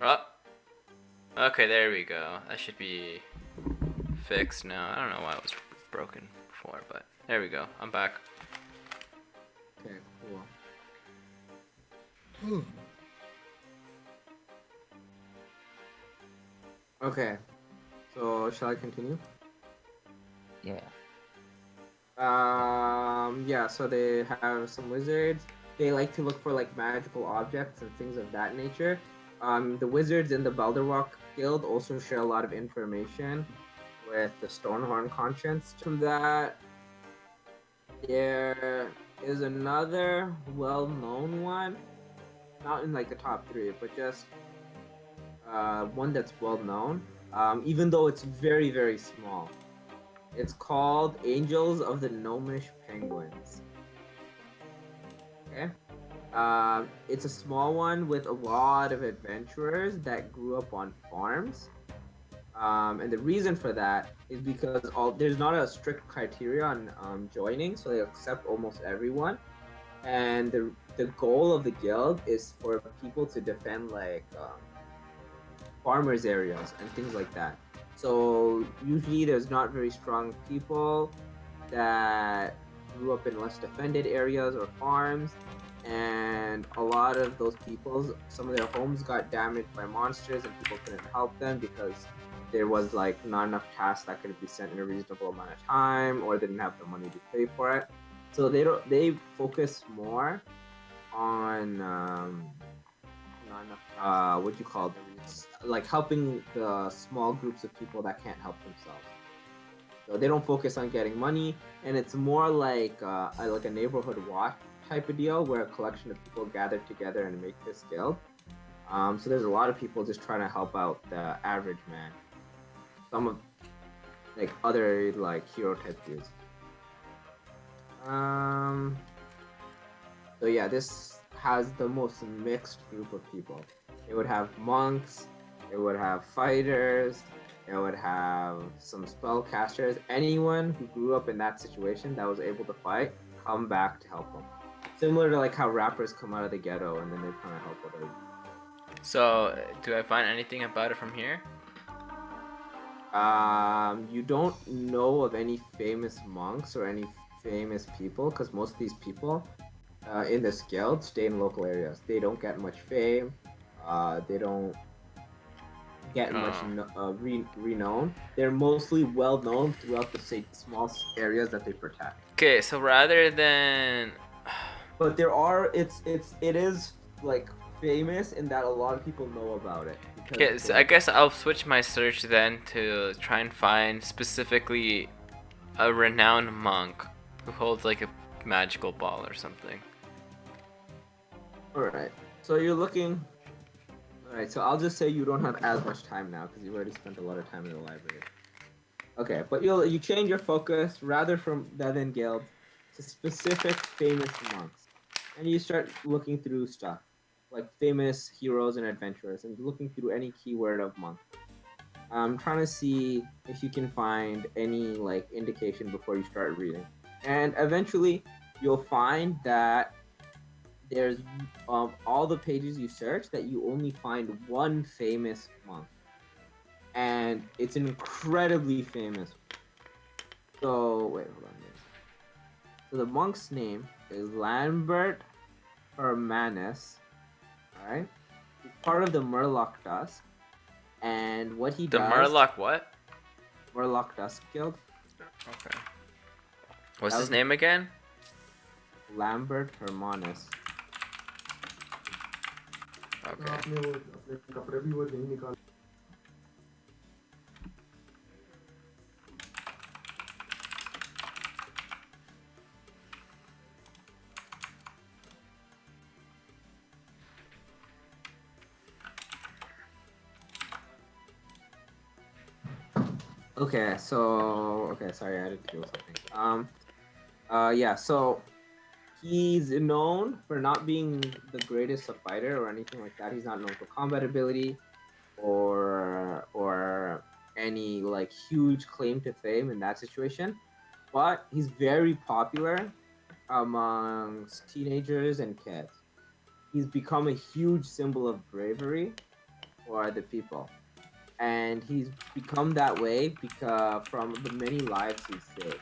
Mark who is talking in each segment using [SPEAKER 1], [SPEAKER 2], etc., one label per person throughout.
[SPEAKER 1] Oh, okay, there we go. That should be fixed now. I don't know why it was broken before, but there we go. I'm back.
[SPEAKER 2] Okay, cool. Okay, so shall I continue?
[SPEAKER 3] Yeah.
[SPEAKER 2] Yeah, so they have some wizards. They like to look for like magical objects and things of that nature. The wizards in the Balderwalk Guild also share a lot of information with the Stonehorn Conscience. From that, there is another well-known one, not in like the top three, but just one that's well-known. Even though it's very, very small. It's called Angels of the Gnomish Penguins. Okay. It's a small one with a lot of adventurers that grew up on farms. And the reason for that is because there's not a strict criteria on joining, so they accept almost everyone. And the goal of the guild is for people to defend like farmers areas and things like that. So usually there's not very strong people that grew up in less defended areas or farms, and a lot of those people, some of their homes got damaged by monsters and people couldn't help them because there was like not enough tasks that could be sent in a reasonable amount of time, or they didn't have the money to pay for it. So they focus more on not enough what do you call them, like helping the small groups of people that can't help themselves. So they don't focus on getting money, and it's more like a neighborhood watch type of deal where a collection of people gather together and make this guild. So there's a lot of people just trying to help out the average man. Some of like other like hero type dudes. Um. So yeah, this has the most mixed group of people. It would have monks. It would have fighters. It would have some spellcasters. Anyone who grew up in that situation that was able to fight, come back to help them. Similar to like how rappers come out of the ghetto and then they kind of help others.
[SPEAKER 1] So, do I find anything about it from here?
[SPEAKER 2] You don't know of any famous monks or any famous people because most of these people in this guild stay in local areas. They don't get much fame. They don't get much
[SPEAKER 1] Oh.
[SPEAKER 2] renown. They're mostly well known throughout the small areas that they protect.
[SPEAKER 1] Okay, so rather than
[SPEAKER 2] But it is like famous in that a lot of people know about it because
[SPEAKER 1] okay,
[SPEAKER 2] it's
[SPEAKER 1] so I
[SPEAKER 2] like
[SPEAKER 1] guess I'll switch my search then to try and find specifically a renowned monk who holds like a magical ball or something.
[SPEAKER 2] all right. So you're looking. All right. So I'll just say you don't have as much time now because you've already spent a lot of time in the library. Okay, but you change your focus rather from Devon Guild to specific famous monks, and you start looking through stuff like famous heroes and adventurers, and looking through any keyword of monk. I'm trying to see if you can find any like indication before you start reading, and eventually you'll find that there's all the pages you search that you only find one famous monk, and it's an incredibly famous. So wait, hold on. So the monk's name is Lambert Hermanus. Alright? He's part of the Murloc Dusk. And what he
[SPEAKER 1] The
[SPEAKER 2] does,
[SPEAKER 1] Murloc what?
[SPEAKER 2] Murloc Dusk Guild,
[SPEAKER 1] Okay. What's
[SPEAKER 2] that
[SPEAKER 1] his
[SPEAKER 2] was
[SPEAKER 1] name again?
[SPEAKER 2] Lambert Hermanus.
[SPEAKER 1] Okay.
[SPEAKER 2] Okay, sorry, I had to do something. Yeah, so he's known for not being the greatest of fighter or anything like that. He's not known for combat ability or any like huge claim to fame in that situation. But he's very popular amongst teenagers and kids. He's become a huge symbol of bravery for the people. And he's become that way because from the many lives he's saved.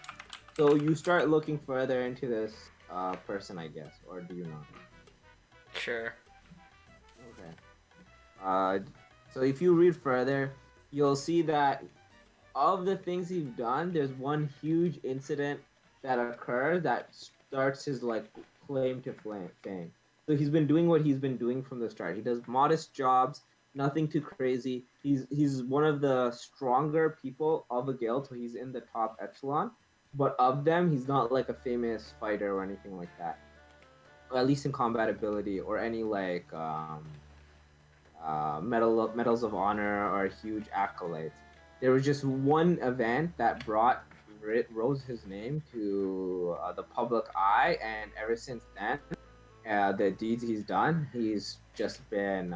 [SPEAKER 2] So you start looking further into this person, I guess, or do you not?
[SPEAKER 1] Sure.
[SPEAKER 2] Okay. Uh, so if you read further, you'll see that of the things he's done, there's one huge incident that occurs that starts his like claim to fame. So he's been doing what he's been doing from the start. He does modest jobs, nothing too crazy. He's one of the stronger people of a guild, so he's in the top echelon. But of them, he's not like a famous fighter or anything like that. Or at least in combat ability or any like medals of honor or huge accolades. There was just one event that brought rose his name to the public eye, and ever since then, the deeds he's done, he's just been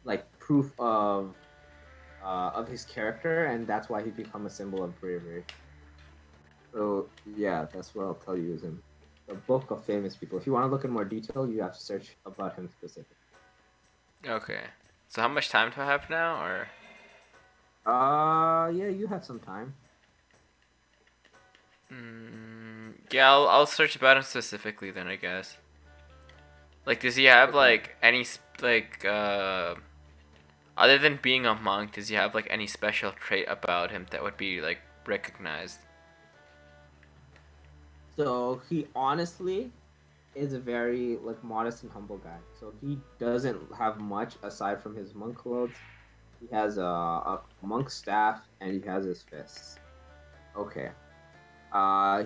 [SPEAKER 2] like proof of his character, and that's why he's become a symbol of bravery. So yeah, that's what I'll tell you is in the book of famous people. If you want to look in more detail, you have to search about him specifically.
[SPEAKER 1] Okay. So how much time do I have now, or?
[SPEAKER 2] Yeah, you have some time.
[SPEAKER 1] Yeah, I'll search about him specifically then, I guess. Like, does he have
[SPEAKER 2] Okay.
[SPEAKER 1] like any other than being a monk? Does he have like any special trait about him that would be like recognized?
[SPEAKER 2] So he honestly is a very like modest and humble guy. So he doesn't have much aside from his monk clothes. He has a monk staff and he has his fists. Okay.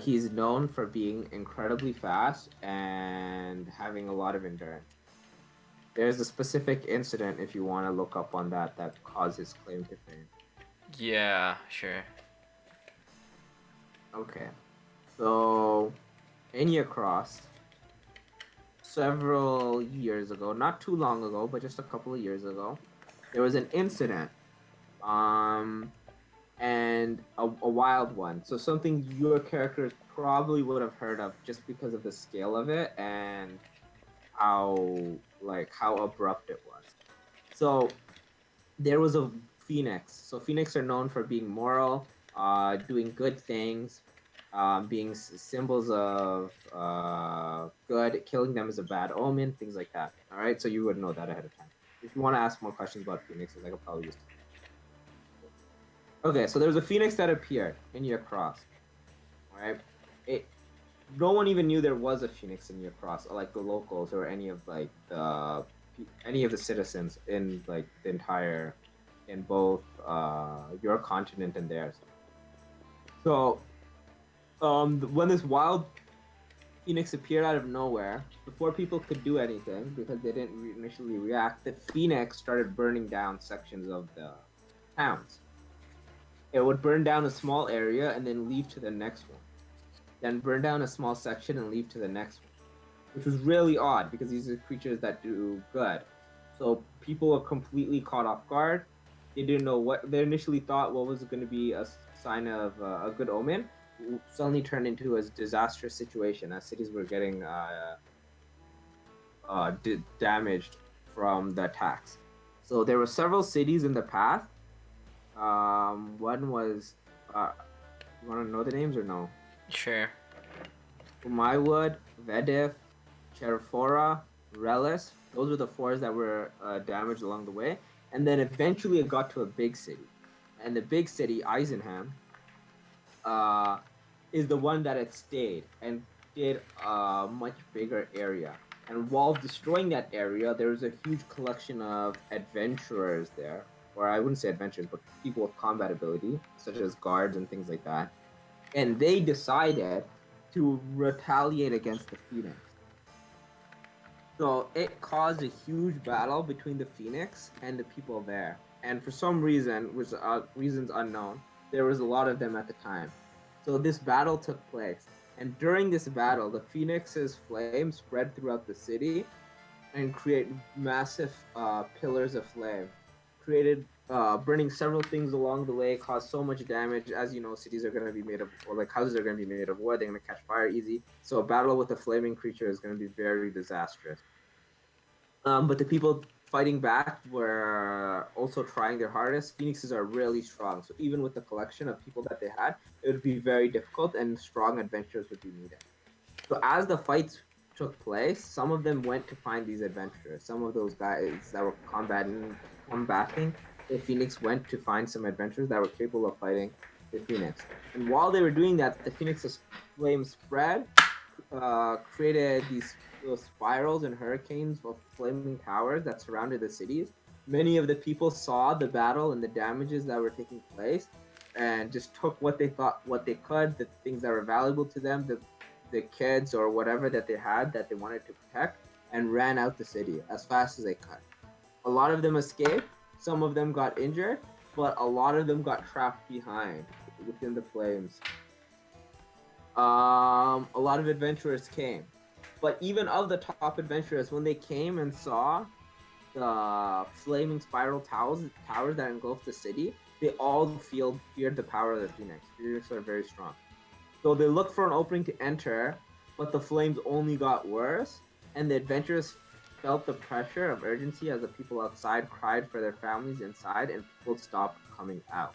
[SPEAKER 2] He's known for being incredibly fast and having a lot of endurance. There's a specific incident if you want to look up on that caused his claim to fame.
[SPEAKER 1] Yeah, sure.
[SPEAKER 2] Okay. So in Cross, several years ago, not too long ago, but just a couple of years ago, there was an incident, um, and a wild one. So something your characters probably would have heard of just because of the scale of it and how abrupt it was. So there was a phoenix. So phoenix are known for being moral, doing good things, being symbols of good. Killing them is a bad omen, things like that. All right, so you would know that ahead of time. If you want to ask more questions about phoenixes, I could probably just. Okay, so there was a phoenix that appeared in your cross. All right, it. No one even knew there was a phoenix in your cross, or like the locals or any of like the citizens in like the entire in both your continent and theirs. So when this wild phoenix appeared out of nowhere, before people could do anything because they didn't initially react, the phoenix started burning down sections of the towns. It would burn down a small area and then leave to the next one. Then burn down a small section and leave to the next one, which was really odd because these are creatures that do good. So people were completely caught off guard. They didn't know what they initially thought what was going to be a sign of a good omen. Suddenly turned into a disastrous situation as cities were getting damaged from the attacks. So there were several cities in the path. One was, you want to know the names or no?
[SPEAKER 1] Sure.
[SPEAKER 2] Umaywood, Vedif, Cherifora, Relis. Those were the fours that were damaged along the way. And then eventually it got to a big city. And the big city, Eisenham, uh, is the one that had stayed and did a much bigger area. And while destroying that area, there was a huge collection of adventurers there. Or I wouldn't say adventurers, but people with combat ability, such as guards and things like that. And they decided to retaliate against the Phoenix. So it caused a huge battle between the Phoenix and the people there. And for some reason, which reasons unknown, there was a lot of them at the time. So this battle took place. And during this battle, the Phoenix's flame spread throughout the city and create massive pillars of flame. Created burning several things along the way, caused so much damage. As you know, cities are going to be made of, or like houses are going to be made of wood. They're going to catch fire easy. So a battle with a flaming creature is going to be very disastrous. But the people fighting back were also trying their hardest. Phoenixes are really strong, so even with the collection of people that they had, it would be very difficult, and strong adventurers would be needed. So as the fights took place, some of them went to find these adventurers. Some of those guys that were combating the Phoenix went to find some adventurers that were capable of fighting the Phoenix. And while they were doing that, the Phoenix's flame spread, created these spirals and hurricanes of flaming towers that surrounded the cities. Many of the people saw the battle and the damages that were taking place, and just took what they thought, what they could, the things that were valuable to them, the kids or whatever that they had that they wanted to protect, and ran out the city as fast as they could. A lot of them escaped. Some of them got injured, but a lot of them got trapped behind within the flames. A lot of adventurers came, but even of the top adventurers, when they came and saw the flaming spiral towers that engulfed the city, they all feared the power of the Phoenix. Phoenix are very strong. So they looked for an opening to enter, but the flames only got worse, and the adventurers felt the pressure of urgency as the people outside cried for their families inside, and people stopped coming out.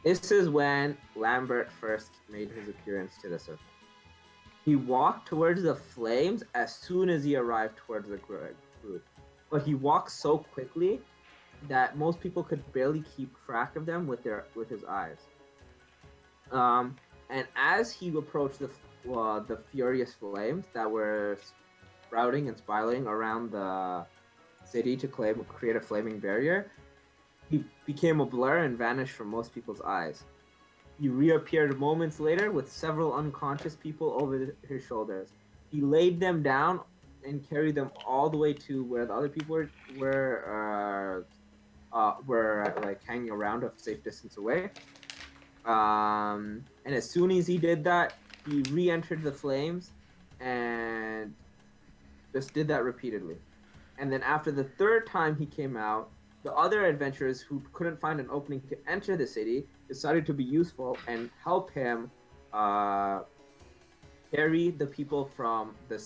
[SPEAKER 2] This is when Lambert first made his appearance to the surface. He walked towards the flames as soon as he arrived towards the group, but he walked so quickly that most people could barely keep track of them with his eyes. And as he approached the furious flames that were sprouting and spiraling around the city to create a flaming barrier, he became a blur and vanished from most people's eyes. He reappeared moments later with several unconscious people over his shoulders. He laid them down and carried them all the way to where the other people were like hanging around a safe distance away. And as soon as he did that, he re-entered the flames and just did that repeatedly. And then after the third time he came out, the other adventurers who couldn't find an opening to enter the city decided to be useful and help him carry the people from the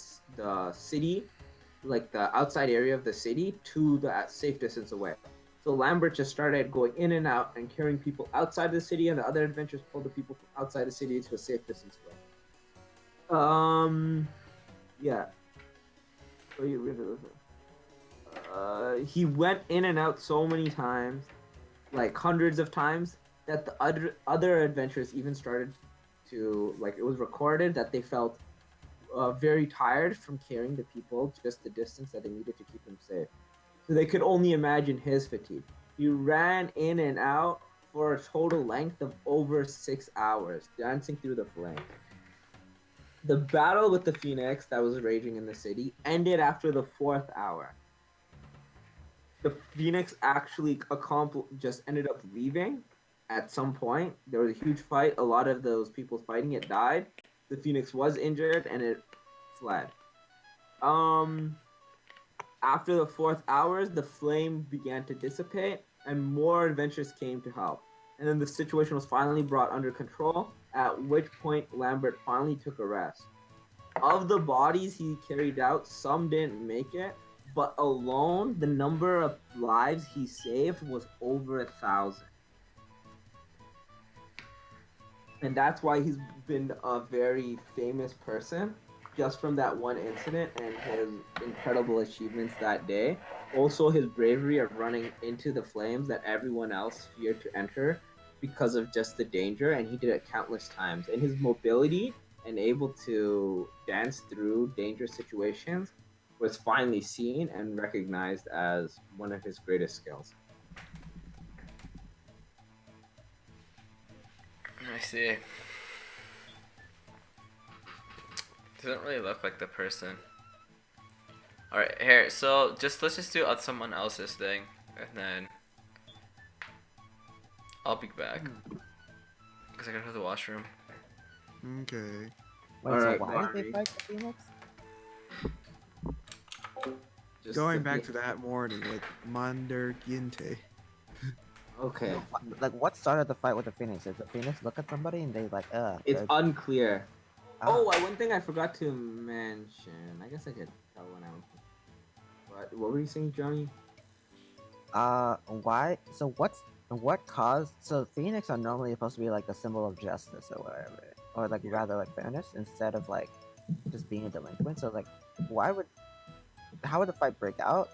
[SPEAKER 2] city, like the outside area of the city, to the safe distance away. So Lambert just started going in and out and carrying people outside the city, and the other adventurers pulled the people from outside the city to a safe distance away. Yeah. So he went in and out so many times, like hundreds of times, that the other adventurers even started to, like, it was recorded that they felt very tired from carrying the people just the distance that they needed to keep them safe. So they could only imagine his fatigue. He ran in and out for a total length of over 6 hours, dancing through the flames. The battle with the Phoenix that was raging in the city ended after the 4th hour. The Phoenix actually just ended up leaving at some point. There was a huge fight. A lot of those people fighting it died. The Phoenix was injured and it fled. After the 4th hours, the flame began to dissipate and more adventurers came to help. And then the situation was finally brought under control, at which point Lambert finally took a rest. Of the bodies he carried out, some didn't make it, but alone, the number of lives he saved was over 1,000. And that's why he's been a very famous person, just from that one incident and his incredible achievements that day. Also, his bravery of running into the flames that everyone else feared to enter because of just the danger, and he did it countless times. And his mobility and able to dance through dangerous situations was finally seen and recognized as one of his greatest skills.
[SPEAKER 1] I see. Doesn't really look like the person. Alright, here, so let's just do someone else's thing, and then I'll be back. Because I gotta go to the washroom.
[SPEAKER 4] Okay.
[SPEAKER 3] Wait,
[SPEAKER 2] Alright,
[SPEAKER 3] so why did they
[SPEAKER 2] Barney.
[SPEAKER 3] fight the Phoenix?
[SPEAKER 2] Just
[SPEAKER 4] Going back to that morning with Mander Ginte.
[SPEAKER 2] Okay.
[SPEAKER 3] Like, what started the fight with the Phoenix? Did the Phoenix look at somebody and they like,
[SPEAKER 2] It's
[SPEAKER 3] good.
[SPEAKER 2] unclear.
[SPEAKER 3] Ah.
[SPEAKER 2] One thing I forgot to mention. I guess I could tell when I was. What were you saying, Johnny?
[SPEAKER 3] Why? So what caused? So phoenix are normally supposed to be like the symbol of justice or whatever, or like
[SPEAKER 2] Yeah.
[SPEAKER 3] rather like fairness instead of like just being a delinquent. So like, why would? How would the fight break out?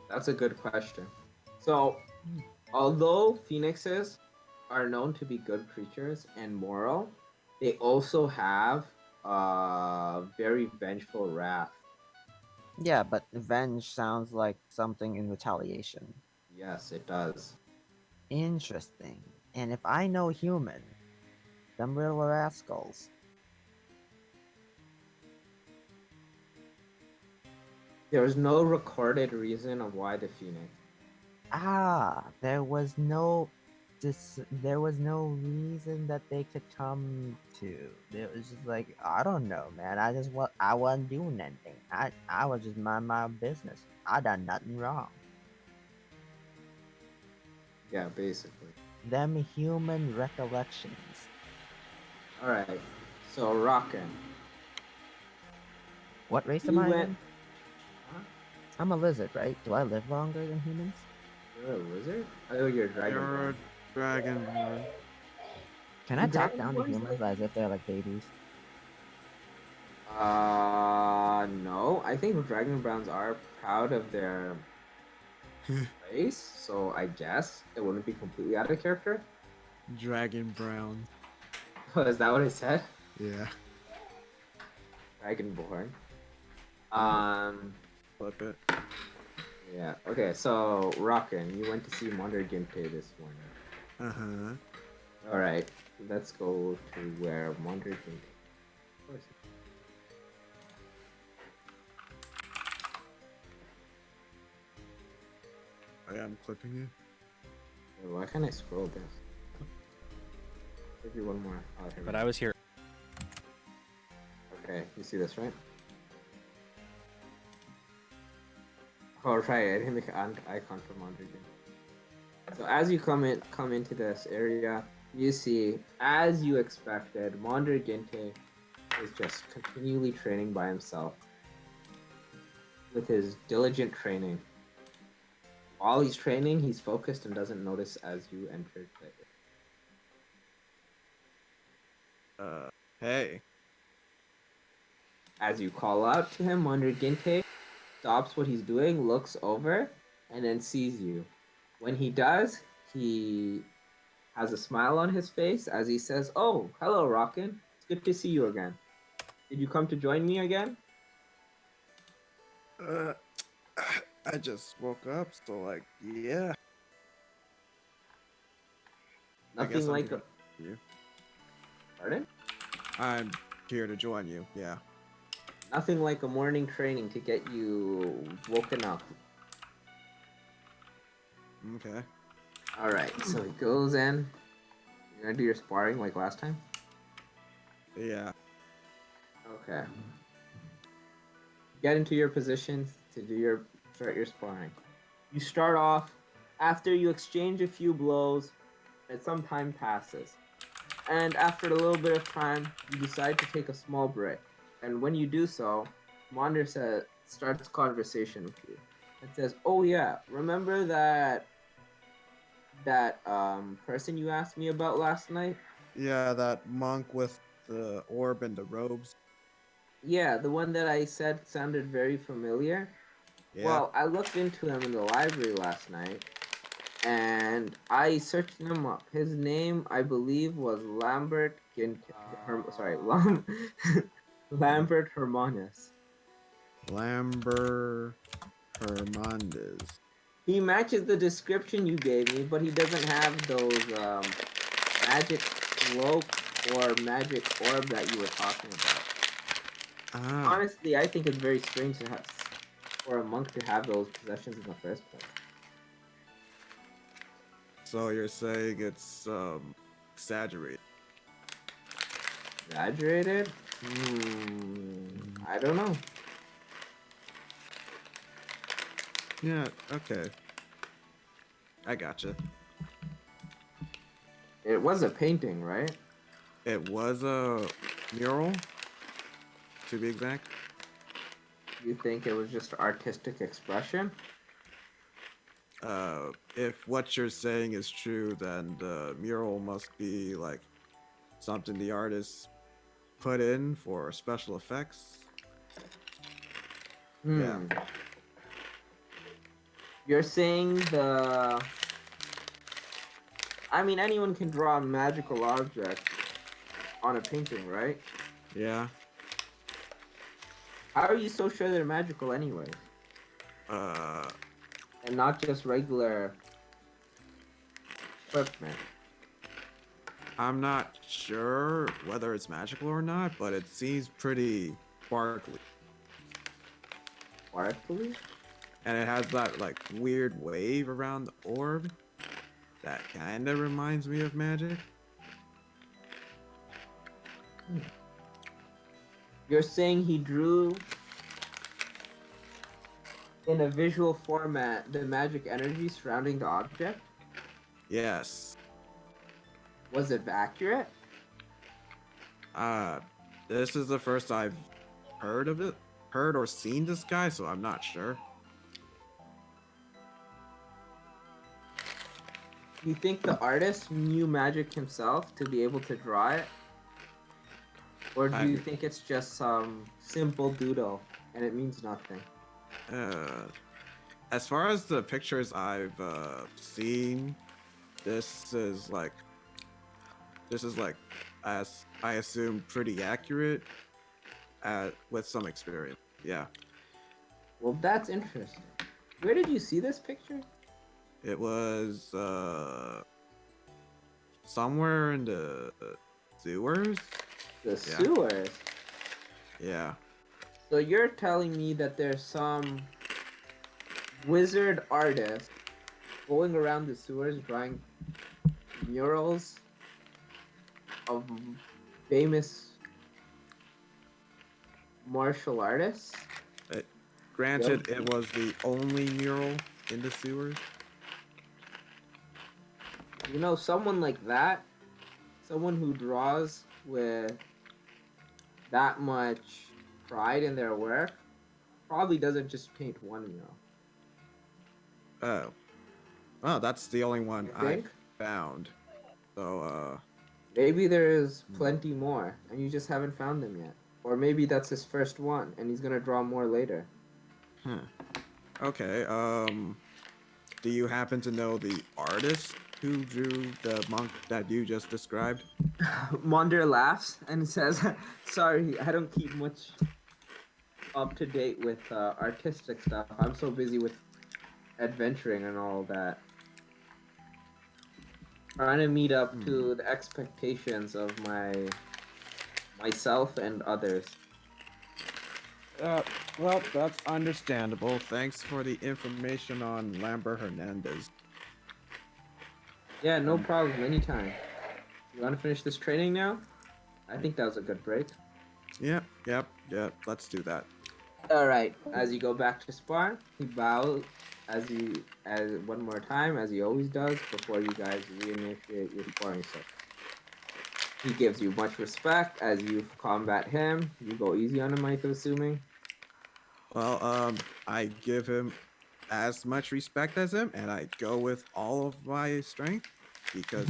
[SPEAKER 2] That's a good question. So, although phoenixes are known to be good creatures and moral, they also have very vengeful wrath.
[SPEAKER 3] Yeah, but revenge sounds like something in retaliation.
[SPEAKER 2] Yes, it does.
[SPEAKER 3] Interesting. And if I know human, them little rascals.
[SPEAKER 2] There is no recorded reason of why the phoenix.
[SPEAKER 3] There was there was no reason that they could come to. It was just like, I don't know, man. I wasn't doing anything. I was just mind my business. I done nothing wrong.
[SPEAKER 2] Yeah, basically.
[SPEAKER 3] Them human recollections.
[SPEAKER 2] All right. So, Rockin,
[SPEAKER 3] What race am
[SPEAKER 2] you
[SPEAKER 3] I
[SPEAKER 2] went.
[SPEAKER 3] again?
[SPEAKER 2] Huh?
[SPEAKER 3] I'm a lizard, right? Do I live longer than humans?
[SPEAKER 2] You're a lizard? I thought you're a
[SPEAKER 4] You're
[SPEAKER 2] dragonborn.
[SPEAKER 4] a dragonborn.
[SPEAKER 3] Can I
[SPEAKER 2] Do
[SPEAKER 3] talk down to
[SPEAKER 2] dragonborns
[SPEAKER 3] humans
[SPEAKER 2] live?
[SPEAKER 3] as if they're like babies?
[SPEAKER 2] No. I think dragonborns are proud of their race, so I guess it wouldn't be completely out of character.
[SPEAKER 4] Dragon Brown.
[SPEAKER 2] Is that what I said?
[SPEAKER 4] Yeah.
[SPEAKER 2] Dragonborn.
[SPEAKER 4] Yeah.
[SPEAKER 2] Um.
[SPEAKER 4] Flip it.
[SPEAKER 2] Yeah. Okay. So, Rockin, you went to see Monder Ginte this morning.
[SPEAKER 4] Uh-huh.
[SPEAKER 2] All right. Let's go to where Monder Ginte. Of course.
[SPEAKER 4] I am clipping you.
[SPEAKER 2] Wait, why can't I scroll this? Maybe one more. Oh, here we
[SPEAKER 5] But
[SPEAKER 2] go.
[SPEAKER 5] I was here.
[SPEAKER 2] Okay, you see this, right? Oh, right. I didn't make an icon for Monder Ginte. So as you come into this area, you see, as you expected, Monder Ginte is just continually training by himself with his diligent training. While he's training, he's focused and doesn't notice as you enter the
[SPEAKER 4] Hey.
[SPEAKER 2] As you call out to him, Monder Ginte stops what he's doing, looks over, and then sees you. When he does, he has a smile on his face as he says, "Oh, hello, Rockin. It's good to see you again. Did you come to join me again?"
[SPEAKER 4] Uh, I just woke up, so like, yeah. I guess
[SPEAKER 2] Nothing
[SPEAKER 4] I'm
[SPEAKER 2] like
[SPEAKER 4] here
[SPEAKER 2] a
[SPEAKER 4] to you.
[SPEAKER 2] pardon?
[SPEAKER 4] I'm here to join you. Yeah.
[SPEAKER 2] Nothing like a morning training to get you woken up.
[SPEAKER 4] Okay.
[SPEAKER 2] All right, so he goes in. You're gonna do your sparring like last time.
[SPEAKER 4] Yeah.
[SPEAKER 2] Okay. Get into your position to start your sparring. You start off after you exchange a few blows, and some time passes. And after a little bit of time, you decide to take a small break. And when you do so, Monder starts conversation with you. It says, "Oh yeah, remember that person you asked me about last night?
[SPEAKER 4] Yeah, that monk with the orb and the robes.
[SPEAKER 2] Yeah, the one that I said sounded very familiar.
[SPEAKER 4] Yeah.
[SPEAKER 2] Well, I looked into him in the library last night, and I searched him up. His name, I believe, was Lambert Lambert Hermanus.
[SPEAKER 4] Lambert Hermandez.
[SPEAKER 2] He matches the description you gave me, but he doesn't have those magic cloak or magic orb that you were talking about.
[SPEAKER 4] Ah.
[SPEAKER 2] Honestly, I think it's very strange to have for a monk to have those possessions in the first place.
[SPEAKER 4] So you're saying it's exaggerated?
[SPEAKER 2] Exaggerated? I don't know.
[SPEAKER 4] Yeah. Okay. I gotcha.
[SPEAKER 2] It was a painting, right?
[SPEAKER 4] It was a mural, to be exact.
[SPEAKER 2] You think it was just artistic expression?
[SPEAKER 4] if what you're saying is true, then the mural must be like something the artist put in for special effects. Yeah.
[SPEAKER 2] Hmm. You're saying the. I mean, anyone can draw a magical object on a painting, right?
[SPEAKER 4] Yeah.
[SPEAKER 2] How are you so sure they're magical anyway?
[SPEAKER 4] Uh,
[SPEAKER 2] And not just regular equipment?
[SPEAKER 4] I'm not sure whether it's magical or not, but it seems pretty sparkly.
[SPEAKER 2] Sparkly?
[SPEAKER 4] And it has that like weird wave around the orb that kind of reminds me of magic.
[SPEAKER 2] You're saying he drew in a visual format the magic energy surrounding the object?
[SPEAKER 4] Yes.
[SPEAKER 2] Was it accurate?
[SPEAKER 4] Uh, this is the first I've heard of it, heard or seen this guy, so I'm not sure.
[SPEAKER 2] Do you think the artist knew magic himself to be able to draw it? Or do you think it's just some simple doodle and it means nothing?
[SPEAKER 4] As far as the pictures I've seen, this is like as I assume pretty accurate with some experience. Yeah.
[SPEAKER 2] Well, that's interesting. Where did you see this picture?
[SPEAKER 4] It was somewhere in the sewers.
[SPEAKER 2] The sewers.
[SPEAKER 4] Yeah.
[SPEAKER 2] So you're telling me that there's some wizard artist going around the sewers drawing murals of famous martial artists?
[SPEAKER 4] Granted, it was the only mural in the sewers.
[SPEAKER 2] You know, someone like that, someone who draws with that much pride in their work, probably doesn't just paint one mural.
[SPEAKER 4] Oh. Oh, that's the only one
[SPEAKER 2] You
[SPEAKER 4] I
[SPEAKER 2] think?
[SPEAKER 4] found. So,
[SPEAKER 2] Maybe there's plenty more, and you just haven't found them yet. Or maybe that's his first one, and he's gonna draw more later.
[SPEAKER 4] Okay, do you happen to know the artist who drew the monk that you just described?
[SPEAKER 2] Monder laughs and says, "Sorry, I don't keep much up to date with artistic stuff. I'm so busy with adventuring and all that. Trying to meet up to the expectations of myself and others."
[SPEAKER 4] Well, that's understandable. Thanks for the information on Lambert Hernandez.
[SPEAKER 2] Yeah, no problem. Anytime. You want to finish this training now? I think that was a good break.
[SPEAKER 4] Yep. Let's do that.
[SPEAKER 2] All right. As you go back to spar, he bows as one more time, as he always does, before you guys reinitiate your sparring session. He gives you much respect as you combat him. You go easy on him, I'm assuming.
[SPEAKER 4] Well, I give him as much respect as him, and I go with all of my strength because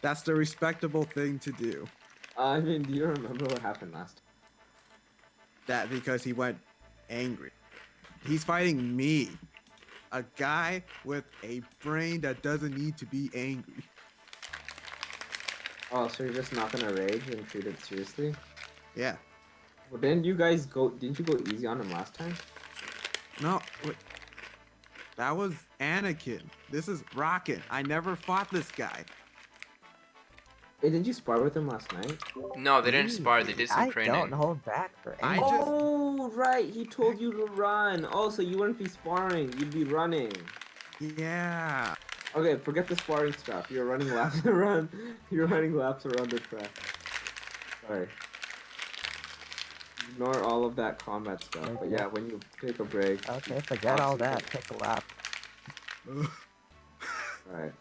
[SPEAKER 4] that's the respectable thing to do.
[SPEAKER 2] I mean, do you remember what happened last time?
[SPEAKER 4] That because he went angry. He's fighting me, a guy with a brain that doesn't need to be angry.
[SPEAKER 2] Oh, so you're just not gonna rage and treat it seriously?
[SPEAKER 4] Yeah.
[SPEAKER 2] Well, didn't you go easy on him last time?
[SPEAKER 4] No, wait. That was Anakin. This is Rocket. I never fought this guy.
[SPEAKER 2] Hey, didn't you spar with him last night?
[SPEAKER 1] No, they didn't spar. They did some
[SPEAKER 3] I
[SPEAKER 1] training.
[SPEAKER 3] don't hold back for
[SPEAKER 4] I
[SPEAKER 3] anything.
[SPEAKER 4] just-
[SPEAKER 2] Oh, right. He told you to run. Oh, so you wouldn't be sparring. You'd be running.
[SPEAKER 4] Yeah.
[SPEAKER 2] Okay, forget the sparring stuff. You're running laps around. You're running laps around the track. Sorry. Ignore all of that combat stuff. But yeah, when you take a break.
[SPEAKER 3] Okay, forget all that. Take a lap.
[SPEAKER 2] Alright.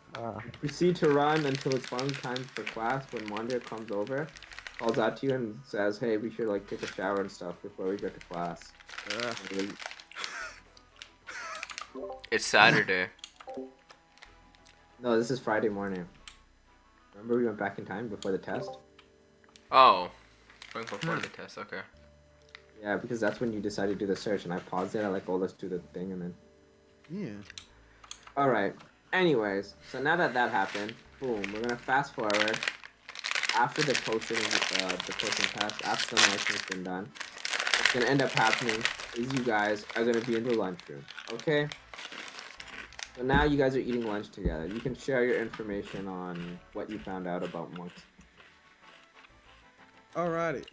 [SPEAKER 2] Proceed to run until it's finally time for class. When Monder comes over, calls out to you and says, "Hey, we should like take a shower and stuff before we get to class."
[SPEAKER 1] It's Saturday.
[SPEAKER 2] No, this is Friday morning. Remember we went back in time before the test?
[SPEAKER 1] Oh, going before the test. Okay.
[SPEAKER 2] Yeah, because that's when you decided to do the search, and I paused it. I like, oh, let's do the thing, and then.
[SPEAKER 4] Yeah.
[SPEAKER 2] All right. Anyways, so now that that happened, boom, we're gonna fast forward. After the potion test, after the motion's been done, what's gonna end up happening is you guys are gonna be in the lunchroom. Okay. So now you guys are eating lunch together. You can share your information on what you found out about monks.
[SPEAKER 4] Alrighty.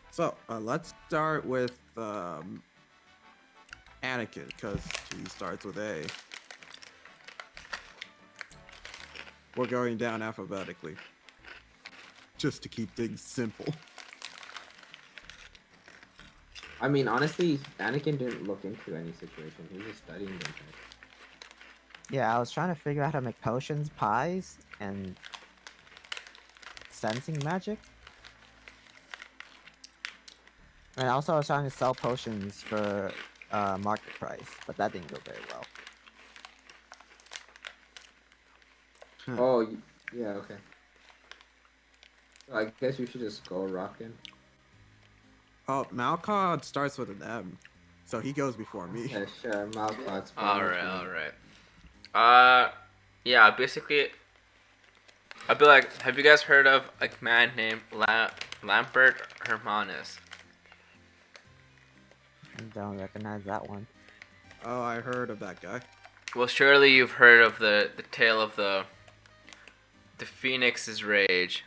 [SPEAKER 4] So let's start with Anakin, because he starts with A. We're going down alphabetically, just to keep things simple.
[SPEAKER 2] I mean, honestly, Anakin didn't look into any situation. He was just studying them.
[SPEAKER 3] Yeah, I was trying to figure out how to make potions, pies, and sensing magic. And also I was trying to sell potions for market price, but that didn't go very well.
[SPEAKER 2] Oh, yeah, okay. So I guess you should just go rockin'.
[SPEAKER 4] Oh, Malcod starts with an M, so he goes before me.
[SPEAKER 2] Yeah, sure. Malcod's
[SPEAKER 1] All
[SPEAKER 2] fine.
[SPEAKER 1] right. All right. Yeah. Basically, I'd be like, have you guys heard of a man named Lambert Hermanus?
[SPEAKER 3] I don't recognize that one.
[SPEAKER 4] Oh, I heard of that guy.
[SPEAKER 1] Well, surely you've heard of the tale of the Phoenix's Rage.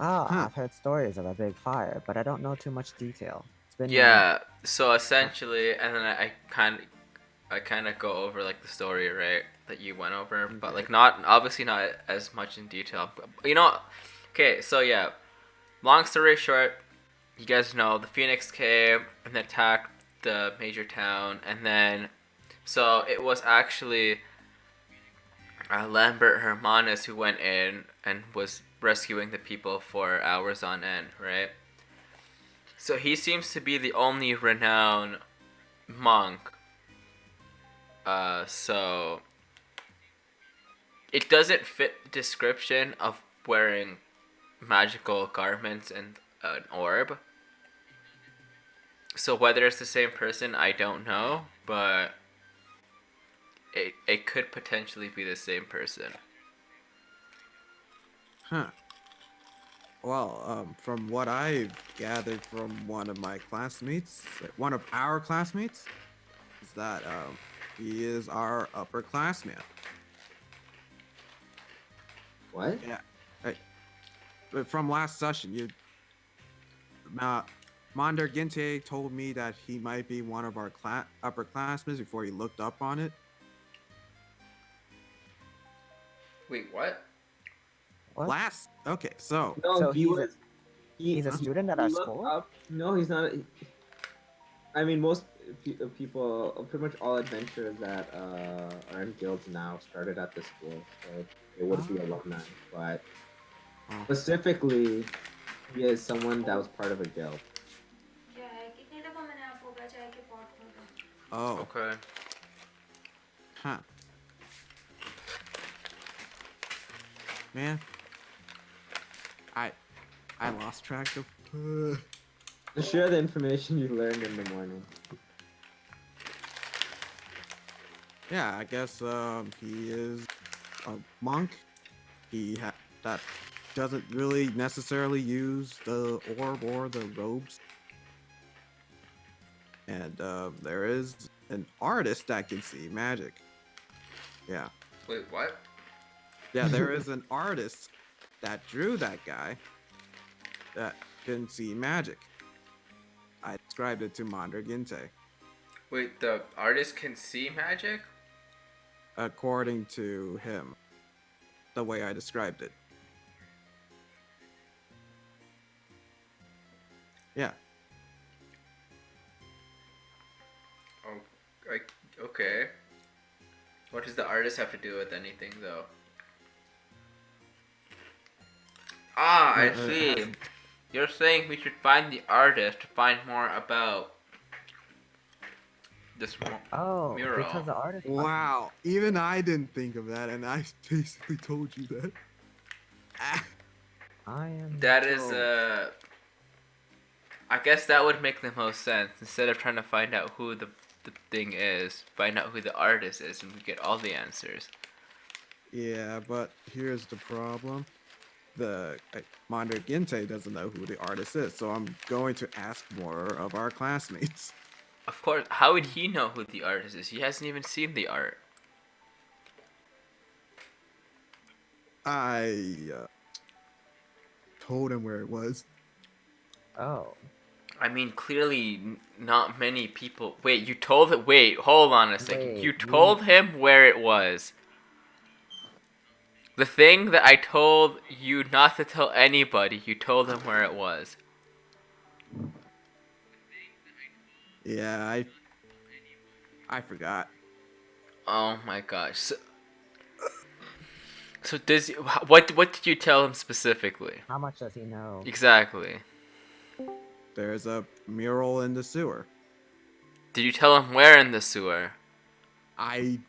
[SPEAKER 3] Ah, I've heard stories of a big fire, but I don't know too much detail. It's been
[SPEAKER 1] Yeah. So essentially, and then I kind of go over like the story, right, that you went over, but like not obviously not as much in detail. But you know, okay. So yeah, long story short, you guys know the Phoenix came and attacked the major town, and then so it was actually Lambert Hermanus who went in and was rescuing the people for hours on end, right? So he seems to be the only renowned monk. So it doesn't fit the description of wearing magical garments and an orb. So whether it's the same person, I don't know, but it could potentially be the same person.
[SPEAKER 4] Huh. Well, from what I've gathered from one of my classmates, one of our classmates, is that he is our upperclassman.
[SPEAKER 2] What?
[SPEAKER 4] Yeah. Hey, but from last session, Mondar Ginte told me that he might be one of our upperclassmen before he looked up on it.
[SPEAKER 1] Wait, what?
[SPEAKER 3] What?
[SPEAKER 4] Okay, so
[SPEAKER 2] No,
[SPEAKER 3] So
[SPEAKER 2] he's
[SPEAKER 3] a student at our school?
[SPEAKER 2] No, he's not. I mean, most people, pretty much all adventurers that are in guilds now started at this school, so it would be alumni. But specifically, he is someone that was part of a guild.
[SPEAKER 4] oh,
[SPEAKER 1] Okay.
[SPEAKER 4] huh. Man, I lost track of.
[SPEAKER 2] Just share the information you learned in the morning.
[SPEAKER 4] Yeah, I guess he is a monk. That doesn't really necessarily use the orb or the robes. And there is an artist that can see magic. Yeah.
[SPEAKER 1] Wait, what?
[SPEAKER 4] Yeah, there is an artist that drew that guy that can see magic. I described it to Mondar Ginte.
[SPEAKER 1] Wait, the artist can see magic?
[SPEAKER 4] According to him, the way I described it. Yeah.
[SPEAKER 1] Oh, okay. What does the artist have to do with anything, though? Ah, I see. You're saying we should find the artist to find more about this
[SPEAKER 3] Oh,
[SPEAKER 1] mural.
[SPEAKER 3] because the artist.
[SPEAKER 4] Wow, even I didn't think of that, and I basically told you that. Ah,
[SPEAKER 3] I am.
[SPEAKER 1] That is
[SPEAKER 4] so-
[SPEAKER 1] I guess that would make the most sense. Instead of trying to find out who the thing is, find out who the artist is, and we get all the answers.
[SPEAKER 4] Yeah, but here's the problem. Mondar Ginte doesn't know who the artist is, so I'm going to ask more of our classmates.
[SPEAKER 1] Of course, how would he know who the artist is? He hasn't even seen the art.
[SPEAKER 4] I told him where it was.
[SPEAKER 3] Oh.
[SPEAKER 1] I mean, clearly, not many people. Wait, you told it. Wait, hold on a second.
[SPEAKER 3] Wait,
[SPEAKER 1] You told him where it was. The thing that I told you not to tell anybody, you told him where it was.
[SPEAKER 4] Yeah, I forgot.
[SPEAKER 1] Oh my gosh. So does what did you tell him specifically?
[SPEAKER 3] How much does he know?
[SPEAKER 1] Exactly.
[SPEAKER 4] There's a mural in the sewer.
[SPEAKER 1] Did you tell him where in the sewer?
[SPEAKER 4] I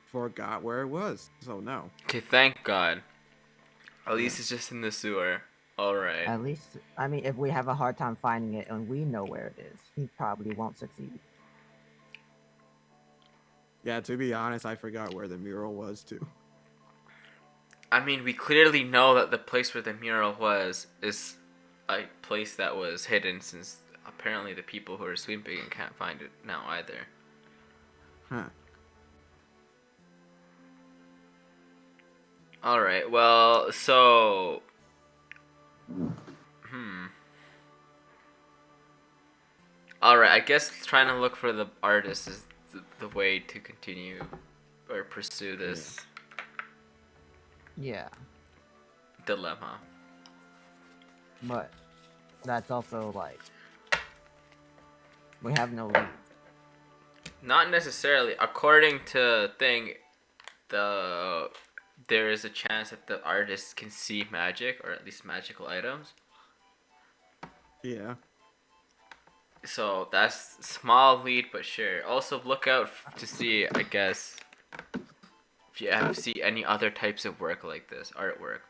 [SPEAKER 4] forgot where it was, so no.
[SPEAKER 1] Okay, thank God. At least it's just in the sewer. Alright.
[SPEAKER 3] At least, I mean, if we have a hard time finding it and we know where it is, he probably won't succeed.
[SPEAKER 4] Yeah, to be honest, I forgot where the mural was too.
[SPEAKER 1] I mean, we clearly know that the place where the mural was is a place that was hidden, since apparently the people who are sweeping can't find it now either.
[SPEAKER 4] Huh.
[SPEAKER 1] Alright, well, so... Alright, I guess trying to look for the artist is the way to continue or pursue this
[SPEAKER 3] Yeah,
[SPEAKER 1] dilemma.
[SPEAKER 3] but that's also like we have no lead.
[SPEAKER 1] Not necessarily. According to thing, there is a chance that the artist can see magic, or at least magical items.
[SPEAKER 4] Yeah.
[SPEAKER 1] So that's small lead, but sure. Also look out to see, I guess, if you see any other types of work like this, artwork.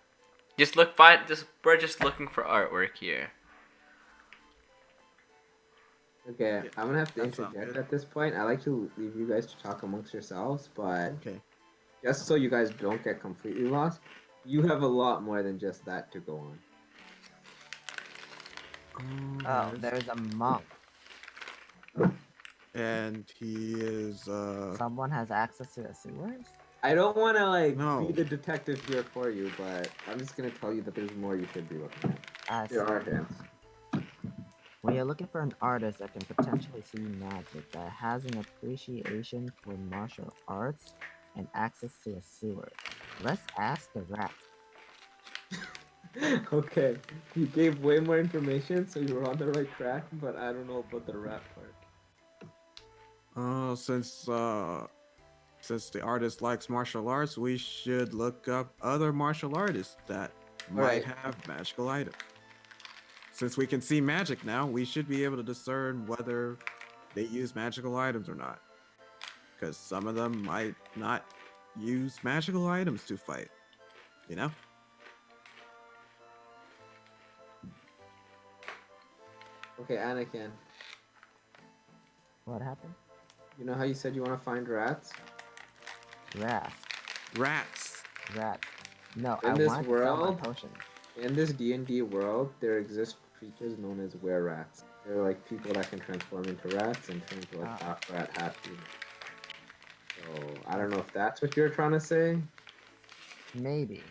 [SPEAKER 1] We're just looking for artwork here.
[SPEAKER 2] Okay,
[SPEAKER 4] Yeah,
[SPEAKER 2] I'm gonna have to
[SPEAKER 4] that sounds
[SPEAKER 2] interject
[SPEAKER 4] good.
[SPEAKER 2] at this point. I like to leave you guys to talk amongst yourselves, but
[SPEAKER 4] Okay.
[SPEAKER 2] just so you guys don't get completely lost, you have a lot more than just that to go on.
[SPEAKER 3] Oh, there's a monk.
[SPEAKER 4] And he is
[SPEAKER 3] Someone has access to the sewers?
[SPEAKER 2] I don't want to
[SPEAKER 4] No.
[SPEAKER 2] be the detective here for you, but I'm just gonna tell you that there's more you should be looking at.
[SPEAKER 3] I
[SPEAKER 2] There
[SPEAKER 3] see.
[SPEAKER 2] are hints.
[SPEAKER 3] We are looking for an artist that can potentially see magic, that has an appreciation for martial arts, and access to a sewer. Let's ask the rat.
[SPEAKER 2] Okay, you gave way more information, so you were on the right track, but I don't know about the rap part.
[SPEAKER 4] Since the artist likes martial arts, we should look up other martial artists that might
[SPEAKER 2] Alright.
[SPEAKER 4] have magical items. Since we can see magic now, we should be able to discern whether they use magical items or not. Because some of them might not use magical items to fight. You know?
[SPEAKER 2] Okay, Anakin,
[SPEAKER 3] What happened?
[SPEAKER 2] you know how you said you want to find rats?
[SPEAKER 3] Rat.
[SPEAKER 4] Rats.
[SPEAKER 3] Rat. No,
[SPEAKER 2] In
[SPEAKER 3] I
[SPEAKER 2] this
[SPEAKER 3] want to sell my
[SPEAKER 2] world-
[SPEAKER 3] potion.
[SPEAKER 2] In this D&D world, there exist creatures known as were-rats. They're like people that can transform into rats and turn into like half rat, half human. So I don't know if that's what you're trying to say.
[SPEAKER 3] Maybe.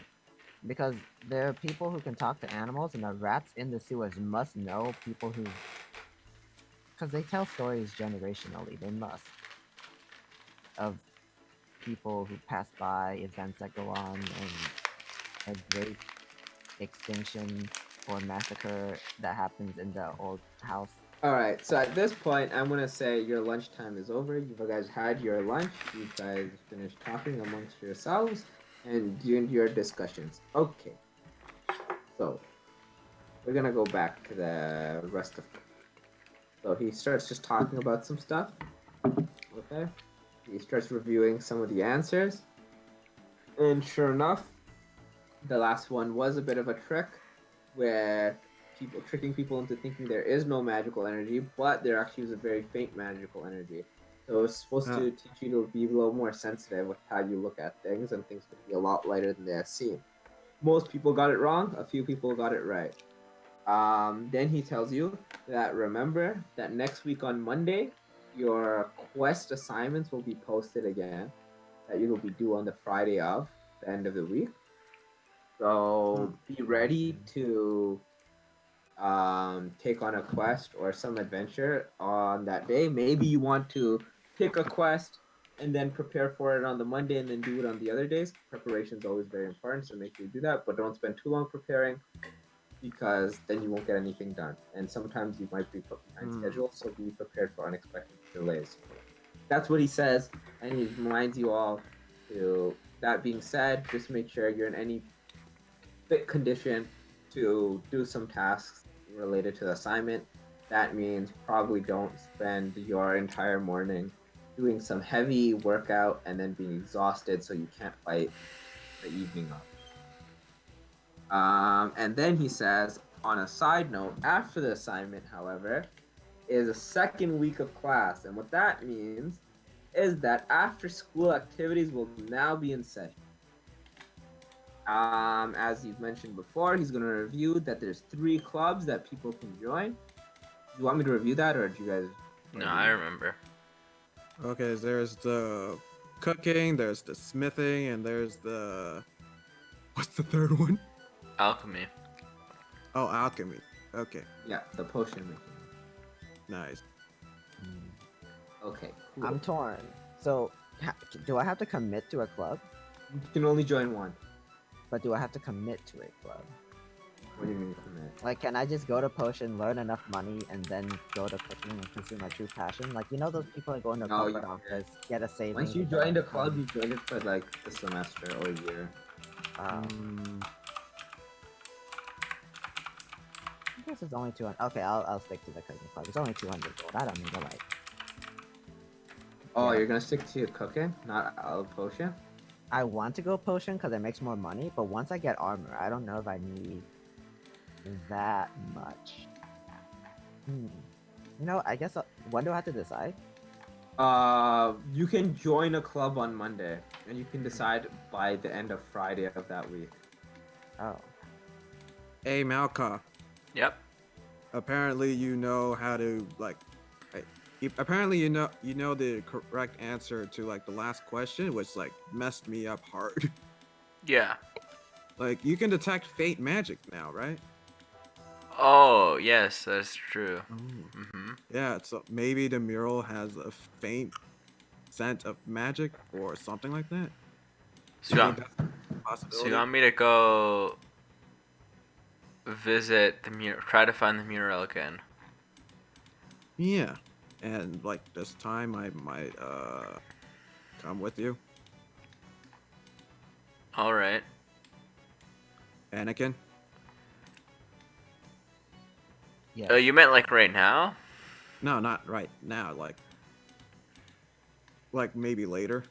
[SPEAKER 3] Because there are people who can talk to animals, and the rats in the sewers must know people who. Because they tell stories generationally, they must. Of people who pass by, events that go on, and a great extinction or massacre that happens in the old house.
[SPEAKER 2] Alright, so at this point, I'm gonna say your lunchtime is over. You guys had your lunch. You guys finished talking amongst yourselves and doing your discussions. Okay. So, we're gonna go back to the rest of. So he starts just talking about some stuff. Okay. He starts reviewing some of the answers, and sure enough, the last one was a bit of a trick, where people tricking people into thinking there is no magical energy, but there actually is a very faint magical energy. So it's supposed
[SPEAKER 4] Uh,
[SPEAKER 2] to teach you to be a little more sensitive with how you look at things, and things could be a lot lighter than they seem. Most people got it wrong. A few people got it right. Then he tells you that remember that next week on Monday, your quest assignments will be posted again. That you will be due on the Friday of the end of the week. So be ready to take on a quest or some adventure on that day. Maybe you want to pick a quest and then prepare for it on the Monday and then do it on the other days. Preparation is always very important, so make sure you do that, but don't spend too long preparing because then you won't get anything done. And sometimes you might be put behind schedule, so be prepared for unexpected delays. That's what he says, and he reminds you all to that being said, just make sure you're in any fit condition to do some tasks related to the assignment. That means probably don't spend your entire morning doing some heavy workout and then being exhausted so you can't fight the evening of. And then he says, on a side note, after the assignment, however, is a second week of class. And what that means is that after school activities will now be in session. As you've mentioned before, he's going to review that there's 3 clubs that people can join. You want me to review that, or do you guys?
[SPEAKER 1] No, I remember.
[SPEAKER 4] Okay, there's the cooking, there's the smithing, and there's the what's the third one?
[SPEAKER 1] Alchemy.
[SPEAKER 4] Oh, alchemy. Okay,
[SPEAKER 2] Yeah, the potion making.
[SPEAKER 4] nice.
[SPEAKER 2] Okay, cool.
[SPEAKER 3] I'm torn. So, do I have to commit to a club?
[SPEAKER 2] You can only join one.
[SPEAKER 3] But do I have to commit to a club?
[SPEAKER 2] What do you mean commit?
[SPEAKER 3] Like, can I just go to potion, learn enough money, and then go to cooking and pursue my true passion? Like, you know those people that go into a
[SPEAKER 2] No,
[SPEAKER 3] corporate office, get a savings.
[SPEAKER 2] Once you joined a club, you joined it for like a semester or a year.
[SPEAKER 4] Mm,
[SPEAKER 3] I guess it's only 200. Okay, I'll stick to the cooking club. It's only 200 gold. I don't need to like.
[SPEAKER 2] Oh,
[SPEAKER 3] Yeah.
[SPEAKER 2] you're gonna stick to your cooking, not a potion?
[SPEAKER 3] I want to go potion because it makes more money, but once I get armor, I don't know if I need that much. You know, I guess when do I have to decide?
[SPEAKER 2] You can join a club on Monday, and you can decide by the end of Friday of that week.
[SPEAKER 3] Oh,
[SPEAKER 4] hey, Malka.
[SPEAKER 1] Yep.
[SPEAKER 4] Apparently, you know how to like. Apparently, you know the correct answer to like the last question, which like messed me up hard.
[SPEAKER 1] Yeah.
[SPEAKER 4] Like you can detect faint magic now, right?
[SPEAKER 1] Oh, yes, that's true. Mm-hmm.
[SPEAKER 4] Yeah, so maybe the mural has a faint scent of magic or something like that.
[SPEAKER 1] So
[SPEAKER 4] You
[SPEAKER 1] you,
[SPEAKER 4] think
[SPEAKER 1] want,
[SPEAKER 4] that's a
[SPEAKER 1] so
[SPEAKER 4] possibility?
[SPEAKER 1] you want me to go visit the mural, try to find the mural again?
[SPEAKER 4] Yeah, and like this time I might come with you,
[SPEAKER 1] All right.
[SPEAKER 4] Anakin.
[SPEAKER 3] yeah.
[SPEAKER 1] You meant like right now?
[SPEAKER 4] No, not right now. Like maybe later.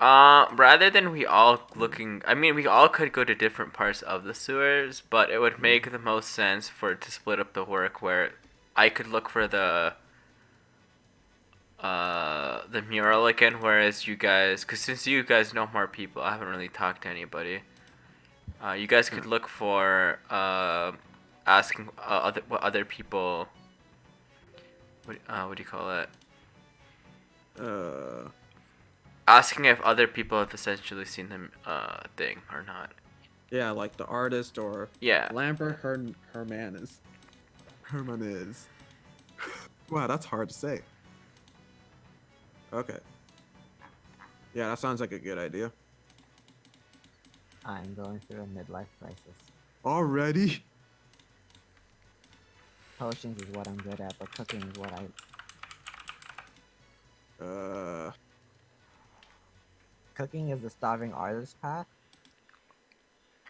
[SPEAKER 1] Rather than we all looking, I mean, we all could go to different parts of the sewers, but it would make the most sense for it to split up the work where I could look for the mural again, whereas you guys, because since you guys know more people, I haven't really talked to anybody. You guys could look for asking what other people. What do you call it?
[SPEAKER 4] Uh,
[SPEAKER 1] Asking if other people have essentially seen the thing or not.
[SPEAKER 4] yeah, like the artist or
[SPEAKER 1] Yeah.
[SPEAKER 4] Lambert Hermanis. Hermanis. Wow, that's hard to say. Okay. Yeah, that sounds like a good idea.
[SPEAKER 3] I'm going through a midlife crisis.
[SPEAKER 4] Already?
[SPEAKER 3] Potions is what I'm good at, but cooking is what I. Cooking is the starving artist path.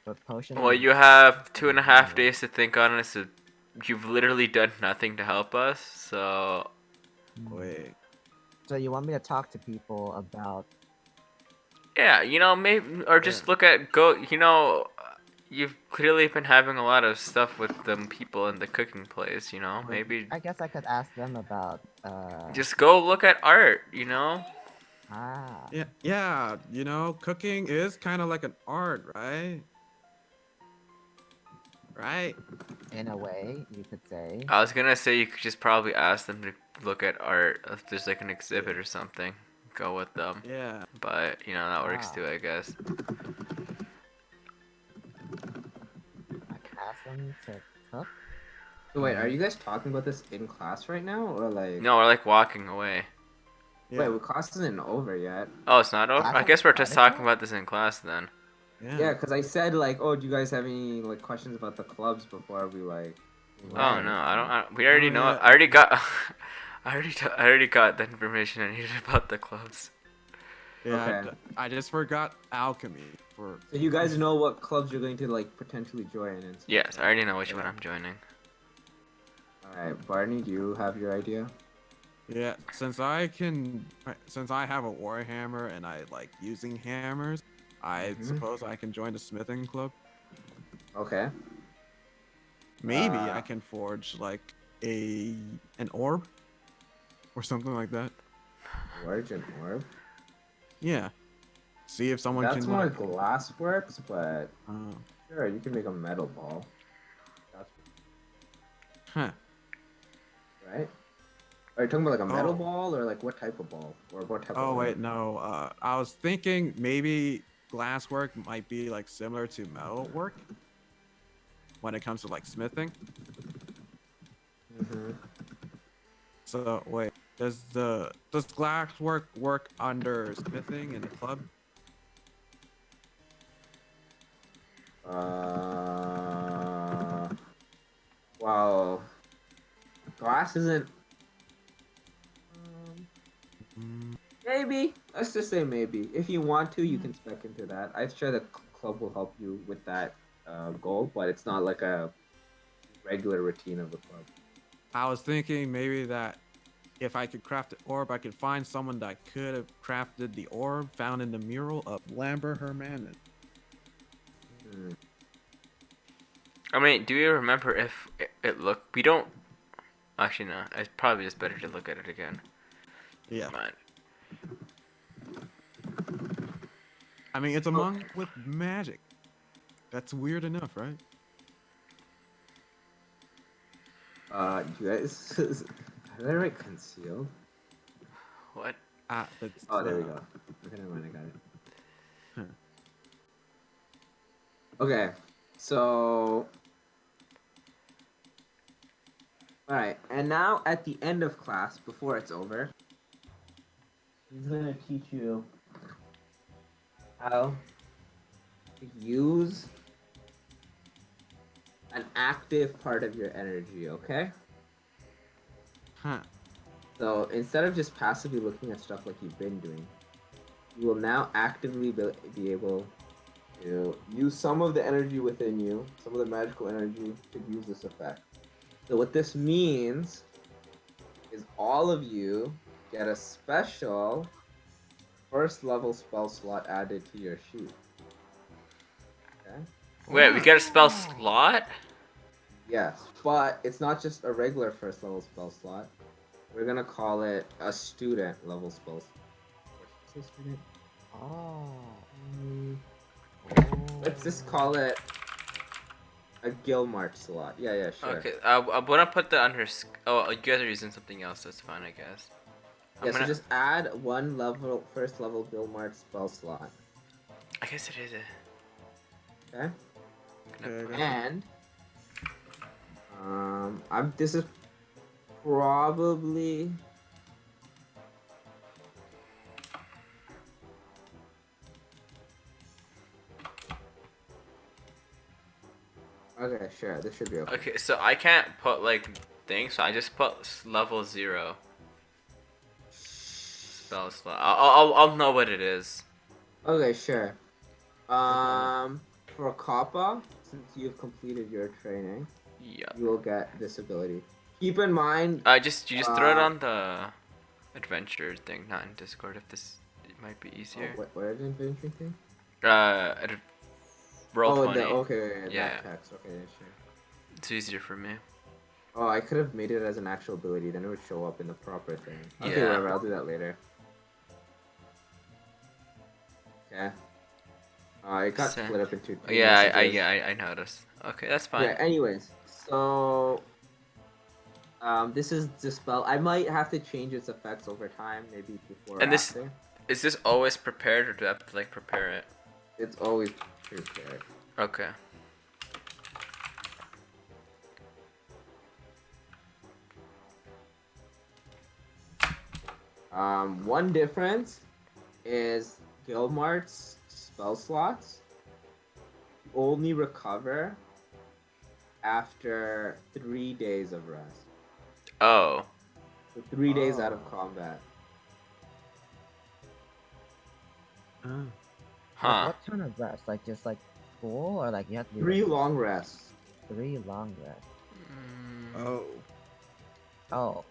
[SPEAKER 3] But potion.
[SPEAKER 1] Well,
[SPEAKER 3] of-
[SPEAKER 1] you have 2.5 days to think on it, so you've literally done nothing to help us. So
[SPEAKER 4] Wait.
[SPEAKER 3] So you want me to talk to people about?
[SPEAKER 1] yeah, maybe or just
[SPEAKER 4] Yeah.
[SPEAKER 1] look at you've clearly been having a lot of stuff with them people in the cooking place. Maybe
[SPEAKER 3] I guess I could ask them about.
[SPEAKER 1] just go look at art.
[SPEAKER 3] Ah,
[SPEAKER 4] Yeah, cooking is kind of like an art, right? Right?
[SPEAKER 3] in a way, you could say.
[SPEAKER 1] I was gonna say you could just probably ask them to look at art if there's like an exhibit
[SPEAKER 4] Yeah.
[SPEAKER 1] or something. Go with them.
[SPEAKER 4] Yeah.
[SPEAKER 1] But that works
[SPEAKER 3] Ah.
[SPEAKER 1] too, I guess.
[SPEAKER 3] I could ask them to cook.
[SPEAKER 2] So wait, are you guys talking about this in class right now, or like?
[SPEAKER 1] No, we're like walking away.
[SPEAKER 4] Yeah.
[SPEAKER 2] Wait, well, class isn't over yet.
[SPEAKER 1] Oh, it's not over.
[SPEAKER 3] Class
[SPEAKER 1] I guess we're just
[SPEAKER 3] started
[SPEAKER 1] talking
[SPEAKER 3] yet?
[SPEAKER 1] about this in class then.
[SPEAKER 2] Yeah, because I said like, oh, do you guys have any like questions about the clubs before we like? move
[SPEAKER 1] Oh
[SPEAKER 2] on or
[SPEAKER 1] no,
[SPEAKER 2] something?
[SPEAKER 1] we already
[SPEAKER 4] Oh,
[SPEAKER 1] know.
[SPEAKER 4] yeah.
[SPEAKER 1] I already got. I already got the information I needed about the clubs.
[SPEAKER 4] Yeah,
[SPEAKER 2] Okay.
[SPEAKER 4] I just forgot alchemy for.
[SPEAKER 2] So you guys know what clubs you're going to like potentially join and stuff.
[SPEAKER 1] Yes, I already know which one
[SPEAKER 4] Yeah.
[SPEAKER 1] I'm joining.
[SPEAKER 2] All right, Barney, do you have your idea?
[SPEAKER 4] Yeah, since I have a warhammer and I like using hammers, I
[SPEAKER 2] Mhm.
[SPEAKER 4] suppose I can join the smithing club.
[SPEAKER 2] Okay.
[SPEAKER 4] Maybe
[SPEAKER 2] Uh,
[SPEAKER 4] I can forge like an orb or something like that.
[SPEAKER 2] Origin orb.
[SPEAKER 4] Yeah. See if someone
[SPEAKER 2] That's
[SPEAKER 4] can
[SPEAKER 2] more
[SPEAKER 4] like.
[SPEAKER 2] glass works, but
[SPEAKER 4] Oh.
[SPEAKER 2] sure, you can make a metal ball. That's
[SPEAKER 4] Huh.
[SPEAKER 2] right. Are you talking about like a metal
[SPEAKER 4] Oh.
[SPEAKER 2] ball or like what type of ball or what type
[SPEAKER 4] Oh
[SPEAKER 2] of?
[SPEAKER 4] wait, no. I was thinking maybe glass work might be like similar to metal work when it comes to like smithing.
[SPEAKER 2] Mm-hmm.
[SPEAKER 4] So wait, does glass work under smithing in the club?
[SPEAKER 2] Well, glass isn't. Maybe. Let's just say maybe. If you want to, you can spec into that. I'm sure the club will help you with that goal, but it's not like a regular routine of the club.
[SPEAKER 4] I was thinking maybe that if I could craft an orb, I could find someone that could have crafted the orb found in the mural of Lambert Hermanis.
[SPEAKER 2] Hmm.
[SPEAKER 1] I mean, do you remember if it looked? We don't. Actually, no. It's probably just better to look at it again.
[SPEAKER 4] Yeah.
[SPEAKER 1] Come on.
[SPEAKER 4] I mean, it's a monk with magic. That's weird enough, right?
[SPEAKER 2] You guys, are they right concealed?
[SPEAKER 1] What?
[SPEAKER 4] That's,
[SPEAKER 2] Oh, there we go. Okay, never mind, I got it.
[SPEAKER 4] Huh.
[SPEAKER 2] Okay, so. Alright, and now at the end of class, before it's over, he's gonna teach you how to use an active part of your energy, okay?
[SPEAKER 4] Huh.
[SPEAKER 2] So instead of just passively looking at stuff like you've been doing, you will now actively be able to use some of the energy within you, some of the magical energy, to use this effect. So what this means is all of you get a special first level spell slot added to your sheet. Okay?
[SPEAKER 1] Wait, we got a spell slot?
[SPEAKER 2] Yes, but it's not just a regular first level spell slot. We're gonna call it a student level spell slot. Say student?
[SPEAKER 3] Oh.
[SPEAKER 2] Let's just call it a Gilmark slot. Yeah, sure.
[SPEAKER 1] Okay, I'm gonna put the under. Oh, you guys are using something else. That's fine, I guess.
[SPEAKER 2] Yeah, so just add one level, first level Gilmark spell slot.
[SPEAKER 1] I guess it is.
[SPEAKER 2] Okay?
[SPEAKER 4] Okay, I got you.
[SPEAKER 2] And this is probably okay. Sure, this should be okay.
[SPEAKER 1] Okay, so I can't put like things, so I just put level 0 spell slot. I'll know what it is.
[SPEAKER 2] Okay, sure. for Kappa, since you've completed your training,
[SPEAKER 1] Yeah.
[SPEAKER 2] you will get this ability. Keep in mind.
[SPEAKER 1] You just throw it on the adventure thing, not in Discord. If this it might be easier.
[SPEAKER 2] What is the adventure thing?
[SPEAKER 1] Roll
[SPEAKER 2] Oh,
[SPEAKER 1] 20.
[SPEAKER 2] okay,
[SPEAKER 1] Yeah.
[SPEAKER 2] that text. Okay, sure.
[SPEAKER 1] It's easier for me.
[SPEAKER 2] Oh, I could have made it as an actual ability, then it would show up in the proper thing. Okay,
[SPEAKER 1] Yeah.
[SPEAKER 2] whatever, I'll do that later. Okay. It got
[SPEAKER 1] So-
[SPEAKER 2] split up into two
[SPEAKER 1] Yeah,
[SPEAKER 2] messages.
[SPEAKER 1] I noticed. Okay, that's fine.
[SPEAKER 2] Yeah, anyways, so this is the spell. I might have to change its effects over time, maybe before or
[SPEAKER 1] And this-
[SPEAKER 2] after.
[SPEAKER 1] Is this always prepared, or do I have to like prepare it?
[SPEAKER 2] It's always prepared.
[SPEAKER 1] Okay.
[SPEAKER 2] One difference is Gilmart's spell slots only recover after 3 days of rest.
[SPEAKER 1] Oh.
[SPEAKER 2] So 3 days out of combat.
[SPEAKER 1] Huh.
[SPEAKER 3] What kind of rest? Like just like full, or like you have to be
[SPEAKER 2] 3
[SPEAKER 3] like,
[SPEAKER 2] long rests.
[SPEAKER 3] 3 long rests?
[SPEAKER 4] Oh.
[SPEAKER 3] Oh,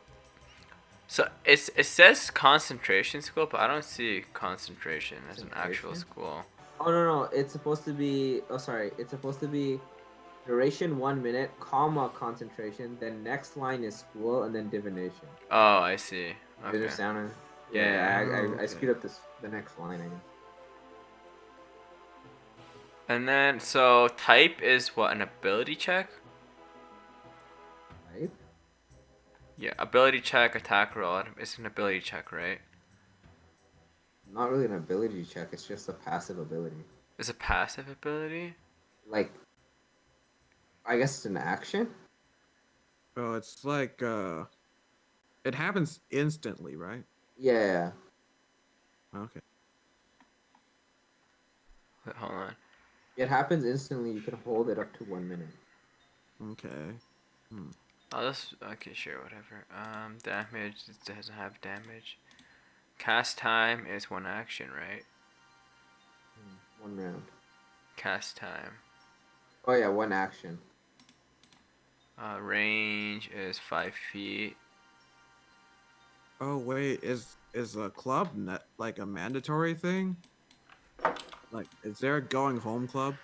[SPEAKER 1] So it says concentration school, but I don't see concentration as an actual
[SPEAKER 2] Concentration?
[SPEAKER 1] school.
[SPEAKER 2] Oh no, it's supposed to be. Oh sorry, it's supposed to be duration 1 minute, comma concentration. Then next line is school, and then divination.
[SPEAKER 1] Oh, I see.
[SPEAKER 2] You
[SPEAKER 1] Okay.
[SPEAKER 2] understand?
[SPEAKER 1] Yeah,
[SPEAKER 2] I
[SPEAKER 4] okay.
[SPEAKER 2] screwed up the next line. I guess.
[SPEAKER 1] And then so type is what, an ability check?
[SPEAKER 2] Right?
[SPEAKER 1] Yeah, ability check, attack roll. It's an ability check, right?
[SPEAKER 2] Not really an ability check. It's just a passive ability.
[SPEAKER 1] It's a passive ability.
[SPEAKER 2] Like, I guess it's an action.
[SPEAKER 4] Oh, it's like it happens instantly, right?
[SPEAKER 2] Yeah.
[SPEAKER 4] Okay.
[SPEAKER 1] Wait, hold on.
[SPEAKER 2] It happens instantly. You can hold it up to 1 minute.
[SPEAKER 4] Okay.
[SPEAKER 1] Oh, this. Okay, sure, whatever. Damage. It doesn't have damage. Cast time is 1 action, right?
[SPEAKER 2] 1 round.
[SPEAKER 1] Cast time.
[SPEAKER 2] Oh yeah, 1 action.
[SPEAKER 1] Range is 5 feet.
[SPEAKER 4] Oh wait, is a club net like a mandatory thing? Like, is there a going home club?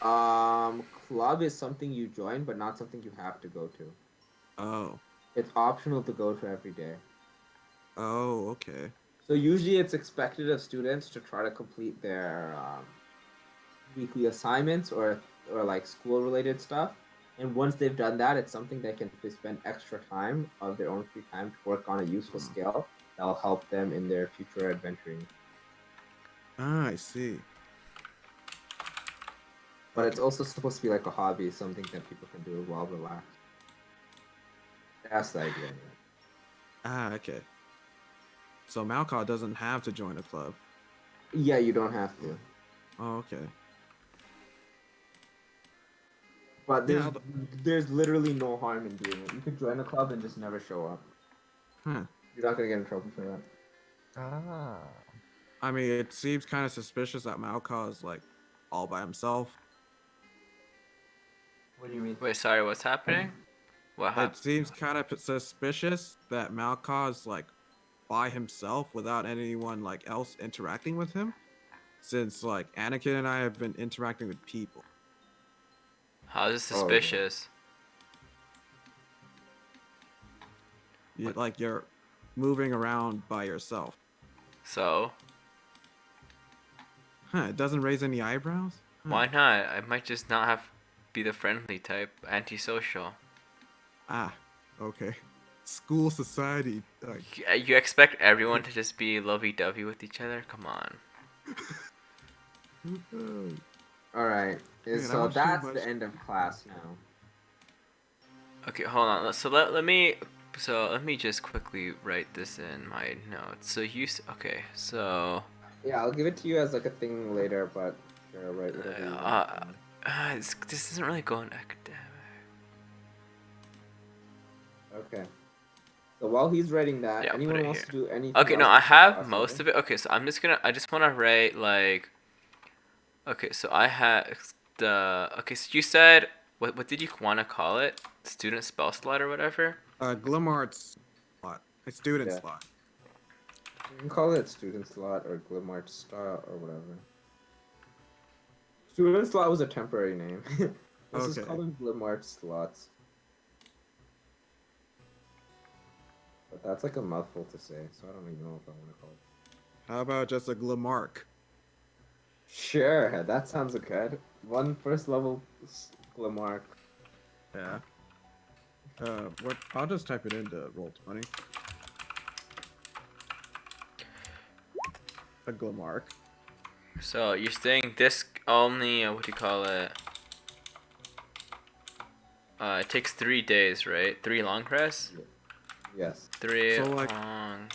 [SPEAKER 2] Club is something you join, but not something you have to go to.
[SPEAKER 4] Oh.
[SPEAKER 2] It's optional to go to every day.
[SPEAKER 4] Oh, okay.
[SPEAKER 2] So usually it's expected of students to try to complete their weekly assignments or like school related stuff. And once they've done that, it's something they can spend extra time of their own free time to work on a useful skill that will help them in their future adventuring.
[SPEAKER 4] Ah, I see.
[SPEAKER 2] But it's also supposed to be like a hobby, something that people can do while relaxed. That's the idea.
[SPEAKER 4] Ah, okay. So Malcaw doesn't have to join a club.
[SPEAKER 2] Yeah, you don't have to.
[SPEAKER 4] Oh, okay.
[SPEAKER 2] But
[SPEAKER 4] Yeah,
[SPEAKER 2] there's literally no harm in doing it. You could join a club and just never show up.
[SPEAKER 4] Huh.
[SPEAKER 2] You're not gonna get in trouble for that.
[SPEAKER 3] ah.
[SPEAKER 4] I mean, it seems kind of suspicious that Malcaw is like all by himself.
[SPEAKER 2] What do you mean?
[SPEAKER 1] Wait, sorry, what's happening? What
[SPEAKER 4] It
[SPEAKER 1] happened?
[SPEAKER 4] seems kind of suspicious that Malcaw is like by himself without anyone like else interacting with him, since like Anakin and I have been interacting with people.
[SPEAKER 1] How is this
[SPEAKER 2] Oh,
[SPEAKER 1] suspicious?
[SPEAKER 4] Like you're moving around by yourself.
[SPEAKER 1] So,
[SPEAKER 4] Huh? It doesn't raise any eyebrows. Huh.
[SPEAKER 1] why not? I might just not have be the friendly type, antisocial.
[SPEAKER 4] Ah, okay. School society.
[SPEAKER 1] You expect everyone to just be lovey-dovey with each other? Come on.
[SPEAKER 2] Alright,
[SPEAKER 4] Man, I
[SPEAKER 2] so
[SPEAKER 4] watched too
[SPEAKER 2] that's
[SPEAKER 4] much.
[SPEAKER 2] the end of class now.
[SPEAKER 1] Okay, hold on. So let me just quickly write this in my notes. So okay. So
[SPEAKER 2] Yeah, I'll give it to you as like a thing later, but sure, right, whatever you want.
[SPEAKER 1] this isn't really going academic.
[SPEAKER 2] Okay. So while he's writing that,
[SPEAKER 1] Yeah, I'll put
[SPEAKER 2] anyone
[SPEAKER 1] it
[SPEAKER 2] wants
[SPEAKER 1] here.
[SPEAKER 2] to do anything
[SPEAKER 1] Okay, no,
[SPEAKER 2] else
[SPEAKER 1] I
[SPEAKER 2] before
[SPEAKER 1] have
[SPEAKER 2] class
[SPEAKER 1] most
[SPEAKER 2] starts?
[SPEAKER 1] of it. Okay, so I just want to write like Okay, so I had the. Okay, so you said what did you want to call it? Student spell slot or whatever.
[SPEAKER 4] Glimmar's slot. A student
[SPEAKER 2] Yeah.
[SPEAKER 4] slot.
[SPEAKER 2] You can call it student slot or Glimart Star or whatever. Student slot was a temporary name. Let's just call
[SPEAKER 4] Okay.
[SPEAKER 2] them Glimart slots. But that's like a mouthful to say, so I don't even know if I want to call it.
[SPEAKER 4] How about just a Glimmark?
[SPEAKER 2] Sure, that sounds good. One first level Glimmark.
[SPEAKER 4] Yeah. What? I'll just type it into Roll20. A Glimmark.
[SPEAKER 1] So you're saying this only what do you call it? It takes 3 days, right? 3 long rests.
[SPEAKER 2] Yes.
[SPEAKER 1] 3
[SPEAKER 4] So, like-
[SPEAKER 1] long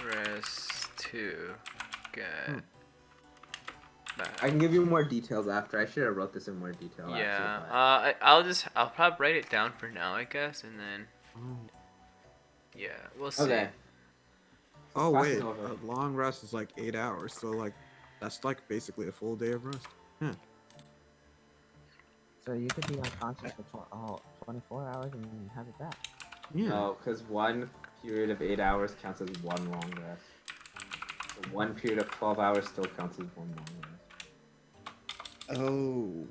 [SPEAKER 1] rests to get back.
[SPEAKER 2] I can give you more details after. I should have wrote this in more detail.
[SPEAKER 1] Yeah.
[SPEAKER 2] Actually,
[SPEAKER 1] I'll probably write it down for now, I guess, and then yeah, we'll see.
[SPEAKER 2] Okay.
[SPEAKER 4] Oh
[SPEAKER 2] Class
[SPEAKER 4] wait,
[SPEAKER 2] is over.
[SPEAKER 4] a long rest is like 8 hours, so like that's like basically a full day of rest.
[SPEAKER 3] So you could be unconscious for 24 hours and have it back.
[SPEAKER 4] Yeah.
[SPEAKER 2] No, because one period of 8 hours counts as one long rest. So one period of 12 hours still counts as one long rest.
[SPEAKER 4] Oh.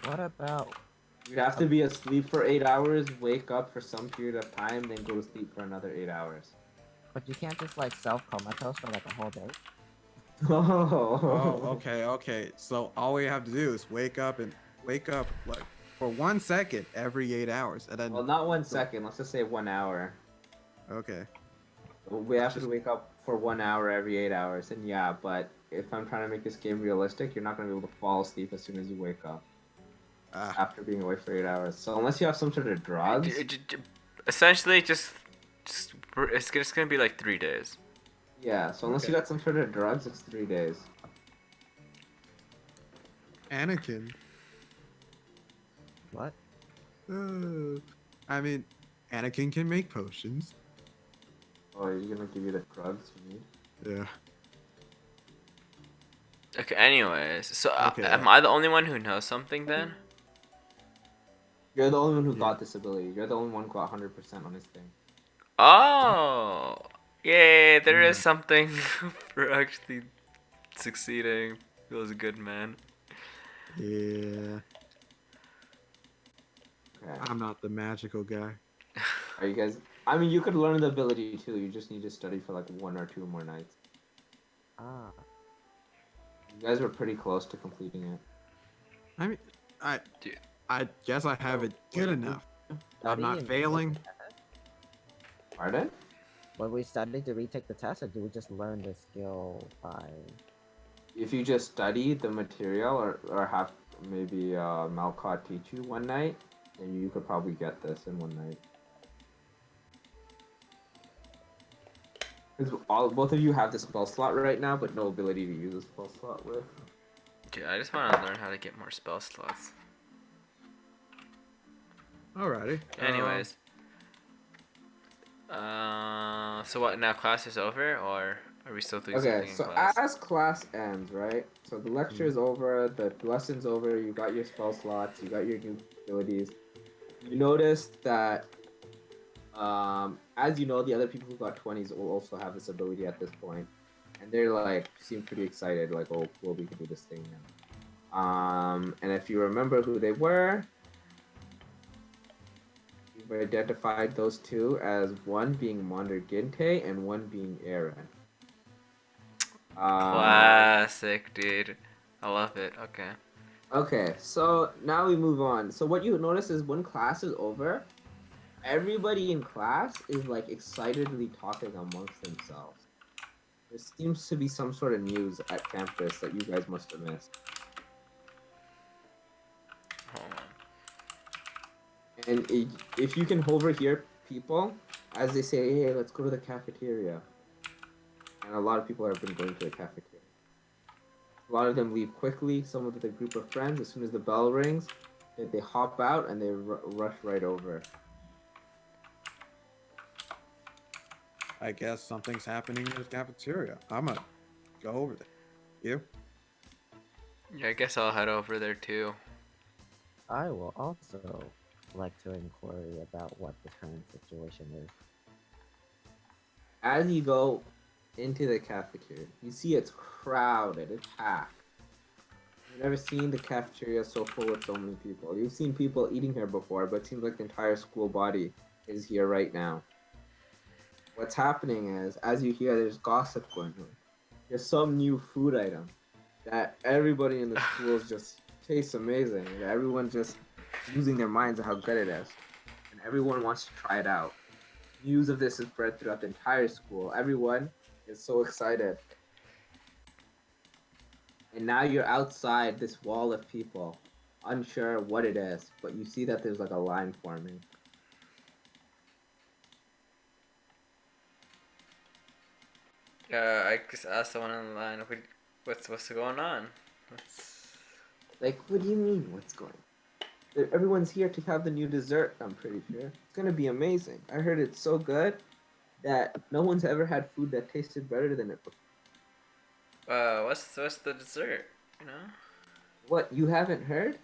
[SPEAKER 3] What about
[SPEAKER 2] You'd have to be asleep for 8 hours, wake up for some period of time, then go to sleep for another 8 hours.
[SPEAKER 3] But you can't just like self-comatose for like a whole day.
[SPEAKER 4] Oh, okay. So all we have to do is wake up like for 1 second every 8 hours, and then
[SPEAKER 2] Well, not 1 second. Let's just say 1 hour.
[SPEAKER 4] okay.
[SPEAKER 2] We have to wake up for 1 hour every 8 hours, and yeah. But if I'm trying to make this game realistic, you're not gonna be able to fall asleep as soon as you wake up after being awake for 8 hours. So unless you have some sort of drugs,
[SPEAKER 1] Essentially, it's just gonna be like 3 days.
[SPEAKER 2] yeah. So unless you
[SPEAKER 4] Okay.
[SPEAKER 2] got some sort of drugs, it's 3 days.
[SPEAKER 4] Anakin.
[SPEAKER 3] What?
[SPEAKER 4] I mean, Anakin can make potions.
[SPEAKER 2] Oh, are you gonna give you the drugs you need?
[SPEAKER 4] Yeah.
[SPEAKER 1] Okay. Anyways, so
[SPEAKER 4] Okay.
[SPEAKER 1] am I the only one who knows something then?
[SPEAKER 2] You're the only one who
[SPEAKER 4] Yeah.
[SPEAKER 2] got this ability. You're the only one who got 100% on his thing.
[SPEAKER 1] Oh, yay! There is
[SPEAKER 4] Yeah.
[SPEAKER 1] something for actually succeeding. Feels good, man.
[SPEAKER 4] Yeah.
[SPEAKER 2] Okay.
[SPEAKER 4] I'm not the magical guy.
[SPEAKER 2] Are you guys? I mean, you could learn the ability too. You just need to study for like 1 or 2 more nights.
[SPEAKER 3] Ah.
[SPEAKER 2] You guys were pretty close to completing it.
[SPEAKER 4] I mean,
[SPEAKER 1] Dude.
[SPEAKER 4] I guess I have it good enough. I'm not failing.
[SPEAKER 2] Pardon?
[SPEAKER 3] Were we studying to retake the test, or do we just learn the skill by?
[SPEAKER 2] If you just study the material or have maybe Malcott teach you one night, then you could probably get this in one night. Because both of you have the spell slot right now, but no ability to use a spell slot with.
[SPEAKER 1] Dude, I just want to learn how to get more spell slots.
[SPEAKER 4] Alrighty.
[SPEAKER 1] Anyways. So what, now class is over, or are we still doing
[SPEAKER 2] Okay,
[SPEAKER 1] something in
[SPEAKER 2] so
[SPEAKER 1] class?
[SPEAKER 2] as class ends, right? So the lecture is over, the lesson's over, you got your spell slots, you got your new abilities. You notice that, as you know, the other people who got 20s will also have this ability at this point. And they're like, seem pretty excited, like, oh, well, we can do this thing now. And if you remember who they were, you've identified those two as one being Monder Ginte and one being Aaron.
[SPEAKER 1] Classic, dude. I love it. Okay.
[SPEAKER 2] Okay, so now we move on. So what you notice is when class is over, everybody in class is like excitedly talking amongst themselves. There seems to be some sort of news at campus that you guys must have missed.
[SPEAKER 1] Hold on.
[SPEAKER 2] And if you can overhear people as they say, hey, let's go to the cafeteria. And a lot of people have been going to the cafeteria. A lot of them leave quickly, some of the group of friends, as soon as the bell rings, they hop out and they rush right over.
[SPEAKER 4] I guess something's happening in the cafeteria. I'm gonna go over there. You?
[SPEAKER 1] Yeah, I guess I'll head over there too.
[SPEAKER 3] I will also like to inquiry about what the current situation is.
[SPEAKER 2] As you go into the cafeteria, you see it's crowded, it's packed. You've never seen the cafeteria so full with so many people. You've seen people eating here before, but it seems like the entire school body is here right now. What's happening is, as you hear, there's gossip going on. There's some new food item that everybody in the schools just tastes amazing. And everyone's just losing their minds at how good it is. And everyone wants to try it out. News of this is spread throughout the entire school. Everyone is so excited. And now you're outside this wall of people, unsure what it is, but you see that there's like a line forming.
[SPEAKER 1] I just asked someone on the line, what's going on? What's...
[SPEAKER 2] Like, what do you mean, what's going on? Everyone's here to have the new dessert, I'm pretty sure. It's gonna be amazing. I heard it's so good that no one's ever had food that tasted better than it before.
[SPEAKER 1] What's the dessert? You know?
[SPEAKER 2] What, you haven't heard?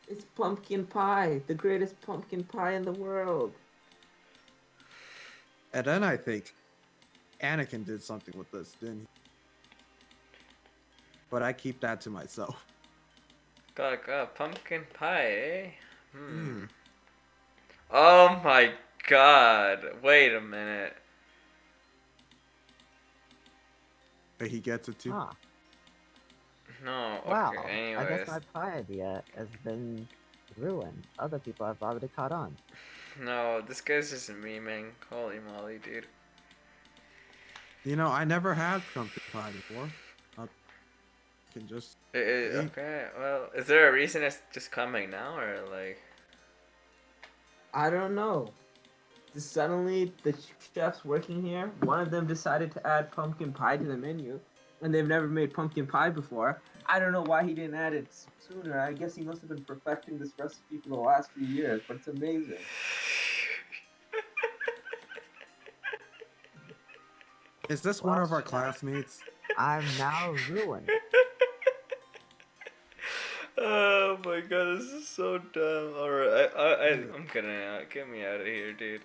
[SPEAKER 2] It's pumpkin pie, the greatest pumpkin pie in the world.
[SPEAKER 4] And then I think Anakin did something with this, didn't he? But I keep that to myself.
[SPEAKER 1] Got pumpkin pie, eh? Oh my god! Wait a minute.
[SPEAKER 4] But he gets it too.
[SPEAKER 3] Ah,
[SPEAKER 1] No.
[SPEAKER 3] wow.
[SPEAKER 1] Okay.
[SPEAKER 3] I
[SPEAKER 1] Anyways.
[SPEAKER 3] guess my pie idea has been ruined. Other people have already caught on.
[SPEAKER 1] No, this guy's just memeing. Holy moly, dude.
[SPEAKER 4] You know, I never had pumpkin pie before. I can just eat.
[SPEAKER 1] Okay. Well, is there a reason it's just coming now, or like?
[SPEAKER 2] I don't know. Just suddenly, the chefs working here, one of them decided to add pumpkin pie to the menu, and they've never made pumpkin pie before. I don't know why he didn't add it sooner. I guess he must have been perfecting this recipe for the last few years, but it's amazing.
[SPEAKER 4] Is this one of our classmates?
[SPEAKER 3] I'm now ruined.
[SPEAKER 1] Oh my god, this is so dumb. Alright, I'm getting out. Get me out of here, dude.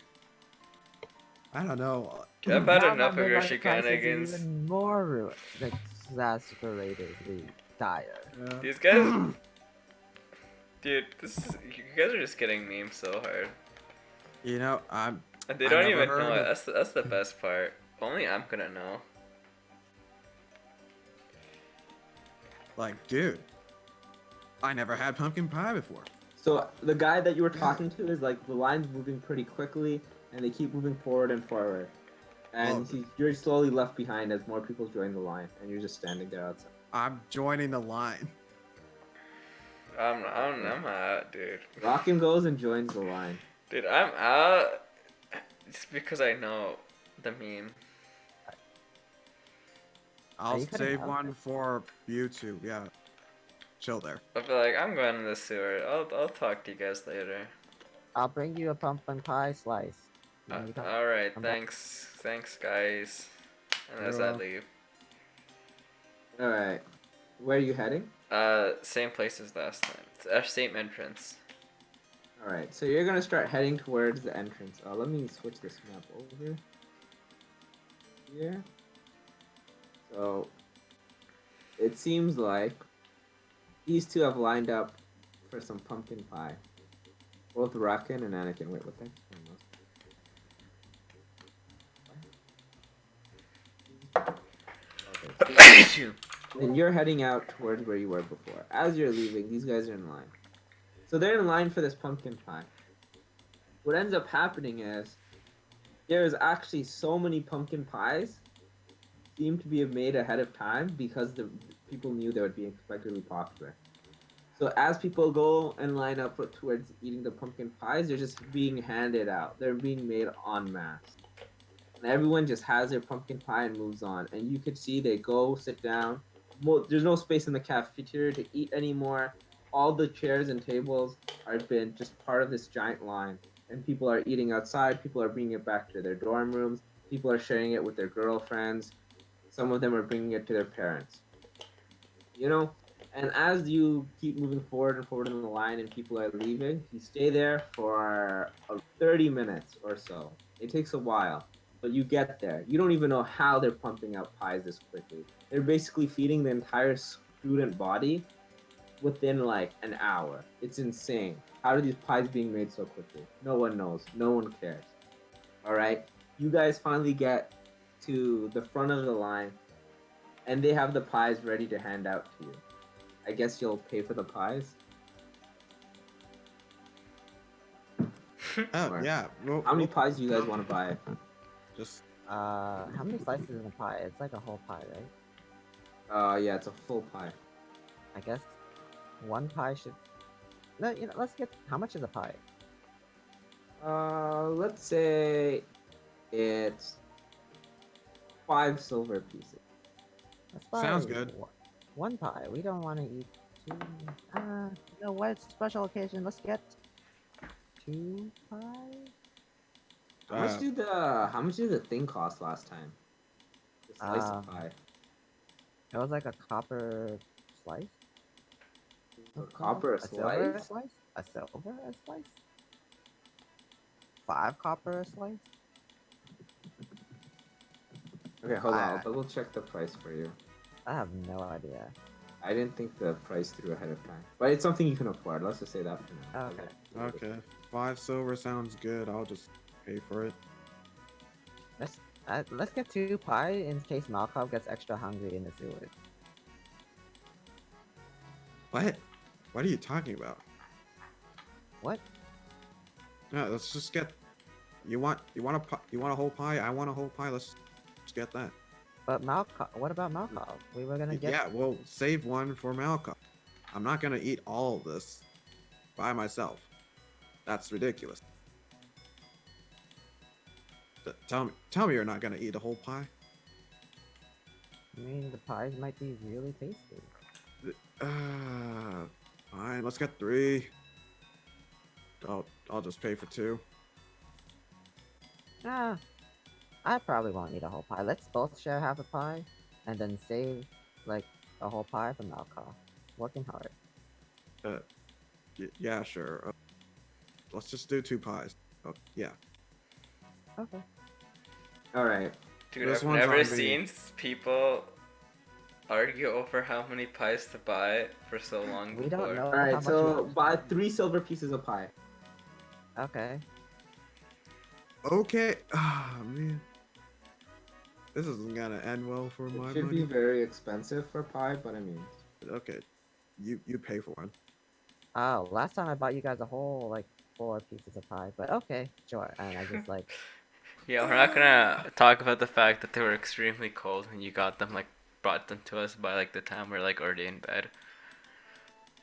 [SPEAKER 4] I don't know.
[SPEAKER 1] I've had
[SPEAKER 3] Now
[SPEAKER 1] enough
[SPEAKER 3] my
[SPEAKER 1] of your
[SPEAKER 3] midlife crisis is
[SPEAKER 1] shenanigans.
[SPEAKER 3] even more ruined. Exasperatedly dire.
[SPEAKER 4] Yeah.
[SPEAKER 1] These guys, dude, you guys are just getting memed so hard,
[SPEAKER 4] You know,
[SPEAKER 1] and they
[SPEAKER 4] I
[SPEAKER 1] don't
[SPEAKER 4] never
[SPEAKER 1] even
[SPEAKER 4] heard
[SPEAKER 1] know it.
[SPEAKER 4] of-
[SPEAKER 1] That's the best part. Only I'm gonna know.
[SPEAKER 4] like, dude, I never had pumpkin pie before.
[SPEAKER 2] So the guy that you were talking to is like the line's moving pretty quickly, and they keep moving forward and forward. And you're slowly left behind as more people join the line, and you're just standing there outside.
[SPEAKER 4] I'm joining the line.
[SPEAKER 1] I'm out, dude.
[SPEAKER 2] Rockin' goes and joins the line.
[SPEAKER 1] Dude, I'm out. Just because I know the meme.
[SPEAKER 4] I'll
[SPEAKER 3] you cutting
[SPEAKER 4] save
[SPEAKER 3] out?
[SPEAKER 4] one for you two. Yeah, chill there.
[SPEAKER 1] I'll be like, I'm going to the sewer. I'll talk to you guys later.
[SPEAKER 3] I'll bring you a pumpkin pie slice. You know, you got-
[SPEAKER 1] All right,
[SPEAKER 3] I'm back.
[SPEAKER 1] thanks, guys. And as
[SPEAKER 4] You're
[SPEAKER 1] I
[SPEAKER 4] welcome.
[SPEAKER 1] leave,
[SPEAKER 2] All right, where are you heading?
[SPEAKER 1] same place as last time. Same entrance.
[SPEAKER 2] All right, so you're gonna start heading towards the entrance. Let me switch this map over here. So it seems like these two have lined up for some pumpkin pie. Both Rockin and Anakin. Wait, what the? Okay, and you're heading out towards where you were before. As you're leaving, these guys are in line. So they're in line for this pumpkin pie. What ends up happening is there's actually so many pumpkin pies seem to be made ahead of time because the people knew they would be unexpectedly popular. So as people go and line up towards eating the pumpkin pies, they're just being handed out. They're being made en masse. And everyone just has their pumpkin pie and moves on. And you could see they go sit down. There's no space in the cafeteria to eat anymore. All the chairs and tables are been just part of this giant line. And people are eating outside. People are bringing it back to their dorm rooms. People are sharing it with their girlfriends. Some of them are bringing it to their parents. You know, And as you keep moving forward and forward in the line and people are leaving, you stay there for 30 minutes or so. It takes a while, but you get there. You don't even know how they're pumping out pies this quickly. They're basically feeding the entire student body within like an hour. It's insane. How are these pies being made so quickly? No one knows. No one cares. All right. You guys finally get to the front of the line, and they have the pies ready to hand out to you. I guess you'll pay for the pies.
[SPEAKER 4] Oh
[SPEAKER 2] Or
[SPEAKER 4] yeah.
[SPEAKER 2] how many pies do you guys want to buy?
[SPEAKER 4] Just
[SPEAKER 3] How many slices in a pie? It's like a whole pie, right?
[SPEAKER 2] Yeah, it's a full pie.
[SPEAKER 3] I guess one pie should. No, let's get. How much is a pie?
[SPEAKER 2] Let's say it's 5 silver pieces.
[SPEAKER 3] Let's buy
[SPEAKER 4] Sounds good.
[SPEAKER 3] One pie. We don't want to eat two. You know what? It's a special occasion. Let's get two pies.
[SPEAKER 2] How much did the thing cost last time? The slice of pie.
[SPEAKER 3] It was like a copper slice.
[SPEAKER 2] A copper
[SPEAKER 3] silver
[SPEAKER 2] slice?
[SPEAKER 3] slice? A silver a slice? 5 copper a slice?
[SPEAKER 2] Okay, hold on. I'll double check the price for you.
[SPEAKER 3] I have no idea.
[SPEAKER 2] I didn't think the price through ahead of time, but it's something you can afford. Let's just say that for now.
[SPEAKER 3] Okay.
[SPEAKER 4] okay. 5 silver sounds good. I'll just pay for it.
[SPEAKER 3] Let's get 2 pie in case Malcolm gets extra hungry in the sewers.
[SPEAKER 4] What? What are you talking about?
[SPEAKER 3] What?
[SPEAKER 4] No, let's just get. You want a whole pie? I want a whole pie. Let's get that.
[SPEAKER 3] But Malcolm, what about Malcolm? We were gonna get.
[SPEAKER 4] Yeah, we'll save one for Malcolm. I'm not gonna eat all of this by myself. That's ridiculous. Tell me you're not gonna eat a whole pie.
[SPEAKER 3] I mean, the pies might be really tasty.
[SPEAKER 4] Fine. Let's get 3. I'll just pay for 2.
[SPEAKER 3] I probably won't eat a whole pie. Let's both share half a pie, and then save like a whole pie for Malcolm. Working hard.
[SPEAKER 4] Yeah, sure. Let's just do 2 pies. Oh, yeah.
[SPEAKER 3] Okay.
[SPEAKER 2] All right.
[SPEAKER 1] Dude,
[SPEAKER 4] This
[SPEAKER 1] I've
[SPEAKER 4] one's
[SPEAKER 1] never
[SPEAKER 4] on me.
[SPEAKER 1] seen people argue over how many pies to buy for so long
[SPEAKER 3] We
[SPEAKER 1] before.
[SPEAKER 3] don't know
[SPEAKER 2] All
[SPEAKER 3] how
[SPEAKER 2] right.
[SPEAKER 3] much.
[SPEAKER 2] So buy 3 silver pieces of pie.
[SPEAKER 3] Okay.
[SPEAKER 4] Okay. Ah, man. This isn't gonna end well for my
[SPEAKER 2] It should
[SPEAKER 4] money.
[SPEAKER 2] be very expensive for pie, but I mean,
[SPEAKER 4] Okay. You pay for one.
[SPEAKER 3] Oh, last time I bought you guys a whole like 4 pieces of pie, but okay, sure. And I just like.
[SPEAKER 1] Yeah, we're not gonna talk about the fact that they were extremely cold and you got them, like, brought them to us by, like, the time we're, like, already in bed.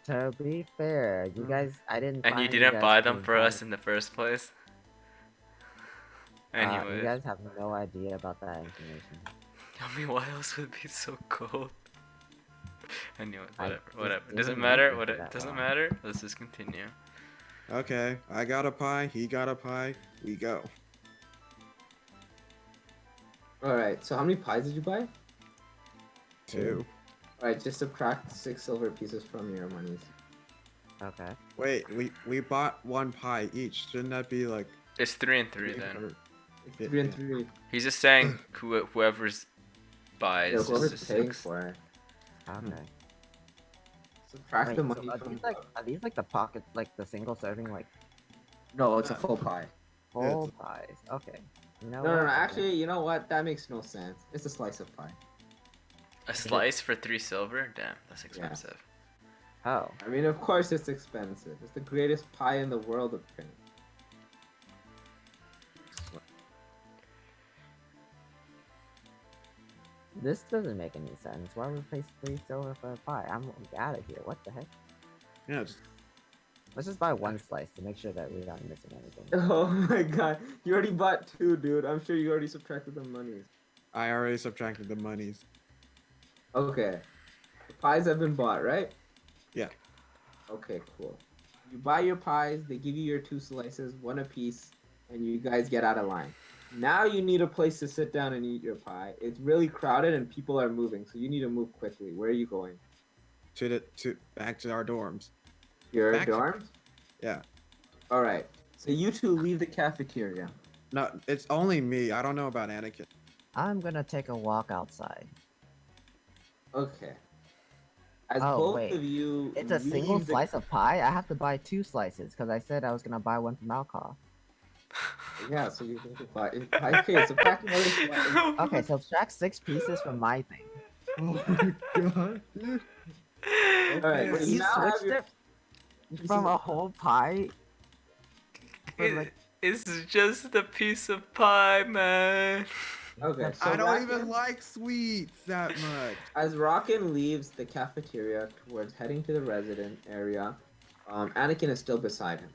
[SPEAKER 3] To be fair, you guys, I didn't.
[SPEAKER 1] And you
[SPEAKER 3] find
[SPEAKER 1] didn't
[SPEAKER 3] guys
[SPEAKER 1] buy
[SPEAKER 3] to
[SPEAKER 1] them
[SPEAKER 3] be
[SPEAKER 1] for us
[SPEAKER 3] bad.
[SPEAKER 1] in the first place.
[SPEAKER 3] You
[SPEAKER 1] Anyways.
[SPEAKER 3] guys have no idea about that information.
[SPEAKER 1] I mean, why else would it be so cold? Anyway,
[SPEAKER 3] I
[SPEAKER 1] whatever.
[SPEAKER 3] just
[SPEAKER 1] Doesn't
[SPEAKER 3] didn't
[SPEAKER 1] matter.
[SPEAKER 3] think of
[SPEAKER 1] What
[SPEAKER 3] that
[SPEAKER 1] doesn't
[SPEAKER 3] long.
[SPEAKER 1] matter. Let's just continue.
[SPEAKER 4] Okay. I got a pie. He got a pie. We go.
[SPEAKER 2] all right. So how many pies did you buy?
[SPEAKER 4] 2.
[SPEAKER 2] All right. Just subtract 6 silver pieces from your monies.
[SPEAKER 3] Okay.
[SPEAKER 4] Wait. We bought 1 pie each. Shouldn't that be like?
[SPEAKER 1] It's 3 and 3 then.
[SPEAKER 2] It's 3 and 3.
[SPEAKER 1] He's just saying whoever's buys
[SPEAKER 2] Yeah,
[SPEAKER 1] is
[SPEAKER 2] whoever's
[SPEAKER 1] just
[SPEAKER 2] paying
[SPEAKER 1] 6.
[SPEAKER 2] for it.
[SPEAKER 3] Okay.
[SPEAKER 2] Subtract
[SPEAKER 3] Wait,
[SPEAKER 2] the
[SPEAKER 3] so
[SPEAKER 2] money from.
[SPEAKER 3] are these like the pocket, like the single serving, like
[SPEAKER 2] No, it's a full pie.
[SPEAKER 3] whole pies? Okay. You know
[SPEAKER 2] No, no,
[SPEAKER 3] what?
[SPEAKER 2] no.
[SPEAKER 3] Okay.
[SPEAKER 2] Actually, you know what? That makes no sense. It's a slice of pie.
[SPEAKER 1] A slice for 3 silver? Damn, that's expensive.
[SPEAKER 3] Oh.
[SPEAKER 2] I mean, of course it's expensive. It's the greatest pie in the world, apparently.
[SPEAKER 3] This doesn't make any sense. Why would we pay 3 silver for a pie? I'm out of here. What the heck?
[SPEAKER 4] Yeah. Just,
[SPEAKER 3] Let's just buy 1 slice to make sure that we're not missing anything.
[SPEAKER 2] Oh my god. You already bought 2, dude. I'm sure you already subtracted the monies.
[SPEAKER 4] I already subtracted the monies.
[SPEAKER 2] Okay. The pies have been bought, right?
[SPEAKER 4] Yeah.
[SPEAKER 2] Okay, cool. You buy your pies, they give you your 2 slices, 1 apiece, and you guys get out of line. Now you need a place to sit down and eat your pie. It's really crowded and people are moving, so you need to move quickly. Where are you going?
[SPEAKER 4] to back to our dorms.
[SPEAKER 2] Your
[SPEAKER 4] Back to,
[SPEAKER 2] dorms?
[SPEAKER 4] yeah.
[SPEAKER 2] All right. So you two leave the cafeteria.
[SPEAKER 4] No, it's only me. I don't know about Anakin.
[SPEAKER 3] I'm gonna take a walk outside.
[SPEAKER 2] Okay. As
[SPEAKER 3] Oh,
[SPEAKER 2] both
[SPEAKER 3] wait.
[SPEAKER 2] of you
[SPEAKER 3] It's a single
[SPEAKER 2] leave the
[SPEAKER 3] slice of pie? I have to buy 2 slices because I said I was gonna buy one from Alcohol.
[SPEAKER 2] yeah, so you can buy okay, so pack another slice.
[SPEAKER 3] Okay, subtract 6 pieces from my thing.
[SPEAKER 4] Oh my god, dude.
[SPEAKER 2] All right,
[SPEAKER 4] Okay.
[SPEAKER 2] so you
[SPEAKER 3] You
[SPEAKER 2] now have
[SPEAKER 3] switched
[SPEAKER 2] your
[SPEAKER 3] it
[SPEAKER 2] pieces
[SPEAKER 3] from a
[SPEAKER 2] of-
[SPEAKER 3] whole pie for like.
[SPEAKER 1] It's just a piece of pie, man.
[SPEAKER 2] Okay, so
[SPEAKER 4] I don't
[SPEAKER 2] Rockin,
[SPEAKER 4] even like sweets that much.
[SPEAKER 2] as Rockin leaves the cafeteria towards heading to the resident area, Anakin is still beside him.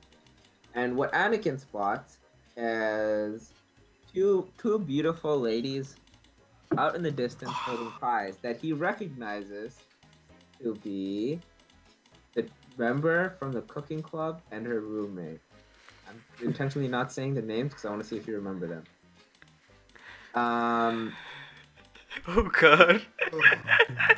[SPEAKER 2] And what Anakin spots is two beautiful ladies out in the distance holding pies that he recognizes to be the member from the cooking club and her roommate. I'm intentionally not saying the names because I want to see if you remember them.
[SPEAKER 1] Oh god.
[SPEAKER 4] Oh god.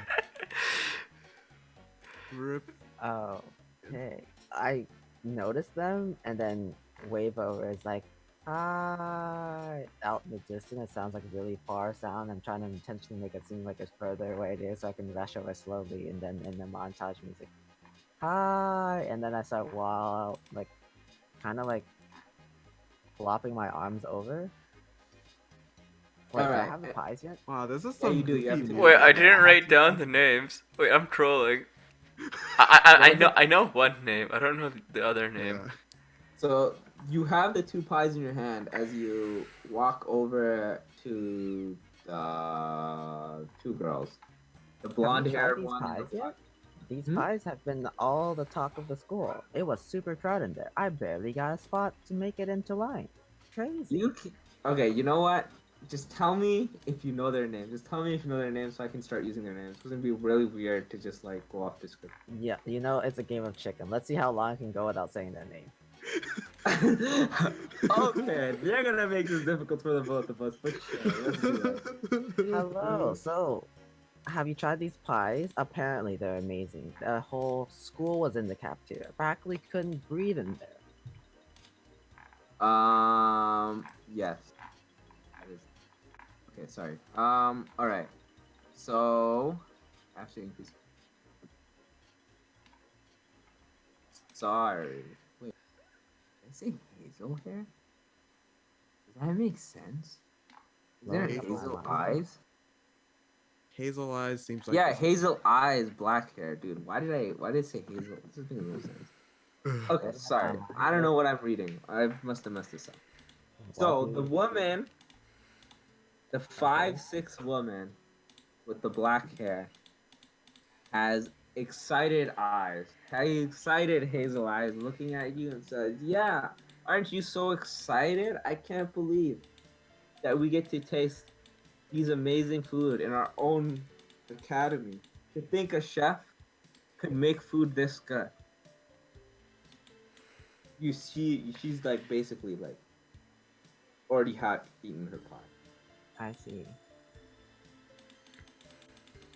[SPEAKER 4] Rip.
[SPEAKER 3] Oh, okay. I noticed them and then wave over. It's like, hi. Out in the distance, it sounds like a really far sound. I'm trying to intentionally make it seem like it's further away it is so I can rush over slowly. And then in the montage music, hi. And then I start like, kind of like flopping my arms over. Wait, do I
[SPEAKER 2] Alright.
[SPEAKER 3] have the pies yet?
[SPEAKER 4] Wow, this is
[SPEAKER 2] Yeah,
[SPEAKER 4] some
[SPEAKER 2] you do, you have
[SPEAKER 4] goofy
[SPEAKER 2] to-
[SPEAKER 4] music.
[SPEAKER 1] Wait, I
[SPEAKER 3] Okay,
[SPEAKER 1] didn't
[SPEAKER 3] have
[SPEAKER 1] write
[SPEAKER 3] to-
[SPEAKER 1] down the names. Wait, I'm trolling. I know one name. I don't know the other name.
[SPEAKER 4] Yeah.
[SPEAKER 2] So you have the two pies in your hand as you walk over to the two girls. The
[SPEAKER 3] Have you
[SPEAKER 2] blonde
[SPEAKER 3] tried
[SPEAKER 2] haired
[SPEAKER 3] these
[SPEAKER 2] one and the
[SPEAKER 3] pies yet? These
[SPEAKER 2] Hmm?
[SPEAKER 3] pies have been all the talk of the school. It was super crowded in there. I barely got a spot to make it into line. Crazy.
[SPEAKER 2] Okay, you know what? Just tell me if you know their names. Just tell me if you know their names so I can start using their names. It's gonna be really weird to just like go off the script.
[SPEAKER 3] Yeah, you know, it's a game of chicken. Let's see how long I can go without saying their name.
[SPEAKER 2] Okay, they're gonna make this difficult for the both of us, but sure, let's do that.
[SPEAKER 3] Hello, so have you tried these pies? Apparently they're amazing. The whole school was in the cafeteria. Practically couldn't breathe in there.
[SPEAKER 2] Yes. That is... Okay, sorry. Alright. So, actually increase. Sorry. Wait, did I say hazel hair? Does that make sense? Is there
[SPEAKER 3] Hazel
[SPEAKER 2] hazel
[SPEAKER 3] eyes.
[SPEAKER 2] eyes?
[SPEAKER 4] Hazel eyes seems like
[SPEAKER 2] Yeah,
[SPEAKER 4] this-
[SPEAKER 2] hazel eyes, black hair, dude. Why did I say hazel? This is making no sense. Okay, sorry. I don't know what I'm reading. I must have messed this up. So the woman, the 5'6" woman with the black hair, has excited eyes. Excited hazel eyes looking at you and says, "Yeah, aren't you so excited? I can't believe that we get to taste these amazing food in our own academy. To think a chef could make food this good." You see, she's like basically like already had eaten her pie.
[SPEAKER 3] I see.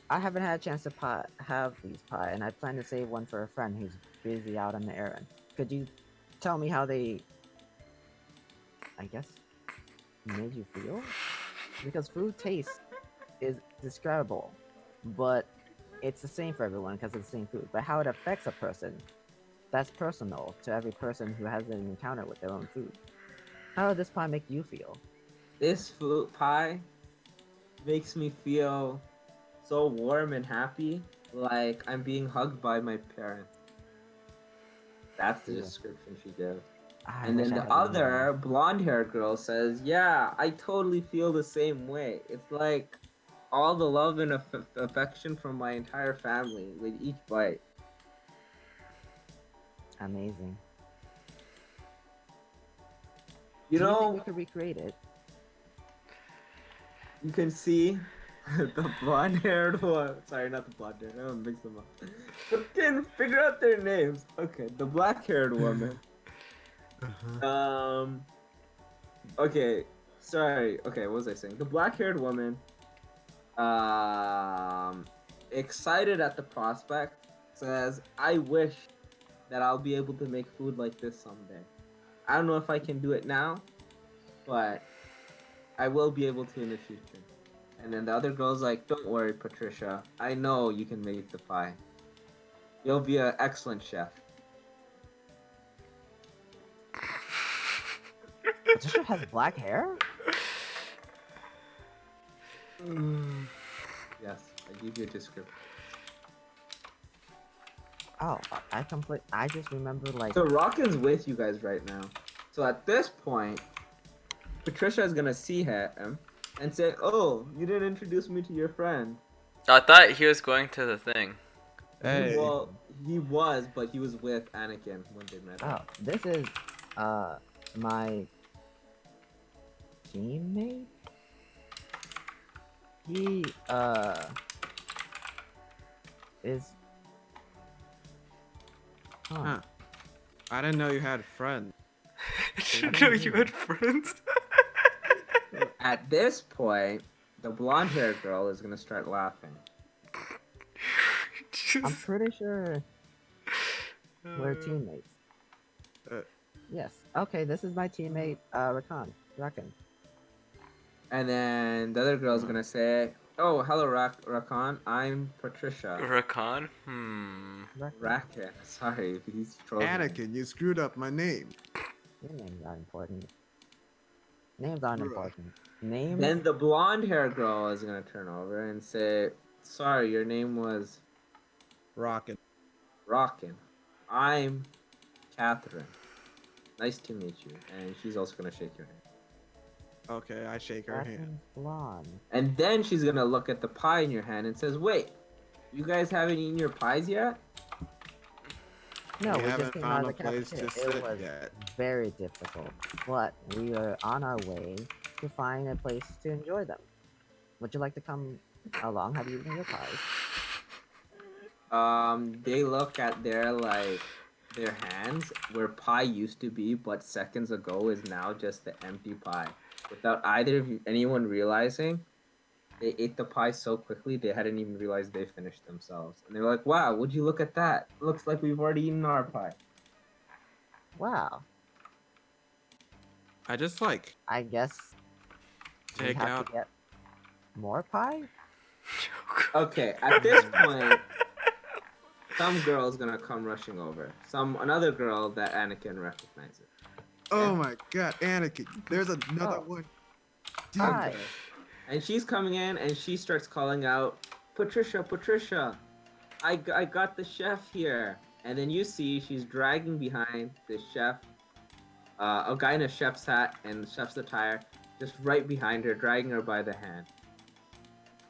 [SPEAKER 3] I haven't had a chance to have these pie, and I plan to save one for a friend who's busy out on the errand. Could you tell me how they, I guess, made you feel? Because food taste is describable, but it's the same for everyone because it's the same food. But how it affects a person, that's personal to every person who has an encounter with their own food. How did this pie make you feel?
[SPEAKER 2] This food pie makes me feel so warm and happy, like I'm being hugged by my parents. That's the
[SPEAKER 3] Yeah.
[SPEAKER 2] description she gives.
[SPEAKER 3] I
[SPEAKER 2] And
[SPEAKER 3] wish
[SPEAKER 2] then
[SPEAKER 3] I
[SPEAKER 2] the
[SPEAKER 3] had been
[SPEAKER 2] other blonde-haired girl says, "Yeah, I totally feel the same way. It's like all the love and affection from my entire family with each bite."
[SPEAKER 3] there. Amazing.
[SPEAKER 2] You
[SPEAKER 3] Do you think
[SPEAKER 2] know,
[SPEAKER 3] we could recreate it?
[SPEAKER 2] you can see the blonde-haired one. Sorry, not the blonde-haired. I don't mix them up. But can figure out their names. Okay, the black-haired woman. Okay. Sorry. Okay, what was I saying? The black-haired woman. Excited at the prospect says, I wish that I'll be able to make food like this someday. I don't know if I can do it now, but I will be able to in the future. And then the other girl's like, don't worry, Patricia. I know you can make the pie. You'll be an excellent chef.
[SPEAKER 3] Patricia has black hair?
[SPEAKER 2] Yes, I give you a description.
[SPEAKER 3] Oh, I just remember like.
[SPEAKER 2] So Rockin's with you guys right now. So at this point, Patricia is gonna see him and say, "Oh, you didn't introduce me to your friend."
[SPEAKER 1] I thought he was going to the thing.
[SPEAKER 4] Hey.
[SPEAKER 2] Well, he was, but he was with Anakin when they met.
[SPEAKER 3] Oh, this is my teammate. He is.
[SPEAKER 4] Huh. I didn't know you had friends.
[SPEAKER 1] I didn't know you had friends.
[SPEAKER 2] At this point, the blonde-haired girl is gonna start laughing.
[SPEAKER 3] I'm pretty sure we're
[SPEAKER 1] Uh,
[SPEAKER 3] teammates.
[SPEAKER 4] Uh,
[SPEAKER 3] Yes. Okay, this is my teammate, Rakan.
[SPEAKER 2] And then the other girl's gonna say, "Oh, hello, Rakan. I'm Patricia."
[SPEAKER 1] Rakan?
[SPEAKER 2] Rakan. Sorry, he's trolling.
[SPEAKER 4] Anakin, you screwed up my name.
[SPEAKER 3] Your names aren't important. Names aren't
[SPEAKER 4] Bruh.
[SPEAKER 3] important. Names.
[SPEAKER 2] Then the blonde-haired girl is gonna turn over and say, "Sorry, your name was
[SPEAKER 4] Rockin'.
[SPEAKER 2] Rockin. I'm Catherine. Nice to meet you." And she's also gonna shake your hand.
[SPEAKER 4] Okay, I shake her hand.
[SPEAKER 3] Rakan's blonde.
[SPEAKER 2] And then she's gonna look at the pie in your hand and says, "Wait, you guys haven't eaten your pies yet?"
[SPEAKER 3] No,
[SPEAKER 4] We
[SPEAKER 3] we
[SPEAKER 4] haven't
[SPEAKER 3] just came
[SPEAKER 4] found
[SPEAKER 3] out
[SPEAKER 4] a
[SPEAKER 3] of the
[SPEAKER 4] place
[SPEAKER 3] cafeteria.
[SPEAKER 4] to sit
[SPEAKER 3] It was
[SPEAKER 4] yet.
[SPEAKER 3] very difficult, but we are on our way to find a place to enjoy them. Would you like to come along? Have you eaten your pies?
[SPEAKER 2] They look at their hands where pie used to be, but seconds ago is now just the empty pie. Without anyone realizing, they ate the pie so quickly they hadn't even realized they finished themselves. And they were like, "Wow, would you look at that? Looks like we've already eaten our pie."
[SPEAKER 3] Wow.
[SPEAKER 4] I just like
[SPEAKER 3] I guess we
[SPEAKER 4] take
[SPEAKER 3] have
[SPEAKER 4] out.
[SPEAKER 3] to get more pie?
[SPEAKER 2] Okay, at this point, some girl's gonna come rushing over. Another girl that Anakin recognizes.
[SPEAKER 4] Oh my god, Anakin, there's another
[SPEAKER 3] Oh.
[SPEAKER 4] one. Dude,
[SPEAKER 3] Hi.
[SPEAKER 2] And she's coming in and she starts calling out, "Patricia, Patricia, I got the chef here." And then you see she's dragging behind the chef, a guy in a chef's hat and chef's attire, just right behind her, dragging her by the hand.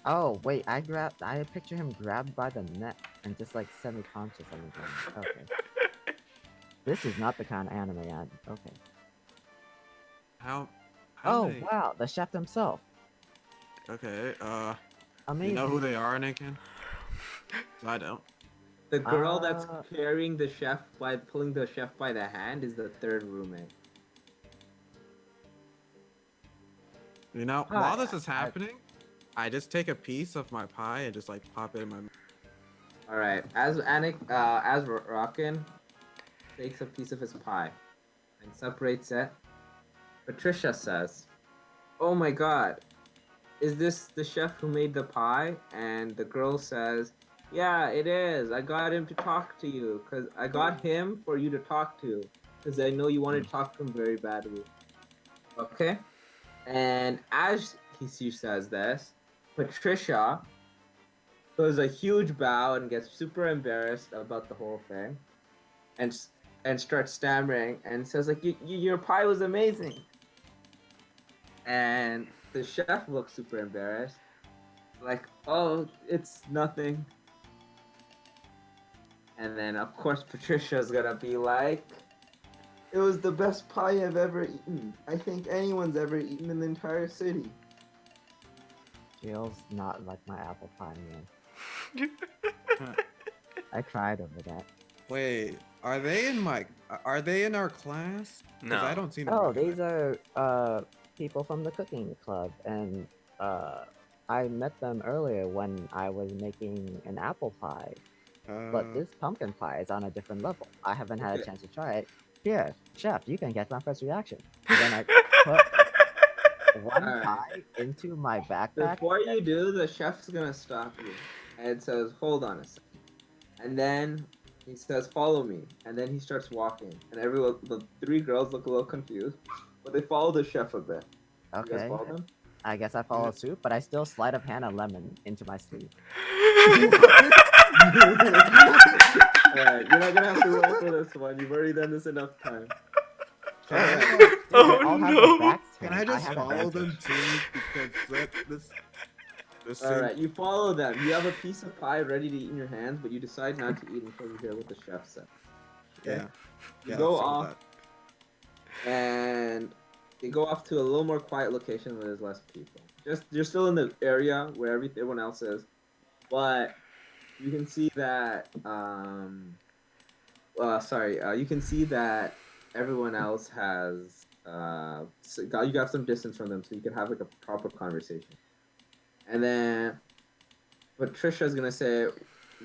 [SPEAKER 3] Oh, wait, I picture him grabbed by the neck and just like semi-conscious of his own. Okay. This is not the kind of anime okay.
[SPEAKER 4] how
[SPEAKER 3] Oh,
[SPEAKER 4] many?
[SPEAKER 3] wow, the chef himself.
[SPEAKER 4] Okay,
[SPEAKER 3] Amazing.
[SPEAKER 4] you know who they are, Anakin? 'Cause I don't.
[SPEAKER 2] The girl that's
[SPEAKER 3] Uh.
[SPEAKER 2] carrying the chef by pulling the chef by the hand is the third roommate.
[SPEAKER 4] You know,
[SPEAKER 3] Hi,
[SPEAKER 4] while this is happening, I just take a piece of my pie and just like pop it in my mouth.
[SPEAKER 2] All right, as Rockin takes a piece of his pie and separates it, Patricia says, "Oh my God, is this the chef who made the pie?" And the girl says, "Yeah, it is. I got him to talk to you because I got him for you to talk to because I know you want to talk to him very badly." Okay, and as she says this, Patricia does a huge bow and gets super embarrassed about the whole thing, and starts stammering and says like, Your pie was amazing." And the chef looks super embarrassed, like, "Oh, it's nothing." And then of course Patricia's gonna be like, "It was the best pie I've ever eaten. I think anyone's ever eaten in the entire city."
[SPEAKER 3] Feels not like my apple pie meal. I cried over that.
[SPEAKER 4] Wait, are they in our class? 'Cause I
[SPEAKER 1] No.
[SPEAKER 4] don't see them.
[SPEAKER 3] Oh, these are people from the cooking club, and I met them earlier when I was making an apple pie. But this pumpkin pie is on a different level. I haven't had a
[SPEAKER 2] Okay.
[SPEAKER 3] chance to try it. Here, chef, you can get my first reaction. Then I put one
[SPEAKER 2] All right.
[SPEAKER 3] pie into my backpack.
[SPEAKER 2] Before you do, the chef's gonna stop you and says, "Hold on a second." And then he says, "Follow me." And then he starts walking, and the three girls look a little confused, but they follow the chef a bit. You guys
[SPEAKER 3] Okay,
[SPEAKER 2] follow them?
[SPEAKER 3] I guess I follow suit, but I still sleight of hand a lemon into my sleeve.
[SPEAKER 2] Alright, you're not gonna have to roll for this one. You've already done this enough time.
[SPEAKER 4] Can I
[SPEAKER 2] Alright.
[SPEAKER 4] just,
[SPEAKER 3] They all have their
[SPEAKER 1] Oh no!
[SPEAKER 3] backs
[SPEAKER 4] can
[SPEAKER 3] turned.
[SPEAKER 4] I just
[SPEAKER 3] have
[SPEAKER 4] follow them
[SPEAKER 3] advantage.
[SPEAKER 4] too? Because this
[SPEAKER 2] Alright, you follow them. You have a piece of pie ready to eat in your hands, but you decide not to eat until you hear what the chef said.
[SPEAKER 4] yeah,
[SPEAKER 2] You
[SPEAKER 4] yeah.
[SPEAKER 2] go
[SPEAKER 4] let's roll
[SPEAKER 2] off, and they go off to a little more quiet location where there's less people. Just you're still in the area where everyone else is, but you can see that you can see that everyone else has you got some distance from them, so you can have like a proper conversation. And then Patricia's gonna say,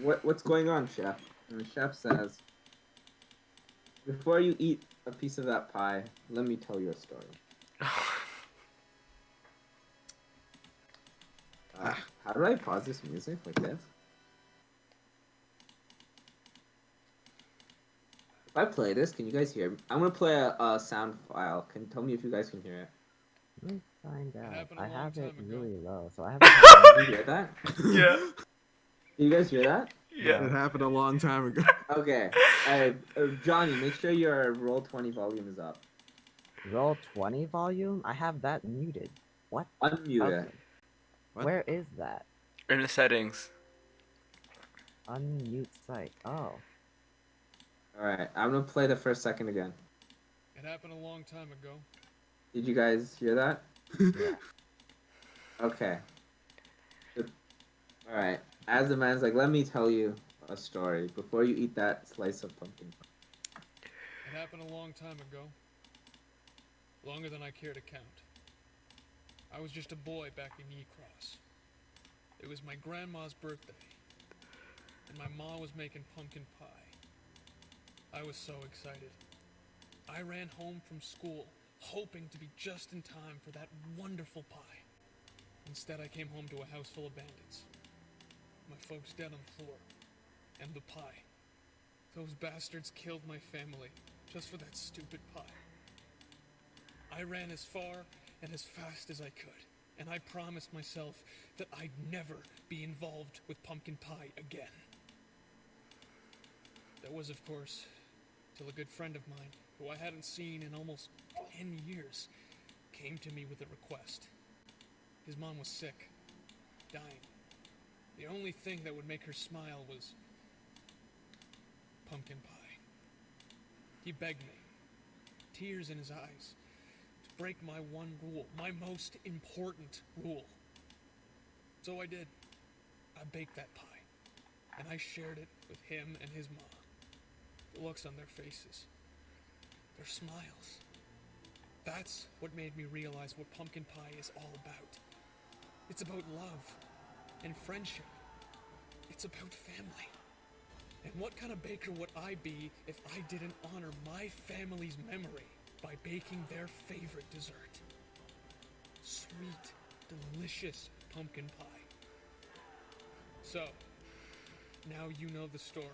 [SPEAKER 2] "What's going on, chef?" And the chef says, "Before you eat a piece of that pie, let me tell you a story." How do I pause this music like this? If I play this, can you guys hear me? I'm gonna play a sound file. Can you tell me if you guys can hear it?
[SPEAKER 3] Let me find out.
[SPEAKER 5] happened a
[SPEAKER 3] I
[SPEAKER 5] long
[SPEAKER 3] have it
[SPEAKER 5] time ago.
[SPEAKER 3] really low, so I haven't.
[SPEAKER 2] Can you hear that?
[SPEAKER 1] Yeah.
[SPEAKER 2] Can you guys hear that?
[SPEAKER 1] Yeah.
[SPEAKER 4] It happened a long time ago.
[SPEAKER 2] Okay. Johnny, make sure your Roll20 volume is up.
[SPEAKER 3] Roll 20 volume? I have that muted. What?
[SPEAKER 2] Unmute
[SPEAKER 3] Okay.
[SPEAKER 2] it.
[SPEAKER 4] What?
[SPEAKER 3] Where is that?
[SPEAKER 1] In the settings.
[SPEAKER 3] Unmute site. Oh.
[SPEAKER 2] Alright, I'm gonna play the first second again.
[SPEAKER 5] It happened a long time ago.
[SPEAKER 2] Did you guys hear that?
[SPEAKER 3] Yeah.
[SPEAKER 2] Okay. Alright. As the man's like, let me tell you a story before you eat that slice of pumpkin pie.
[SPEAKER 5] It happened a long time ago. Longer than I care to count. I was just a boy back in Yecross. It was my grandma's birthday, and my ma was making pumpkin pie. I was so excited. I ran home from school, hoping to be just in time for that wonderful pie. Instead, I came home to a house full of bandits. My folks dead on the floor. And the pie. Those bastards killed my family just for that stupid pie. I ran as far and as fast as I could, and I promised myself that I'd never be involved with pumpkin pie again. That was, of course, till a good friend of mine, who I hadn't seen in almost 10 years, came to me with a request. His mom was sick, dying. The only thing that would make her smile was pumpkin pie. He begged me, tears in his eyes, to break my one rule, my most important rule. So I did. I baked that pie, and I shared it with him and his mom. The looks on their faces, their smiles. That's what made me realize what pumpkin pie is all about. It's about love and friendship. It's about family. And what kind of baker would I be if I didn't honor my family's memory by baking their favorite dessert? Sweet, delicious pumpkin pie. So, now you know the story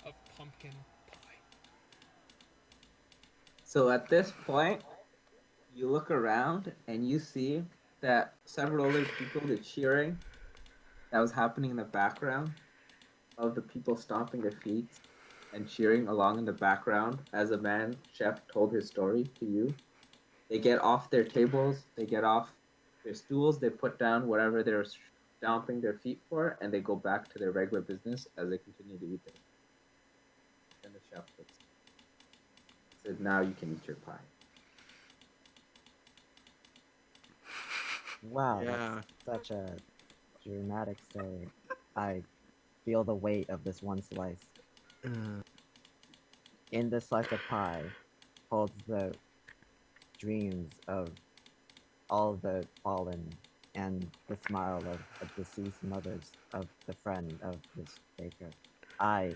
[SPEAKER 5] of pumpkin pie.
[SPEAKER 2] So at this point, you look around and you see that several other people, the cheering that was happening in the background of the people stomping their feet and cheering along in the background as a man chef told his story to you. They get off their tables, they get off their stools, they put down whatever they're stomping their feet for, and they go back to their regular business as they continue to eat their food. Then the chef said, "Now you can eat your pie."
[SPEAKER 3] Wow,
[SPEAKER 4] Yeah.
[SPEAKER 3] that's such a dramatic story. I feel the weight of this one slice. In this slice of pie holds the dreams of all the fallen and the smile of the deceased mothers of the friend of this baker. I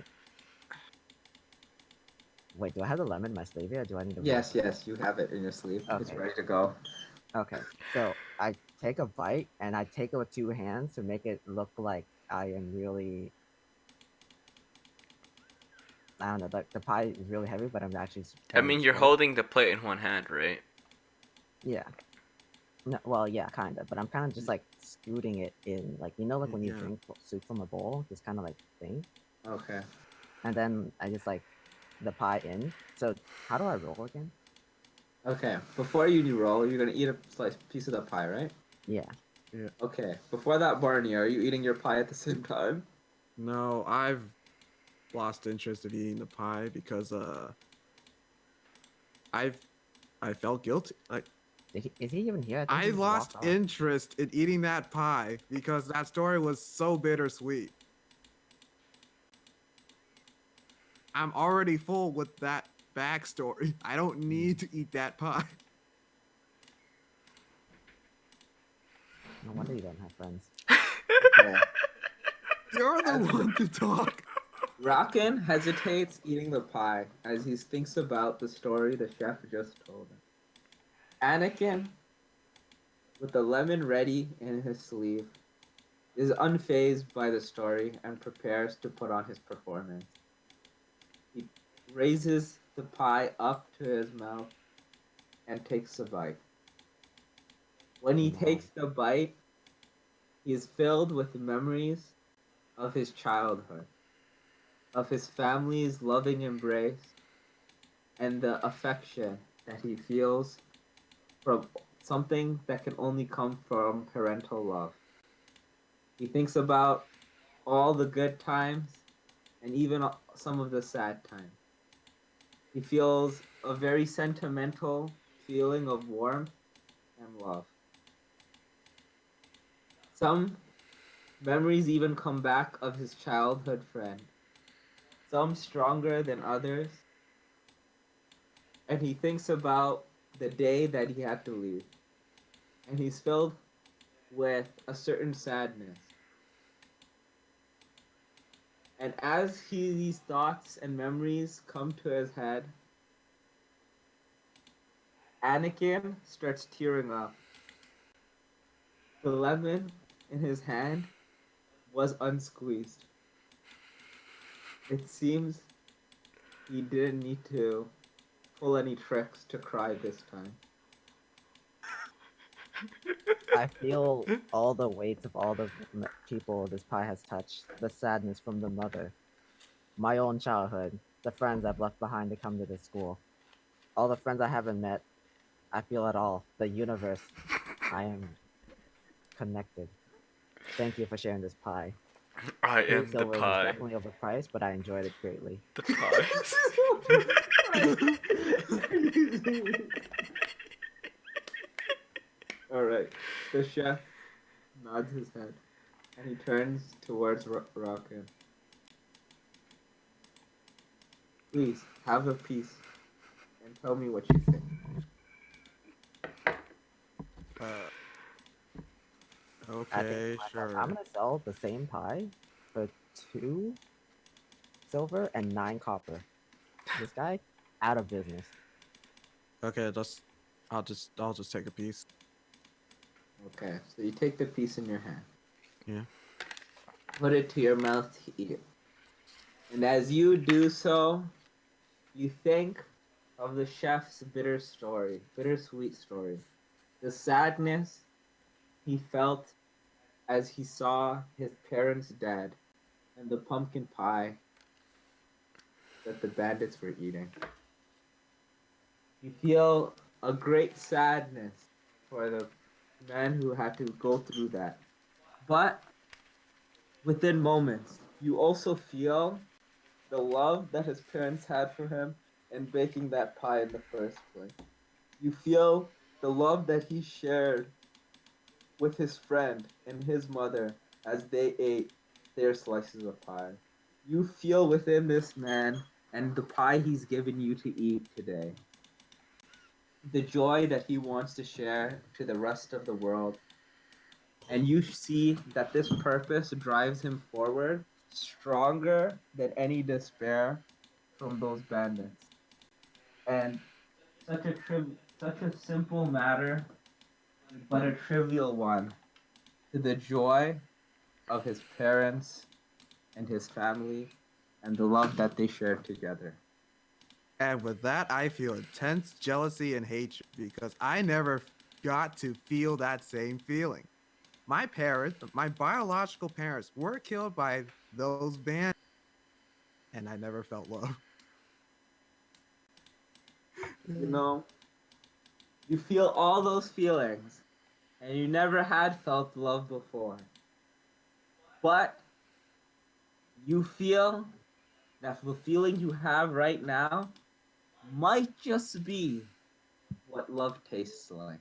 [SPEAKER 3] wait. Do I have the lemon in my sleeve here? Or do I need to roll?
[SPEAKER 2] Yes, you have it in your sleeve. It's
[SPEAKER 3] Okay.
[SPEAKER 2] ready to go.
[SPEAKER 3] Okay. So I take a bite and I take it with two hands to make it look like I am really. I don't know. The pie is really heavy, but I'm actually
[SPEAKER 1] I
[SPEAKER 3] carrying
[SPEAKER 1] mean,
[SPEAKER 3] it
[SPEAKER 1] you're
[SPEAKER 3] slow.
[SPEAKER 1] holding the plate in one hand, right?
[SPEAKER 3] Yeah. No, well, yeah, kind of, but I'm kind of just like scooting it in, like like when you
[SPEAKER 4] Yeah.
[SPEAKER 3] drink soup from a bowl, this kind of like thing,
[SPEAKER 2] Okay.
[SPEAKER 3] and then I just like the pie in. So how do I roll again?
[SPEAKER 2] Okay. Before you roll, you're gonna eat a slice piece of the pie, right?
[SPEAKER 3] Yeah.
[SPEAKER 4] Yeah.
[SPEAKER 2] Okay. Before that, Barney, are you eating your pie at the same time?
[SPEAKER 4] No, I've lost interest in eating the pie because I've I felt guilty. Like
[SPEAKER 3] Is he even here? I think
[SPEAKER 4] I
[SPEAKER 3] he just
[SPEAKER 4] lost
[SPEAKER 3] walked off.
[SPEAKER 4] interest in eating that pie because that story was so bittersweet. I'm already full with that backstory. I don't need to eat that pie.
[SPEAKER 3] No wonder you don't have friends.
[SPEAKER 2] Okay.
[SPEAKER 4] You're the
[SPEAKER 2] As
[SPEAKER 4] one to talk.
[SPEAKER 2] Rockin hesitates eating the pie as he thinks about the story the chef just told him. Anakin, with the lemon ready in his sleeve, is unfazed by the story and prepares to put on his performance. He raises the pie up to his mouth and takes a bite. When he
[SPEAKER 3] No.
[SPEAKER 2] takes the bite, he is filled with memories of his childhood, of his family's loving embrace, and the affection that he feels from something that can only come from parental love. He thinks about all the good times and even some of the sad times. He feels a very sentimental feeling of warmth and love. Some memories even come back of his childhood friend, some stronger than others, and he thinks about the day that he had to leave. And he's filled with a certain sadness. And as these thoughts and memories come to his head, Anakin starts tearing up. The lemon in his hand was unsqueezed. It seems he didn't need to pull any tricks to cry this time.
[SPEAKER 3] I feel all the weight of all the people this pie has touched. The sadness from the mother, my own childhood, the friends I've left behind to come to this school, all the friends I haven't met. I feel it all. The universe. I am connected. Thank you for sharing this pie.
[SPEAKER 1] I
[SPEAKER 3] 3
[SPEAKER 1] am the
[SPEAKER 3] silvers is
[SPEAKER 1] pie.
[SPEAKER 3] definitely overpriced, but I enjoyed it greatly.
[SPEAKER 1] The pie.
[SPEAKER 2] All right. The chef nods his head and he turns towards Rockin. Please have a piece and tell me what you think.
[SPEAKER 4] Uh,
[SPEAKER 3] I think to
[SPEAKER 4] okay,
[SPEAKER 3] myself, I'm
[SPEAKER 4] sure.
[SPEAKER 3] gonna sell the same pie for 2 silver and 9 copper. This guy, out of business.
[SPEAKER 4] Okay, I'll just take a piece.
[SPEAKER 2] Okay, so you take the piece in your hand,
[SPEAKER 4] Yeah.
[SPEAKER 2] put it to your mouth to eat it. And as you do so, you think of the chef's bittersweet story. The sadness he felt as he saw his parents dead and the pumpkin pie that the bandits were eating. You feel a great sadness for the man who had to go through that. But within moments, you also feel the love that his parents had for him in baking that pie in the first place. You feel the love that he shared with his friend and his mother as they ate their slices of pie. You feel within this man and the pie he's given you to eat today the joy that he wants to share to the rest of the world. And you see that this purpose drives him forward stronger than any despair from those bandits. And such a simple matter, but a trivial one to the joy of his parents and his family and the love that they shared together.
[SPEAKER 4] And with that, I feel intense jealousy and hatred because I never got to feel that same feeling. My parents, my biological parents, were killed by those bands, and I never felt love.
[SPEAKER 2] You know, you feel all those feelings, and you never had felt love before. But you feel that the feeling you have right now might just be what love tastes like.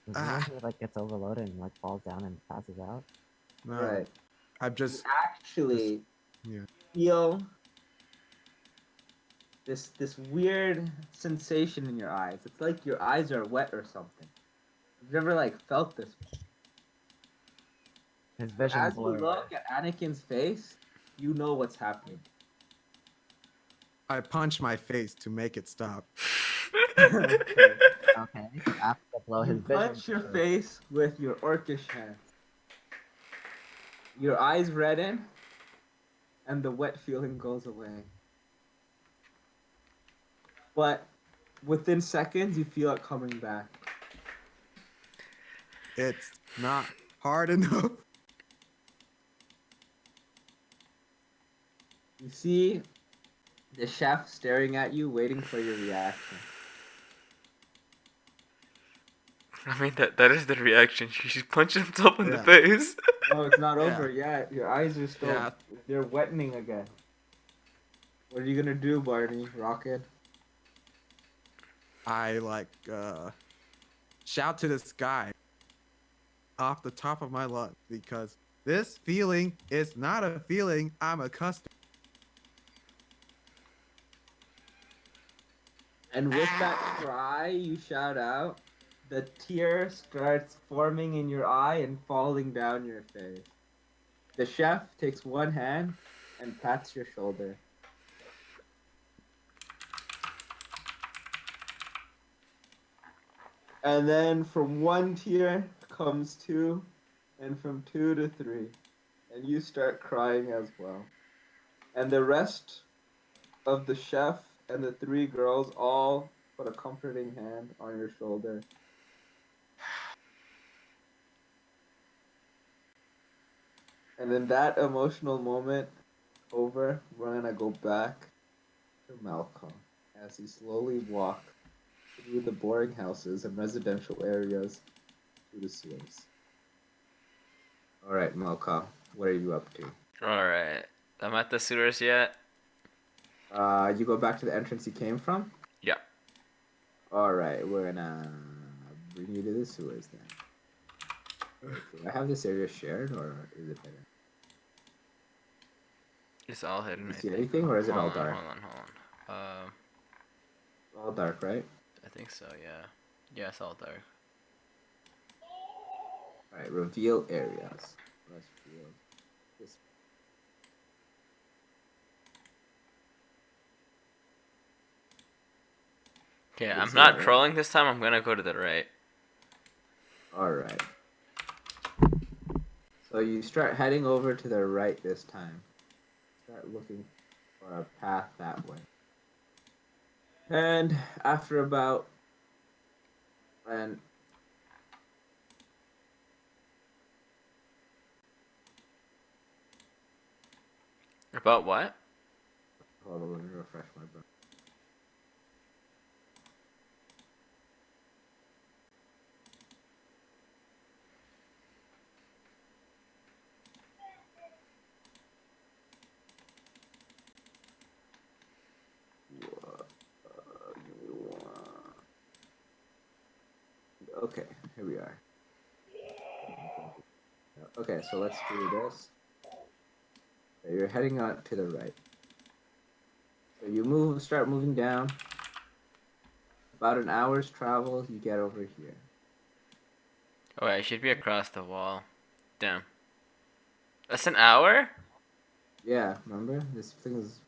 [SPEAKER 3] Is he when he like gets overloaded and like falls down and passes out?
[SPEAKER 4] No,
[SPEAKER 2] Right.
[SPEAKER 4] I'm
[SPEAKER 2] You
[SPEAKER 4] just
[SPEAKER 2] actually
[SPEAKER 4] yeah.
[SPEAKER 2] feel this weird sensation in your eyes. It's like your eyes are wet or something. You've never like felt this.
[SPEAKER 3] His
[SPEAKER 2] But
[SPEAKER 3] vision
[SPEAKER 2] as you
[SPEAKER 3] blurs.
[SPEAKER 2] look at Anakin's face, you know what's happening.
[SPEAKER 4] I punch my face to make it stop.
[SPEAKER 2] Okay.
[SPEAKER 3] Okay. After the blow,
[SPEAKER 2] You
[SPEAKER 3] his vision
[SPEAKER 2] punch your
[SPEAKER 3] blurs.
[SPEAKER 2] face with your orcish hands. Your eyes redden, and the wet feeling goes away. But within seconds, you feel it coming back.
[SPEAKER 4] It's not hard enough.
[SPEAKER 2] You see the chef staring at you, waiting for your reaction.
[SPEAKER 1] I mean, that is the reaction. She punched himself in the
[SPEAKER 4] Yeah.
[SPEAKER 1] face.
[SPEAKER 2] No, it's not
[SPEAKER 4] Yeah.
[SPEAKER 2] over yet. Your eyes are still.
[SPEAKER 4] Yeah.
[SPEAKER 2] They're wettening again. What are you gonna do, Barney? Rocket?
[SPEAKER 4] I like shout to the sky off the top of my lungs because this feeling is not a feeling I'm accustomed.
[SPEAKER 2] And with that cry you shout out, the tear starts forming in your eye and falling down your face. The chef takes one hand and pats your shoulder. And then from one tear comes two, and from two to three. And you start crying as well. And the rest of the chef and the three girls all put a comforting hand on your shoulder. And in that emotional moment over, we're gonna go back to Malcolm as he slowly walks through the boring houses and residential areas to the sewers. Alright, Malcolm, what are you up to?
[SPEAKER 1] Alright. I'm at the sewers yet?
[SPEAKER 2] You go back to the entrance you came from?
[SPEAKER 1] Yeah.
[SPEAKER 2] Alright, we're gonna bring you to the sewers then. Do I have this area shared or is it hidden?
[SPEAKER 1] It's all hidden,
[SPEAKER 2] You
[SPEAKER 1] I
[SPEAKER 2] see
[SPEAKER 1] think.
[SPEAKER 2] anything or is it all
[SPEAKER 1] Hold on,
[SPEAKER 2] dark?
[SPEAKER 1] hold on.
[SPEAKER 2] All dark, right?
[SPEAKER 1] I think so, yeah. Yeah, it's all dark.
[SPEAKER 2] Alright, reveal areas. Let's reveal this.
[SPEAKER 1] Okay,
[SPEAKER 2] Yes,
[SPEAKER 1] I'm not
[SPEAKER 2] yeah.
[SPEAKER 1] trolling this time. I'm gonna go to the right.
[SPEAKER 2] Alright. So you start heading over to the right this time. Start looking for a path that way. And after about and
[SPEAKER 1] About what?
[SPEAKER 2] hold on, let me refresh my brain. Okay, here we are. Okay, so let's do this. Okay, you're heading out to the right. So you start moving down. About an hour's travel, you get over here.
[SPEAKER 1] Oh, I should be across the wall. Damn. That's an hour?
[SPEAKER 2] Yeah, remember? This thing is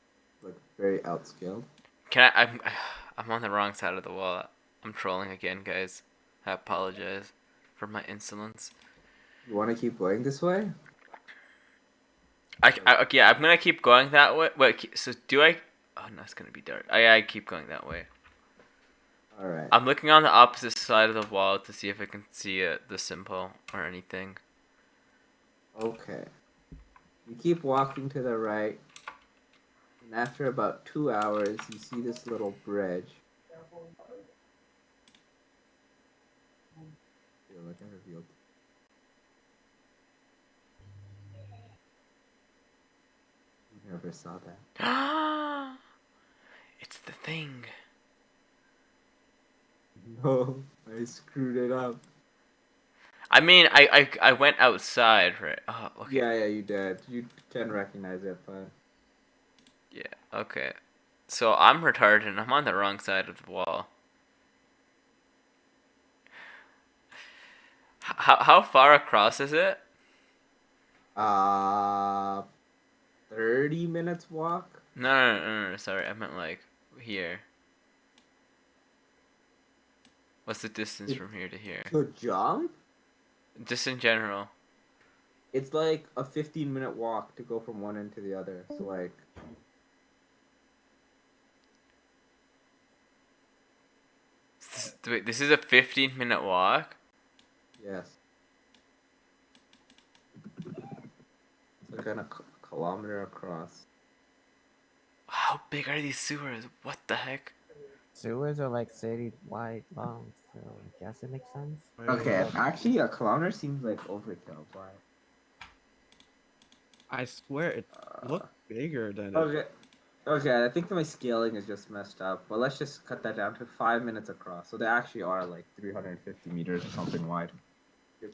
[SPEAKER 2] like very outscaled.
[SPEAKER 1] Can I? I'm on the wrong side of the wall. I'm trolling again, guys. I apologize for my insolence.
[SPEAKER 2] You want to keep going this way?
[SPEAKER 1] Okay, I'm gonna keep going that way. Wait, so do I? Oh no, it's gonna be dark. I keep going that way.
[SPEAKER 2] All right.
[SPEAKER 1] I'm looking on the opposite side of the wall to see if I can see the symbol or anything.
[SPEAKER 2] Okay. You keep walking to the right, and after about 2 hours, you see this little bridge. Feel like I revealed. You never saw that.
[SPEAKER 1] It's the thing.
[SPEAKER 2] No, I screwed it up.
[SPEAKER 1] I mean, I went outside, right? Oh, okay.
[SPEAKER 2] Yeah, you did. You can recognize it, but
[SPEAKER 1] Yeah, okay. So I'm retarded and I'm on the wrong side of the wall. How far across is it?
[SPEAKER 2] uh, 30 minutes walk.
[SPEAKER 1] No, sorry. I meant like here. What's the distance from here to here?
[SPEAKER 2] To jump?
[SPEAKER 1] Just in general.
[SPEAKER 2] It's like a 15-minute walk to go from one end to the other. So like,
[SPEAKER 1] Wait, this is a 15-minute walk?
[SPEAKER 2] yes. It's like a kilometer across.
[SPEAKER 1] How big are these sewers? What the heck?
[SPEAKER 3] Sewers are like city-wide long, so I guess it makes sense.
[SPEAKER 2] Okay, actually, a kilometer seems like overkill, but
[SPEAKER 4] I swear it looked bigger than it.
[SPEAKER 2] okay. I think my scaling is just messed up, but let's just cut that down to 5 minutes across. So they actually are like 350 meters or something wide.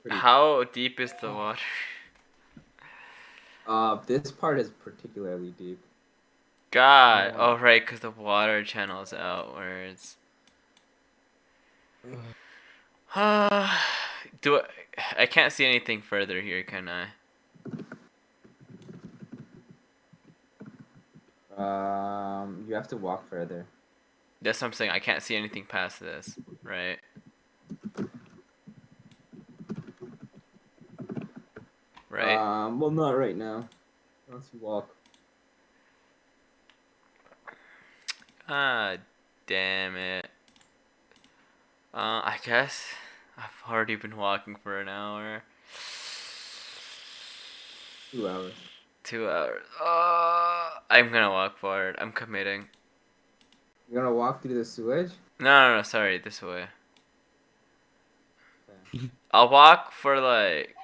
[SPEAKER 1] How deep is the water?
[SPEAKER 2] This part is particularly deep.
[SPEAKER 1] God. Oh, right, because the water channels outwards. Do I can't see anything further here, can I?
[SPEAKER 2] You have to walk further.
[SPEAKER 1] That's what I'm saying. I can't see anything past this, right? Right?
[SPEAKER 2] Well, not right now. Once you walk.
[SPEAKER 1] Ah, damn it. I guess I've already been walking for an hour.
[SPEAKER 2] 2 hours.
[SPEAKER 1] 2 hours. I'm gonna walk forward. I'm committing.
[SPEAKER 2] You're gonna walk through the sewage?
[SPEAKER 1] No, sorry, this way.
[SPEAKER 2] Okay.
[SPEAKER 1] I'll walk for like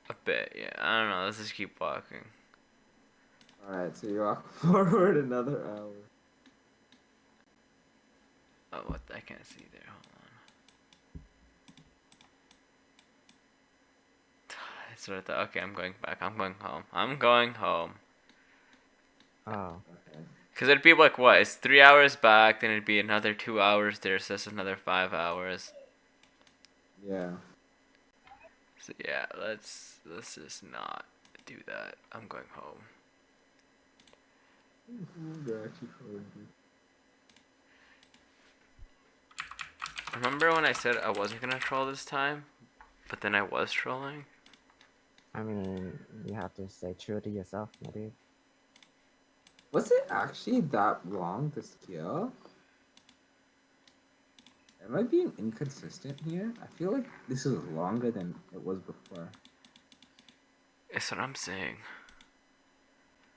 [SPEAKER 1] a bit, yeah. I don't know, let's just keep walking.
[SPEAKER 2] Alright, so you walk forward another hour.
[SPEAKER 1] Oh, what? I can't see there. Hold on. That's what I thought. Okay, I'm going back. I'm going home. I'm going home.
[SPEAKER 3] Oh.
[SPEAKER 2] Okay.
[SPEAKER 1] Because it'd be like, what? It's 3 hours back, then it'd be another 2 hours there, so that's another 5 hours.
[SPEAKER 2] Yeah.
[SPEAKER 1] So yeah, let's just not do that. I'm going home. Remember when I said I wasn't gonna troll this time? But then I was trolling?
[SPEAKER 3] I mean, you have to stay true to yourself, my dude.
[SPEAKER 2] Was it actually that long to scale? Am I being inconsistent here? I feel like this is longer than it was before.
[SPEAKER 1] That's what I'm saying.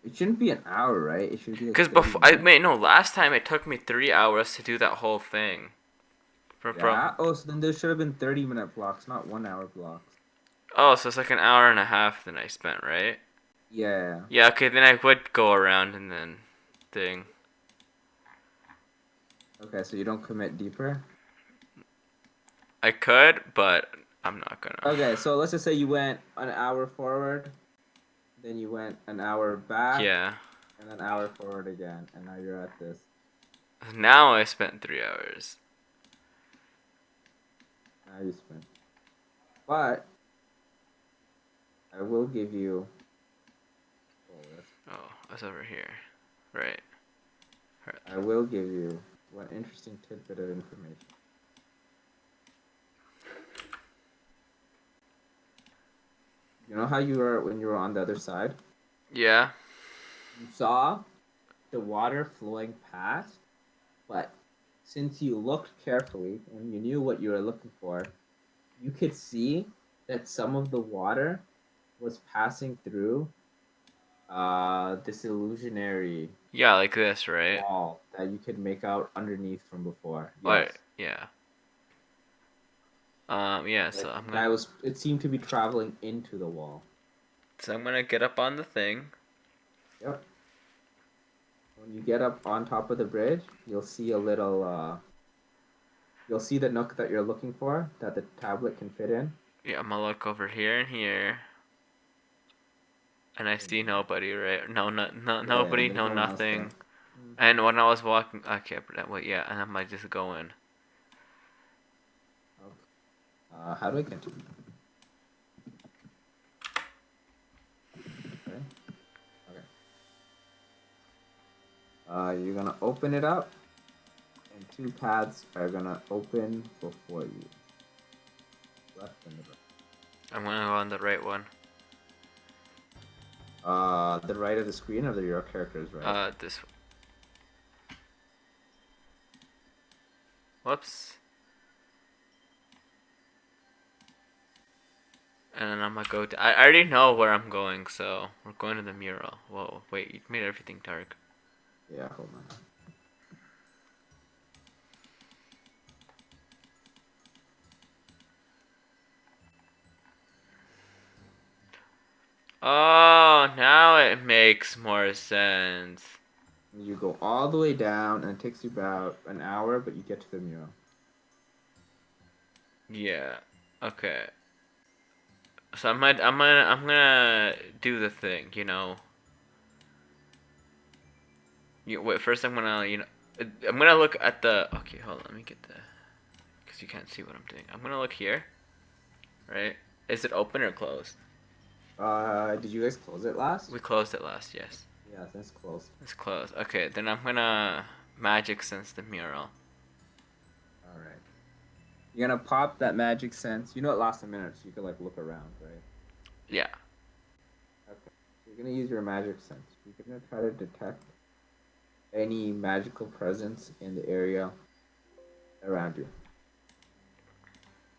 [SPEAKER 2] It shouldn't be an hour, right? It should be like
[SPEAKER 1] Because
[SPEAKER 2] 30
[SPEAKER 1] before,
[SPEAKER 2] minutes.
[SPEAKER 1] no, last time it took me 3 hours to do that whole thing.
[SPEAKER 2] Yeah? Oh, so then there should have been 30-minute blocks, not 1 hour blocks.
[SPEAKER 1] Oh, so it's like an hour and a half that I spent, right?
[SPEAKER 2] Yeah.
[SPEAKER 1] Yeah, okay, then I would go around and then thing.
[SPEAKER 2] Okay, so you don't commit deeper?
[SPEAKER 1] I could, but I'm not gonna.
[SPEAKER 2] Okay, so let's just say you went an hour forward, then you went an hour back,
[SPEAKER 1] Yeah.
[SPEAKER 2] and an hour forward again, and now you're at this.
[SPEAKER 1] Now I spent 3 hours.
[SPEAKER 2] Now you spin. But I will give you. Oh,
[SPEAKER 1] Oh, that's over here. Right.
[SPEAKER 2] I will give you one interesting tidbit of information. You know how you were when you were on the other side?
[SPEAKER 1] Yeah.
[SPEAKER 2] You saw the water flowing past, but since you looked carefully and you knew what you were looking for, you could see that some of the water was passing through this illusionary
[SPEAKER 1] Yeah, like this, right?
[SPEAKER 2] wall that you could make out underneath from before.
[SPEAKER 1] Or
[SPEAKER 2] Yes.
[SPEAKER 1] yeah. Yeah.
[SPEAKER 2] Like
[SPEAKER 1] So I'm
[SPEAKER 2] that
[SPEAKER 1] gonna.
[SPEAKER 2] was it seemed to be traveling into the wall.
[SPEAKER 1] So I'm gonna get up on the thing.
[SPEAKER 2] Yep. When you get up on top of the bridge, you'll see a little you'll see the nook that you're looking for that the tablet can fit in.
[SPEAKER 1] Yeah, I'm gonna look over here and here, and I see nobody, right? No,
[SPEAKER 2] Yeah,
[SPEAKER 1] nobody,
[SPEAKER 2] there's
[SPEAKER 1] no
[SPEAKER 2] no one else there.
[SPEAKER 1] nothing.
[SPEAKER 2] Mhm.
[SPEAKER 1] And when I was walking, okay, but wait, yeah, and I might just go in.
[SPEAKER 2] Okay. How do I continue? Okay. Okay. You're gonna open it up, and two paths are gonna open before you, left and the
[SPEAKER 1] I'm gonna go on the right one.
[SPEAKER 2] right. The right of the screen or your character's right.
[SPEAKER 1] This. Whoops. And then I'm gonna go. I already know where I'm going, so we're going to the mural. Whoa, wait, you made everything dark.
[SPEAKER 2] Yeah, hold on.
[SPEAKER 1] Oh, now it makes more sense.
[SPEAKER 2] You go all the way down, and it takes you about an hour, but you get to the mural.
[SPEAKER 1] Yeah. Okay. So I'm gonna do the thing, you know. You wait. First, I'm gonna look at the. Okay, hold on. Let me get the. Cause you can't see what I'm doing. I'm gonna look here. Right? Is it open or closed?
[SPEAKER 2] Did you guys close it last?
[SPEAKER 1] We closed it last. Yes.
[SPEAKER 2] Yeah, that's closed.
[SPEAKER 1] It's closed. Okay, then I'm gonna magic sense the mural.
[SPEAKER 2] All right. You're gonna pop that magic sense. You know it lasts a minute, so you can like look around, right?
[SPEAKER 1] Yeah.
[SPEAKER 2] Okay. So you're gonna use your magic sense. You're gonna try to detect any magical presence in the area around you.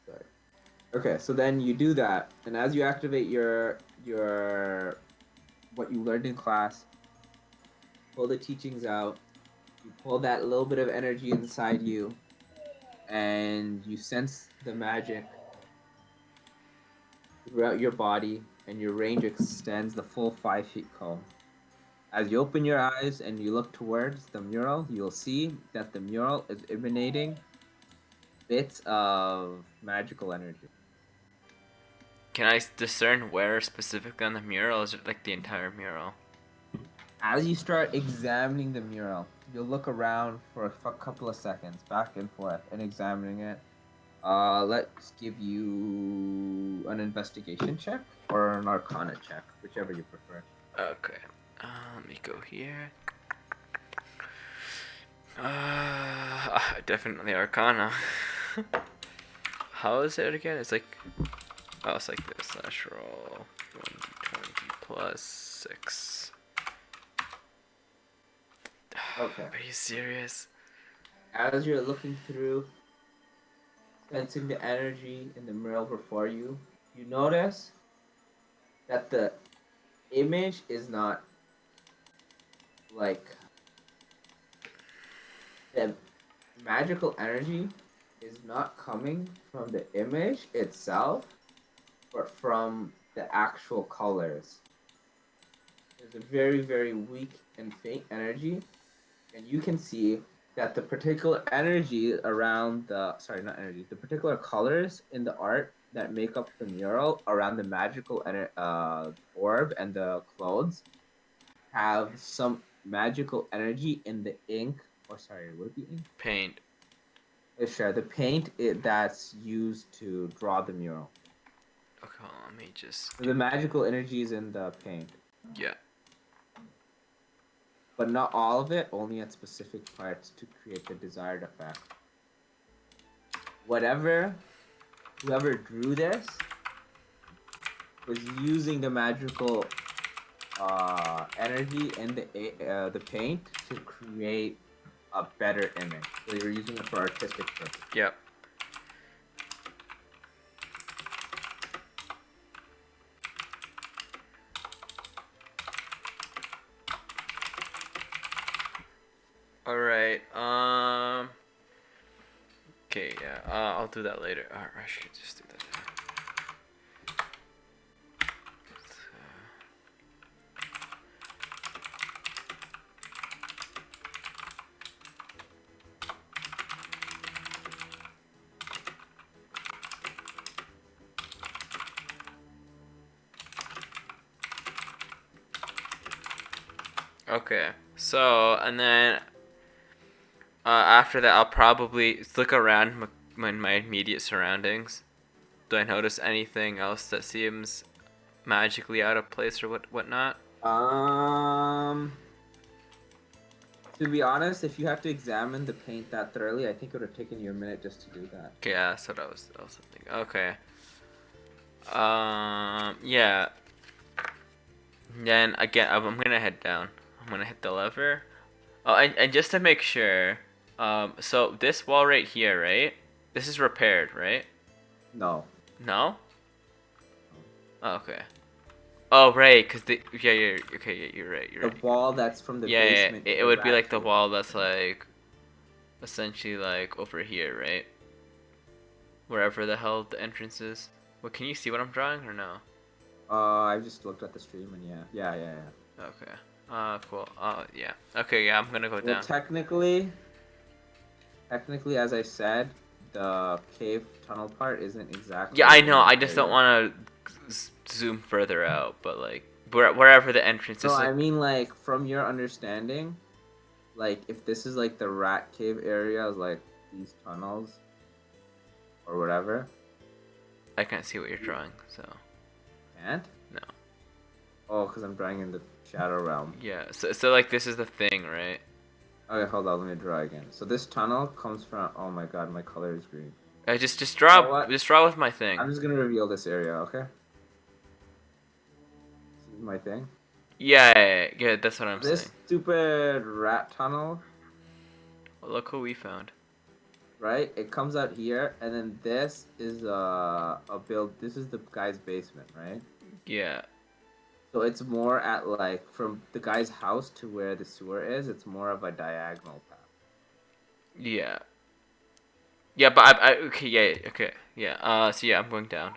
[SPEAKER 2] Sorry. Okay, so then you do that, and as you activate your what you learned in class, pull the teachings out. You pull that little bit of energy inside you, and you sense the magic throughout your body, and your range extends the full 5 feet cone. As you open your eyes and you look towards the mural, you'll see that the mural is emanating bits of magical energy.
[SPEAKER 1] Can I discern where specifically on the mural? Is it like the entire mural?
[SPEAKER 2] As you start examining the mural, you'll look around for a couple of seconds, back and forth, and examining it. Let's give you an investigation check or an arcana check, whichever you prefer.
[SPEAKER 1] Okay. Let me go here. Definitely Arcana. How is it again? It's like, oh, it's like this. Slash roll 1d20 plus 6.
[SPEAKER 2] Okay.
[SPEAKER 1] Are you serious?
[SPEAKER 2] As you're looking through, sensing the energy in the mural before you, you notice that the image is not like the magical energy is not coming from the image itself, but from the actual colors. There's a very, very weak and faint energy, and you can see that the particular energy around the sorry, not energy, the particular colors in the art that make up the mural around the magical orb and the clothes have some magical energy in the ink, or sorry, would it be ink?
[SPEAKER 1] Paint.
[SPEAKER 2] Sure, the paint that's used to draw the mural.
[SPEAKER 1] Okay, hold on, let me just.
[SPEAKER 2] So the magical energy is in the paint,
[SPEAKER 1] Yeah.
[SPEAKER 2] but not all of it. Only at specific parts to create the desired effect. Whoever drew this was using the magical energy in the paint to create a better image. So you're using it for artistic purposes.
[SPEAKER 1] Yep. All right. Okay. Yeah. I'll do that later. I should just do that. Okay. So, and then after that, I'll probably look around my immediate surroundings. Do I notice anything else that seems magically out of place or whatnot?
[SPEAKER 2] To be honest, if you have to examine the paint that thoroughly, I think it would have taken you a minute just to do that.
[SPEAKER 1] Okay, yeah, that's what I was thinking. Okay. Yeah. Then again, I'm gonna head down. I'm gonna hit the lever. Oh, and just to make sure, so this wall right here, right? This is repaired, right?
[SPEAKER 2] No.
[SPEAKER 1] No? Oh, okay. Oh, right, cause okay, yeah, you're right,
[SPEAKER 2] The
[SPEAKER 1] right.
[SPEAKER 2] wall that's from the
[SPEAKER 1] Yeah,
[SPEAKER 2] basement.
[SPEAKER 1] it
[SPEAKER 2] to
[SPEAKER 1] would be
[SPEAKER 2] rat
[SPEAKER 1] like the
[SPEAKER 2] cave.
[SPEAKER 1] wall that's like, essentially like over here, right? Wherever the hell the entrance is. What, can you see what I'm drawing or no?
[SPEAKER 2] I just looked at the stream and yeah.
[SPEAKER 1] Okay. Cool. Yeah. Okay, yeah, I'm gonna go
[SPEAKER 2] Well,
[SPEAKER 1] down.
[SPEAKER 2] technically, as I said, the cave tunnel part isn't exactly.
[SPEAKER 1] Yeah, I
[SPEAKER 2] in
[SPEAKER 1] know.
[SPEAKER 2] that
[SPEAKER 1] I just don't
[SPEAKER 2] area.
[SPEAKER 1] want to zoom further out, but like wherever the entrance
[SPEAKER 2] No,
[SPEAKER 1] is.
[SPEAKER 2] I mean like from your understanding, like if this is like the rat cave area, like these tunnels or whatever.
[SPEAKER 1] I can't see what you're drawing, so.
[SPEAKER 2] Can't?
[SPEAKER 1] No.
[SPEAKER 2] Oh, because I'm drawing in the shadow realm.
[SPEAKER 1] Yeah. So like this is the thing, right?
[SPEAKER 2] Okay, hold on. Let me draw again. So this tunnel comes from. Oh my god, my color is green.
[SPEAKER 1] Just
[SPEAKER 2] You know
[SPEAKER 1] draw
[SPEAKER 2] what?
[SPEAKER 1] just draw with my thing.
[SPEAKER 2] I'm just gonna reveal this area. Okay. This is my thing.
[SPEAKER 1] Yeah, that's what I'm
[SPEAKER 2] This
[SPEAKER 1] saying.
[SPEAKER 2] stupid rat tunnel,
[SPEAKER 1] Well, look who we found.
[SPEAKER 2] right? It comes out here, and then this is a build. This is the guy's basement, right?
[SPEAKER 1] Yeah.
[SPEAKER 2] So it's more at like from the guy's house to where the sewer is. It's more of a diagonal path.
[SPEAKER 1] Yeah. Yeah, but I okay, yeah, okay. Yeah. So yeah, I'm going down.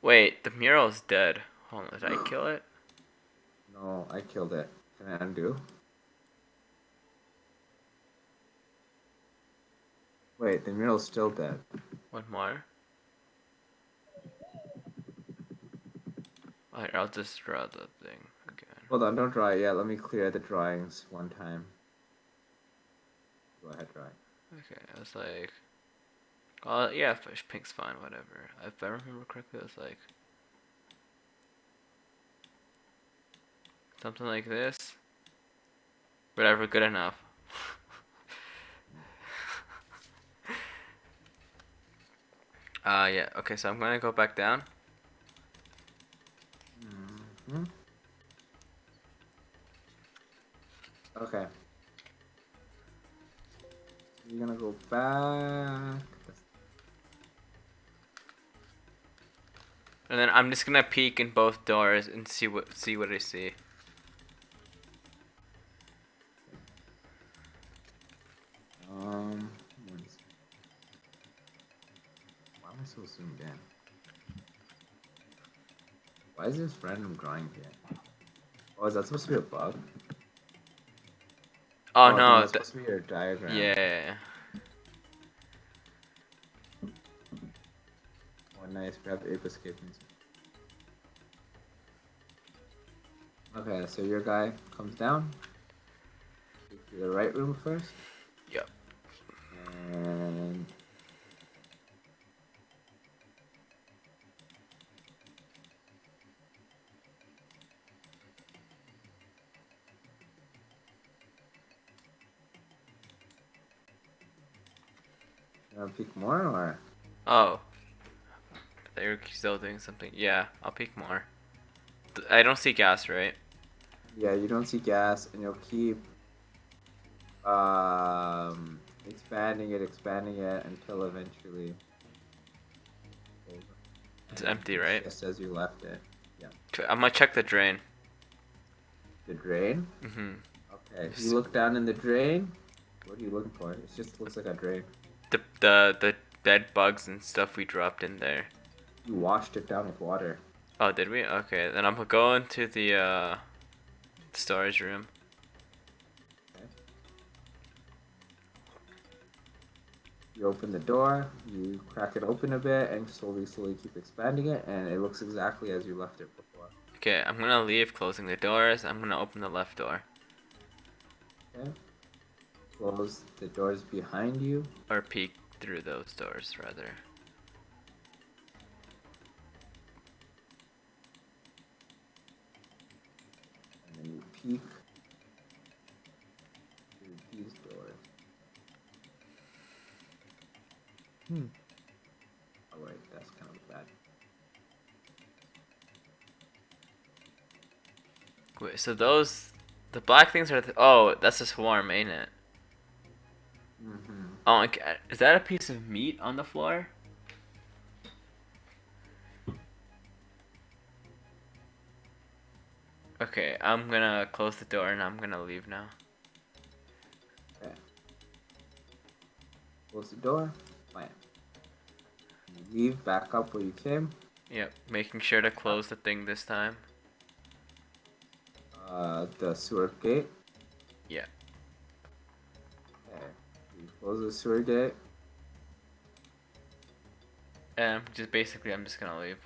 [SPEAKER 1] Wait, the mural's dead. Hold on, did I kill it?
[SPEAKER 2] No, I killed it. Can I undo? Wait, the mural's still dead.
[SPEAKER 1] One more. Alright, I'll just draw the thing again.
[SPEAKER 2] Hold on, don't draw it yet. Let me clear the drawings one time. Go ahead, draw it.
[SPEAKER 1] Okay, I was like, oh yeah, fish pink's fine, whatever. If I remember correctly, it was like something like this. Whatever, good enough. Yeah. Okay, so I'm gonna go back down.
[SPEAKER 2] Hmm. Okay. You're gonna go back.
[SPEAKER 1] And then I'm just gonna peek in both doors and see what I see.
[SPEAKER 2] Um. Why am I so zoomed in? Why is this random drawing here? Oh, is that supposed to be a bug?
[SPEAKER 1] Oh no,
[SPEAKER 2] that's supposed to be your diagram.
[SPEAKER 1] yeah.
[SPEAKER 2] Oh, nice. Grab ape escaping. Okay, so your guy comes down. To the right room first.
[SPEAKER 1] Yep.
[SPEAKER 2] And you wanna peek more or?
[SPEAKER 1] Oh, they're still doing something. Yeah, I'll peek more. I don't see gas, right?
[SPEAKER 2] Yeah, you don't see gas, and you'll keep expanding it until eventually
[SPEAKER 1] It's
[SPEAKER 2] and
[SPEAKER 1] empty,
[SPEAKER 2] it's
[SPEAKER 1] right?
[SPEAKER 2] just as you left it. Yeah.
[SPEAKER 1] I'm gonna check the drain.
[SPEAKER 2] The drain.
[SPEAKER 1] Mhm.
[SPEAKER 2] Okay. You look down in the drain. What are you looking for? It just looks like a drain.
[SPEAKER 1] The dead bugs and stuff we dropped in there.
[SPEAKER 2] You washed it down with water.
[SPEAKER 1] Oh, did we? Okay, then I'm gonna go into the storage room.
[SPEAKER 2] Okay. You open the door. You crack it open a bit, and slowly keep expanding it, and it looks exactly as you left it before.
[SPEAKER 1] Okay, I'm gonna leave, closing the doors. I'm gonna open the left door.
[SPEAKER 2] Okay. Close the doors behind you.
[SPEAKER 1] Or peek through those doors, rather.
[SPEAKER 2] And then you peek through these doors. Oh wait, that's kind of bad.
[SPEAKER 1] Wait, so the black things are. Oh, that's a swarm, ain't it?
[SPEAKER 2] Mm-hmm.
[SPEAKER 1] Oh, okay. Is that a piece of meat on the floor? Okay, I'm gonna close the door and I'm gonna leave now.
[SPEAKER 2] Okay. Close the door. Plan. You leave back up where you came.
[SPEAKER 1] Yep, making sure to close the thing this time.
[SPEAKER 2] The sewer gate.
[SPEAKER 1] Yeah.
[SPEAKER 2] Okay. You close the sewer gate.
[SPEAKER 1] And I'm just gonna leave.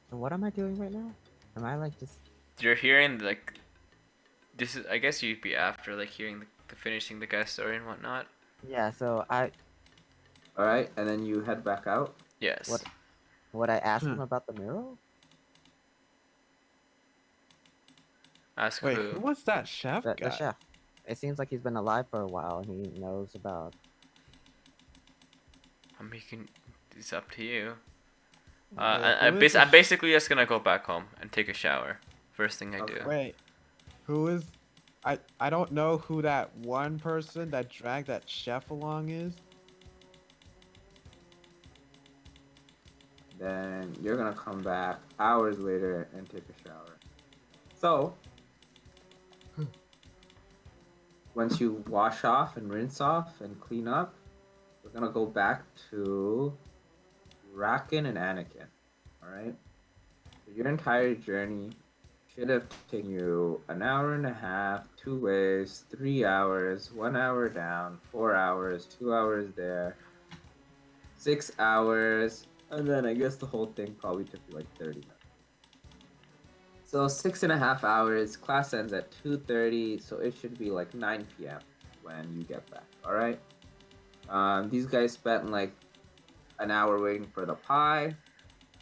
[SPEAKER 3] So what am I doing right now? Am I like just?
[SPEAKER 1] You're hearing like this is. I guess you'd be after like hearing the finishing the guy's story and whatnot.
[SPEAKER 3] Yeah. So
[SPEAKER 2] All right, and then you head back out.
[SPEAKER 1] Yes.
[SPEAKER 3] What? Would I ask him about the mural?
[SPEAKER 1] Ask
[SPEAKER 4] Wait,
[SPEAKER 1] who?
[SPEAKER 4] who was that chef
[SPEAKER 3] The
[SPEAKER 4] guy?
[SPEAKER 3] chef. It seems like he's been alive for a while and he knows about.
[SPEAKER 1] I mean, it's up to you.
[SPEAKER 4] Who is the
[SPEAKER 1] I'm basically just gonna go back home and take a shower. First thing I do.
[SPEAKER 4] Wait, who is? I don't know who that one person that dragged that chef along is.
[SPEAKER 2] Then you're gonna come back hours later and take a shower. So, once you wash off and rinse off and clean up, we're gonna go back to Racken and Anakin. Alright? So your entire journey should have taken you an hour and a half, 2 ways, 3 hours, 1 hour down, 4 hours, 2 hours there, 6 hours, and then I guess the whole thing probably took you like 30 minutes. So 6.5 hours. Class ends at 2:30, so it should be like 9 p.m. when you get back. All right. These guys spent like an hour waiting for the pie.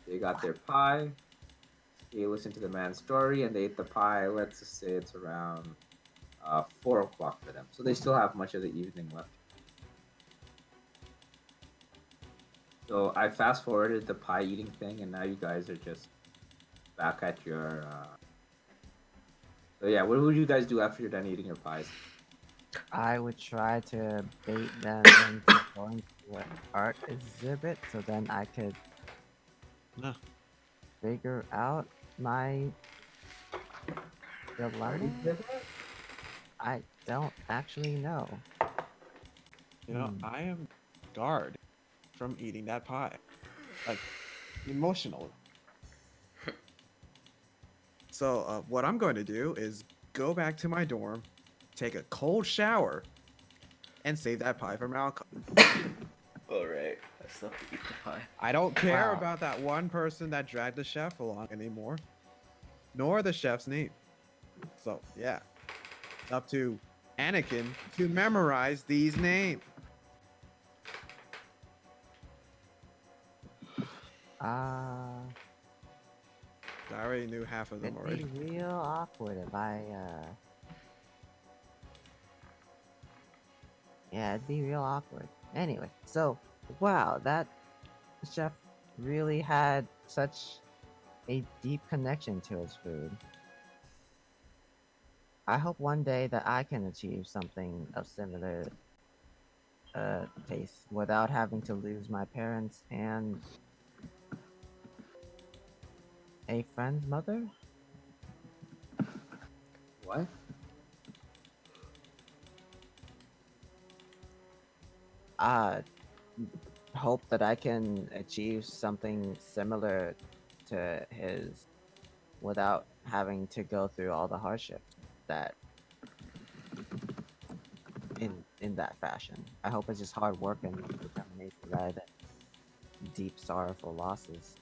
[SPEAKER 2] They got their pie. They listened to the man's story and they ate the pie. Let's just say it's around 4 o'clock for them. So they still have much of the evening left. So I fast forwarded the pie eating thing, and now you guys are just back at your. So yeah, what would you guys do after you're done eating your pies?
[SPEAKER 3] I would try to bait them into going to an art exhibit so then I could
[SPEAKER 4] No.
[SPEAKER 3] figure out my dilemma. I don't actually know.
[SPEAKER 4] You know, I am scarred from eating that pie, like emotionally. So what I'm going to do is go back to my dorm, take a cold shower, and save that pie for Malcolm.
[SPEAKER 1] Alright. I still have to eat the pie.
[SPEAKER 4] I don't care
[SPEAKER 3] Wow.
[SPEAKER 4] about that one person that dragged the chef along anymore, nor the chef's name. So yeah, it's up to Anakin to memorize these names?
[SPEAKER 3] Uh,
[SPEAKER 4] I already knew half of them
[SPEAKER 3] it'd
[SPEAKER 4] already.
[SPEAKER 3] be real awkward if I, yeah, it'd be real awkward. Anyway, so, wow, that chef really had such a deep connection to his food. I hope one day that I can achieve something of similar taste without having to lose my parents and a friend's mother.
[SPEAKER 2] What?
[SPEAKER 3] I hope that I can achieve something similar to his without having to go through all the hardships that in that fashion. I hope it's just hard work and determination rather than deep sorrowful losses.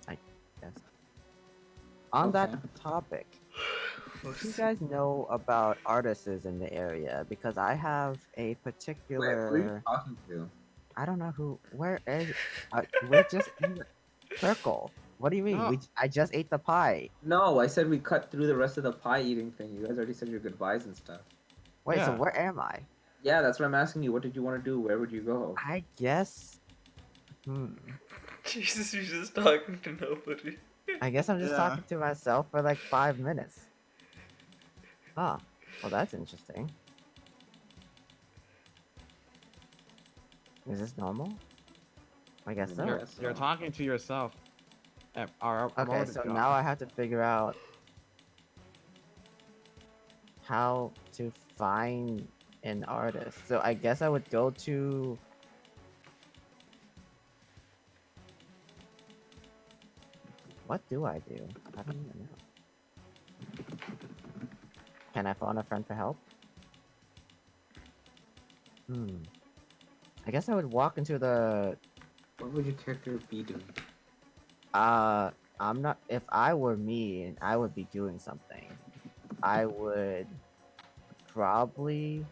[SPEAKER 3] I guess. On
[SPEAKER 2] Okay.
[SPEAKER 3] that topic, do you guys know about artists in the area? Because I have a
[SPEAKER 2] Wait, who are you
[SPEAKER 3] particular.
[SPEAKER 2] talking to?
[SPEAKER 3] I don't know who. Where is? We're just in the circle. What do you mean?
[SPEAKER 4] No,
[SPEAKER 3] I just ate the pie.
[SPEAKER 2] No, I said we cut through the rest of the pie eating thing. You guys already said your goodbyes and stuff.
[SPEAKER 3] Wait, so
[SPEAKER 4] yeah.
[SPEAKER 3] where am I?
[SPEAKER 2] Yeah, that's what I'm asking you. What did you want to do? Where would you go?
[SPEAKER 3] I guess.
[SPEAKER 1] Jesus, you're just talking to nobody.
[SPEAKER 3] I guess I'm just
[SPEAKER 4] Yeah.
[SPEAKER 3] talking to myself for like 5 minutes. Huh. Well, that's interesting. Is this normal? I guess so.
[SPEAKER 2] Yeah.
[SPEAKER 4] You're talking to yourself. I'm
[SPEAKER 3] Okay,
[SPEAKER 4] already
[SPEAKER 3] so
[SPEAKER 4] gone.
[SPEAKER 3] now I have to figure out how to find an artist. So I guess I would go to. What do I do? I don't even know. Can I phone a friend for help? I guess I would walk into the.
[SPEAKER 2] What would your character be doing?
[SPEAKER 3] I'm not. If I were me, I would be doing something. I would probably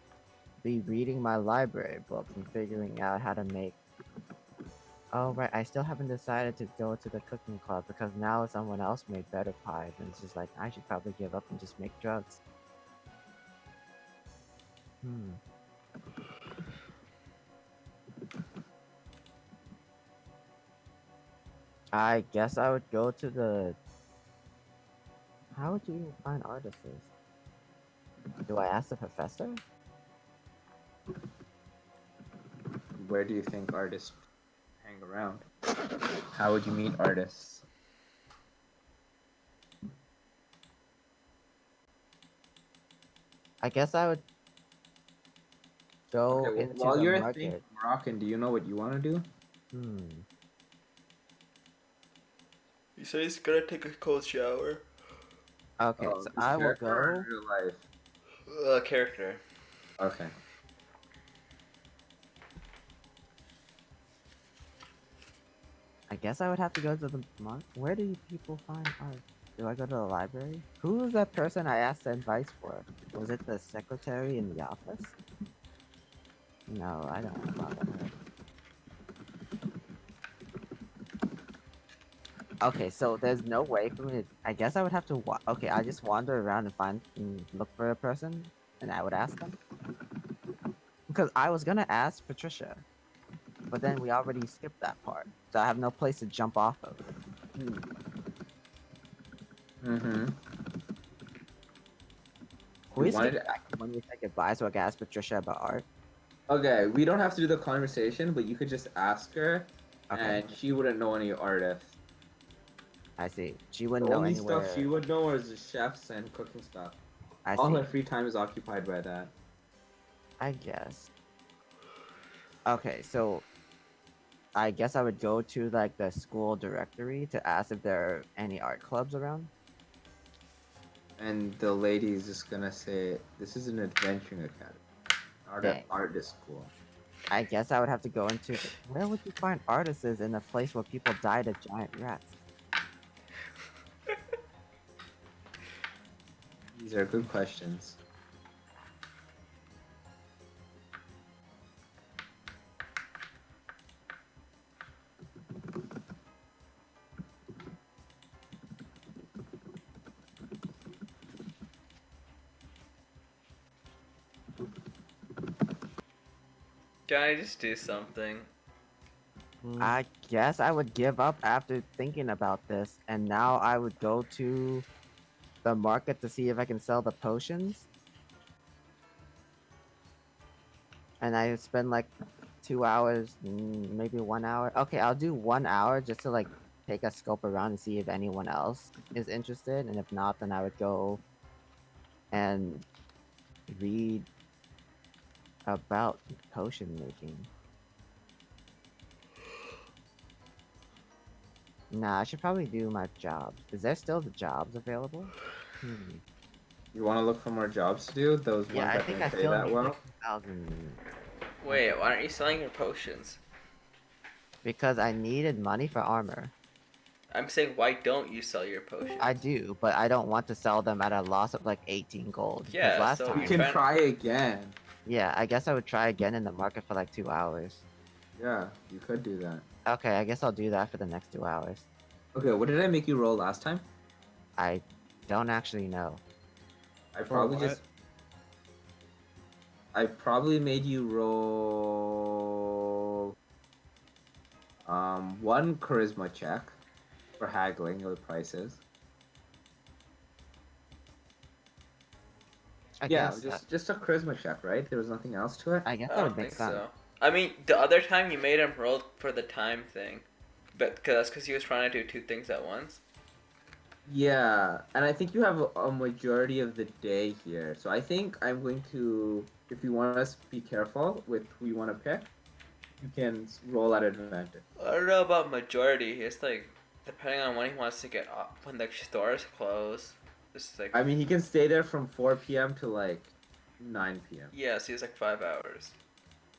[SPEAKER 3] be reading my library books and figuring out how to make. Oh right, I still haven't decided to go to the cooking club because now someone else made better pies, and it's just like I should probably give up and just make drugs. I guess I would go to the. How would you even find artists? Do I ask the professor?
[SPEAKER 2] Where do you think artists hang around? How would you meet artists?
[SPEAKER 3] I guess I would go
[SPEAKER 2] Okay,
[SPEAKER 3] into
[SPEAKER 2] while
[SPEAKER 3] the
[SPEAKER 2] you're thinking,
[SPEAKER 3] market.
[SPEAKER 2] Moroccan, do you know what you want to do?
[SPEAKER 1] He said he's gonna take a cold shower.
[SPEAKER 3] Okay,
[SPEAKER 2] Oh,
[SPEAKER 3] so
[SPEAKER 2] this
[SPEAKER 3] I will
[SPEAKER 2] character or in
[SPEAKER 3] go.
[SPEAKER 2] real life?
[SPEAKER 1] Character.
[SPEAKER 2] Okay.
[SPEAKER 3] I guess I would have to go to the market. Where do people find art? Do I go to the library? Who was that person I asked advice for? Was it the secretary in the office? No, I don't want to bother her. Okay, so there's no way for me to. I guess I would have to. Okay, I just wander around and find and look for a person, and I would ask them. Because I was gonna ask Patricia, but then we already skipped that part, so I have no place to jump off of.
[SPEAKER 2] Mm-hmm.
[SPEAKER 3] Can we
[SPEAKER 2] wanted
[SPEAKER 3] skip
[SPEAKER 2] to-
[SPEAKER 3] back to when we said goodbye so I can ask Patricia about art?
[SPEAKER 2] Okay, we don't have to do the conversation, but you could just ask her,
[SPEAKER 3] Okay.
[SPEAKER 2] and she wouldn't know any artists.
[SPEAKER 3] I see. She
[SPEAKER 2] The
[SPEAKER 3] wouldn't know
[SPEAKER 2] only
[SPEAKER 3] anywhere.
[SPEAKER 2] stuff she would know is the chefs and cooking stuff.
[SPEAKER 3] I
[SPEAKER 2] All
[SPEAKER 3] see.
[SPEAKER 2] her free time is occupied by that.
[SPEAKER 3] I guess. Okay, so I guess I would go to like the school directory to ask if there are any art clubs around.
[SPEAKER 2] And the lady is just gonna say, "This is an adventuring academy, not an
[SPEAKER 3] Dang.
[SPEAKER 2] artist school."
[SPEAKER 3] I guess I would have to go into where would you find artists in a place where people died of giant rats?
[SPEAKER 2] These are good questions.
[SPEAKER 1] Can I just do something?
[SPEAKER 3] I guess I would give up after thinking about this, and now I would go to the market to see if I can sell the potions. And I spend like 2 hours, maybe 1 hour. Okay, I'll do 1 hour just to like take a scope around and see if anyone else is interested, and if not, then I would go and read about potion making. Nah, I should probably do my jobs. Is there still the jobs available?
[SPEAKER 2] You want to look for more jobs to do? Those
[SPEAKER 3] Yeah,
[SPEAKER 2] ones
[SPEAKER 3] I
[SPEAKER 2] that
[SPEAKER 3] think
[SPEAKER 2] don't
[SPEAKER 3] I
[SPEAKER 2] pay
[SPEAKER 3] still
[SPEAKER 2] that
[SPEAKER 3] need
[SPEAKER 2] well?
[SPEAKER 3] like 1,000
[SPEAKER 1] Wait, why aren't you selling your potions?
[SPEAKER 3] because I needed money for armor.
[SPEAKER 1] I'm saying, why don't you sell your potions?
[SPEAKER 3] I do, but I don't want to sell them at a loss of like 18 gold. 'Cause
[SPEAKER 1] Yeah,
[SPEAKER 3] last
[SPEAKER 1] so
[SPEAKER 2] You
[SPEAKER 3] time,
[SPEAKER 1] you're
[SPEAKER 2] can
[SPEAKER 1] trying-
[SPEAKER 2] try again.
[SPEAKER 3] yeah, I guess I would try again in the market for like 2 hours.
[SPEAKER 2] Yeah, you could do that.
[SPEAKER 3] Okay, I guess I'll do that for the next 2 hours.
[SPEAKER 2] Okay, what did I make you roll last time?
[SPEAKER 3] I don't actually know.
[SPEAKER 2] I
[SPEAKER 4] For
[SPEAKER 2] probably
[SPEAKER 4] what?
[SPEAKER 2] just. I probably made you roll. One charisma check for haggling with prices.
[SPEAKER 3] I
[SPEAKER 2] Yeah,
[SPEAKER 3] guess
[SPEAKER 2] just a charisma check, right? There was nothing else to it.
[SPEAKER 3] I guess
[SPEAKER 1] I
[SPEAKER 3] that
[SPEAKER 1] don't
[SPEAKER 3] would make
[SPEAKER 1] think
[SPEAKER 3] sense.
[SPEAKER 1] so. I mean, the other time you made him roll for the time thing, but that's because he was trying to do two things at once.
[SPEAKER 2] Yeah, and I think you have a majority of the day here. So I think I'm going to, if you want us to be careful with who you want to pick, you can roll at advantage.
[SPEAKER 1] I don't know about majority. It's like depending on when he wants to get up, when the stores close. This is like
[SPEAKER 2] I mean, he can stay there from 4 p.m. to like 9 p.m.
[SPEAKER 1] yeah, so it's like 5 hours.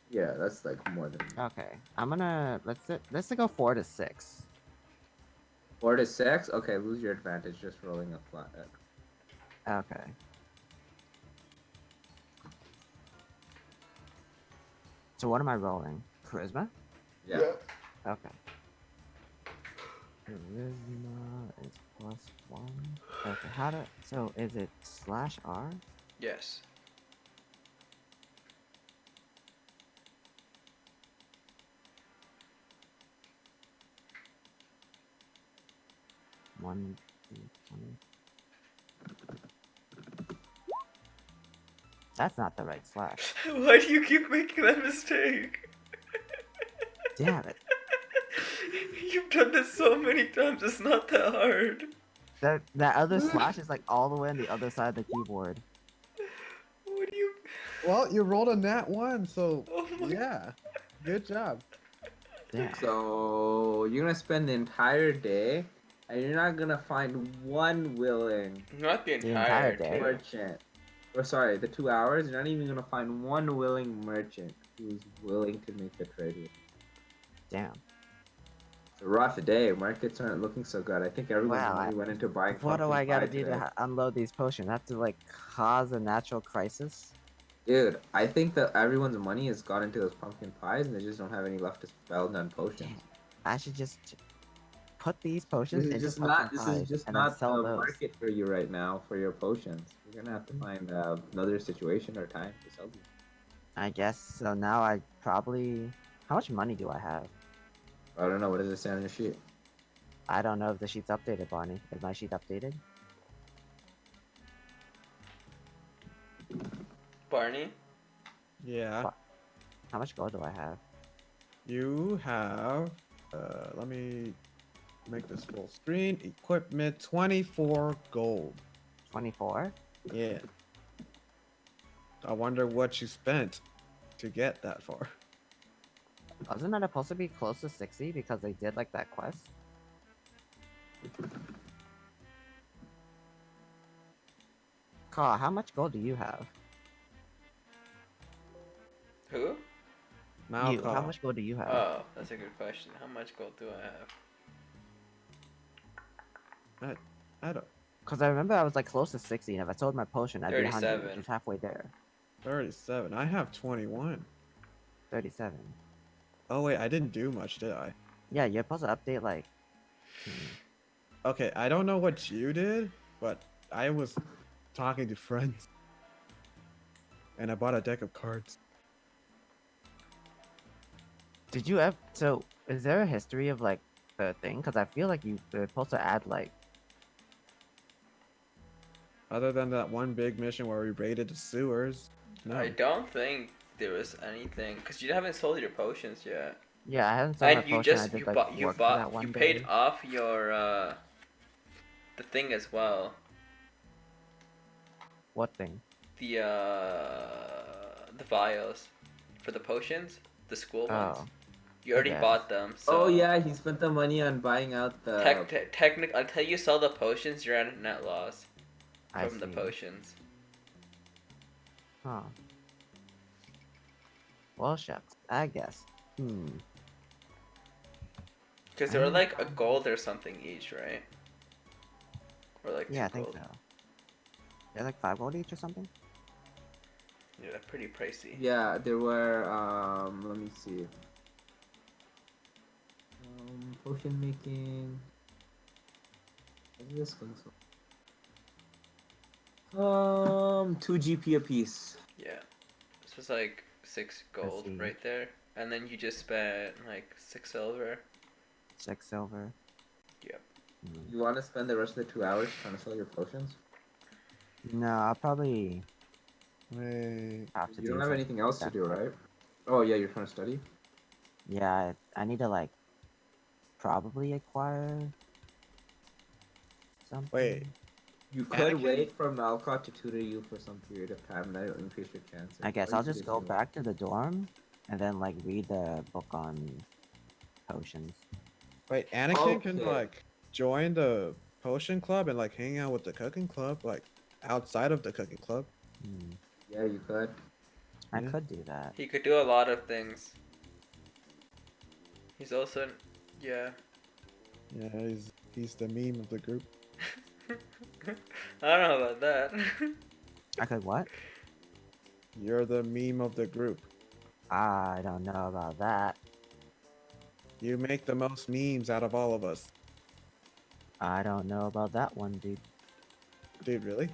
[SPEAKER 2] Yeah, that's like more than
[SPEAKER 3] Okay, I'm gonna let's go 4 to 6.
[SPEAKER 2] 4 to 6. Okay, lose your advantage just rolling a flat.
[SPEAKER 3] Okay. So what am I rolling? Charisma?
[SPEAKER 2] Yeah.
[SPEAKER 3] Okay. Charisma is +1. Okay, so is it /R?
[SPEAKER 1] Yes.
[SPEAKER 3] One, two, 20. That's not the right slash.
[SPEAKER 1] Why do you keep making that mistake?
[SPEAKER 3] Damn it.
[SPEAKER 1] You've done this so many times. It's not that hard.
[SPEAKER 3] That other slash is like all the way on the other side of the keyboard.
[SPEAKER 1] What do you?
[SPEAKER 4] Well, you rolled a nat 1, so
[SPEAKER 1] Oh my-
[SPEAKER 4] yeah. Good job.
[SPEAKER 3] Damn.
[SPEAKER 2] So you're gonna spend the entire day, and you're not gonna find one willing
[SPEAKER 1] Not the
[SPEAKER 3] The
[SPEAKER 1] entire,
[SPEAKER 3] entire day.
[SPEAKER 1] day.
[SPEAKER 2] merchant. Or sorry, the 2 hours. You're not even gonna find one willing merchant who's willing to make the trade with you.
[SPEAKER 3] Damn.
[SPEAKER 2] It's a rough day. Markets aren't looking so good. I think everyone's
[SPEAKER 3] Wow,
[SPEAKER 2] money went into buying.
[SPEAKER 3] What do
[SPEAKER 2] pumpkin
[SPEAKER 3] I gotta
[SPEAKER 2] pie
[SPEAKER 3] do
[SPEAKER 2] today.
[SPEAKER 3] to unload these potions? I have to like cause a natural crisis?
[SPEAKER 2] Dude, I think that everyone's money has gone into those pumpkin pies, and they just don't have any left to spell done potions.
[SPEAKER 3] Damn. I should just put these potions
[SPEAKER 2] This is
[SPEAKER 3] into
[SPEAKER 2] just
[SPEAKER 3] pumpkin
[SPEAKER 2] not. This
[SPEAKER 3] pies
[SPEAKER 2] is just
[SPEAKER 3] and then
[SPEAKER 2] not
[SPEAKER 3] sell
[SPEAKER 2] the
[SPEAKER 3] those.
[SPEAKER 2] market for you right now for your potions. You're gonna have to find another situation or time to sell these.
[SPEAKER 3] I guess so. Now I probably. How much money do I have?
[SPEAKER 2] I don't know. What does it say on your sheet?
[SPEAKER 3] I don't know if the sheet's updated, Barney. Is my sheet updated?
[SPEAKER 1] Barney.
[SPEAKER 4] Yeah.
[SPEAKER 3] How much gold do I have?
[SPEAKER 4] You have, let me make this full screen. Equipment, 24 gold.
[SPEAKER 3] 24?
[SPEAKER 4] Yeah. I wonder what you spent to get that far.
[SPEAKER 3] Wasn't that supposed to be close to 60 because they did like that quest? Kaw, how much gold do you have?
[SPEAKER 1] Who?
[SPEAKER 3] You, how
[SPEAKER 4] Malcolm.
[SPEAKER 3] much gold do you have?
[SPEAKER 1] Oh, that's a good question. How much gold do I have?
[SPEAKER 4] I don't.
[SPEAKER 3] Cause I remember I was like close to 60, and if I sold my potion, I'd be 100, which
[SPEAKER 1] 37.
[SPEAKER 3] is halfway there.
[SPEAKER 4] 37. I have 21.
[SPEAKER 3] 37.
[SPEAKER 4] Oh wait, I didn't do much, did I?
[SPEAKER 3] Yeah, you're supposed to update like.
[SPEAKER 4] Okay, I don't know what you did, but I was talking to friends, and I bought a deck of cards.
[SPEAKER 3] Did you ever? So, is there a history of like the thing? Cause I feel like you're supposed to add like.
[SPEAKER 4] Other than that one big mission where we raided the sewers, no.
[SPEAKER 1] I don't think there was anything because you haven't sold your potions yet,
[SPEAKER 3] Yeah, I hadn't sold my
[SPEAKER 1] and you
[SPEAKER 3] potion. I
[SPEAKER 1] just
[SPEAKER 3] just like worked for that
[SPEAKER 1] you
[SPEAKER 3] one
[SPEAKER 1] paid
[SPEAKER 3] day.
[SPEAKER 1] off your the thing as well.
[SPEAKER 3] What thing?
[SPEAKER 1] The vials for the potions, the school ones.
[SPEAKER 3] Oh,
[SPEAKER 1] You already
[SPEAKER 3] guess.
[SPEAKER 1] bought them. So
[SPEAKER 2] Oh yeah, he spent the money on buying out the.
[SPEAKER 1] technic until you sell the potions, you're at a net loss
[SPEAKER 3] I
[SPEAKER 1] from the
[SPEAKER 3] see.
[SPEAKER 1] potions.
[SPEAKER 3] Huh. Well, shucks. I guess.
[SPEAKER 1] Because they were like a gold or something each, right? Or like
[SPEAKER 3] Yeah, I
[SPEAKER 1] two
[SPEAKER 3] think
[SPEAKER 1] gold.
[SPEAKER 3] so. They're like 5 gold each or something.
[SPEAKER 1] Yeah, they're pretty pricey.
[SPEAKER 2] Yeah, there were. Let me see. Potion making. What's this going so? 2 GP a piece.
[SPEAKER 1] Yeah. This was like 6 gold
[SPEAKER 3] see.
[SPEAKER 1] right there. And then you just spent like 6 silver.
[SPEAKER 3] 6 silver.
[SPEAKER 1] Yep.
[SPEAKER 2] You want to spend the rest of the 2 hours trying to sell your potions?
[SPEAKER 3] No, I'll probably
[SPEAKER 4] Wait.
[SPEAKER 3] have to
[SPEAKER 2] You
[SPEAKER 3] do
[SPEAKER 2] don't have
[SPEAKER 3] some
[SPEAKER 2] anything else to
[SPEAKER 3] stuff.
[SPEAKER 2] do, right? Oh yeah, you're trying to study.
[SPEAKER 3] Yeah, I need to like probably acquire something.
[SPEAKER 4] Wait.
[SPEAKER 2] You could
[SPEAKER 4] Anakin?
[SPEAKER 2] wait for Malcott to tutor you for some period of time, and that'll increase your chances.
[SPEAKER 3] I guess
[SPEAKER 2] Or you
[SPEAKER 3] I'll
[SPEAKER 2] could
[SPEAKER 3] just go
[SPEAKER 2] do-
[SPEAKER 3] back to the dorm and then like read the book on potions.
[SPEAKER 4] Wait, Anakin can
[SPEAKER 2] Okay.
[SPEAKER 4] like join the potion club and like hang out with the cooking club, like outside of the cooking club.
[SPEAKER 3] Hmm.
[SPEAKER 2] Yeah, you could.
[SPEAKER 3] I
[SPEAKER 4] Yeah.
[SPEAKER 3] could do that.
[SPEAKER 1] He could do a lot of things. He's also, yeah.
[SPEAKER 4] Yeah, he's the meme of the group.
[SPEAKER 1] I don't know about that.
[SPEAKER 3] I could what?
[SPEAKER 4] You're the meme of the group.
[SPEAKER 3] I don't know about that.
[SPEAKER 4] You make the most memes out of all of us.
[SPEAKER 3] I don't know about that one, dude.
[SPEAKER 4] Dude, really?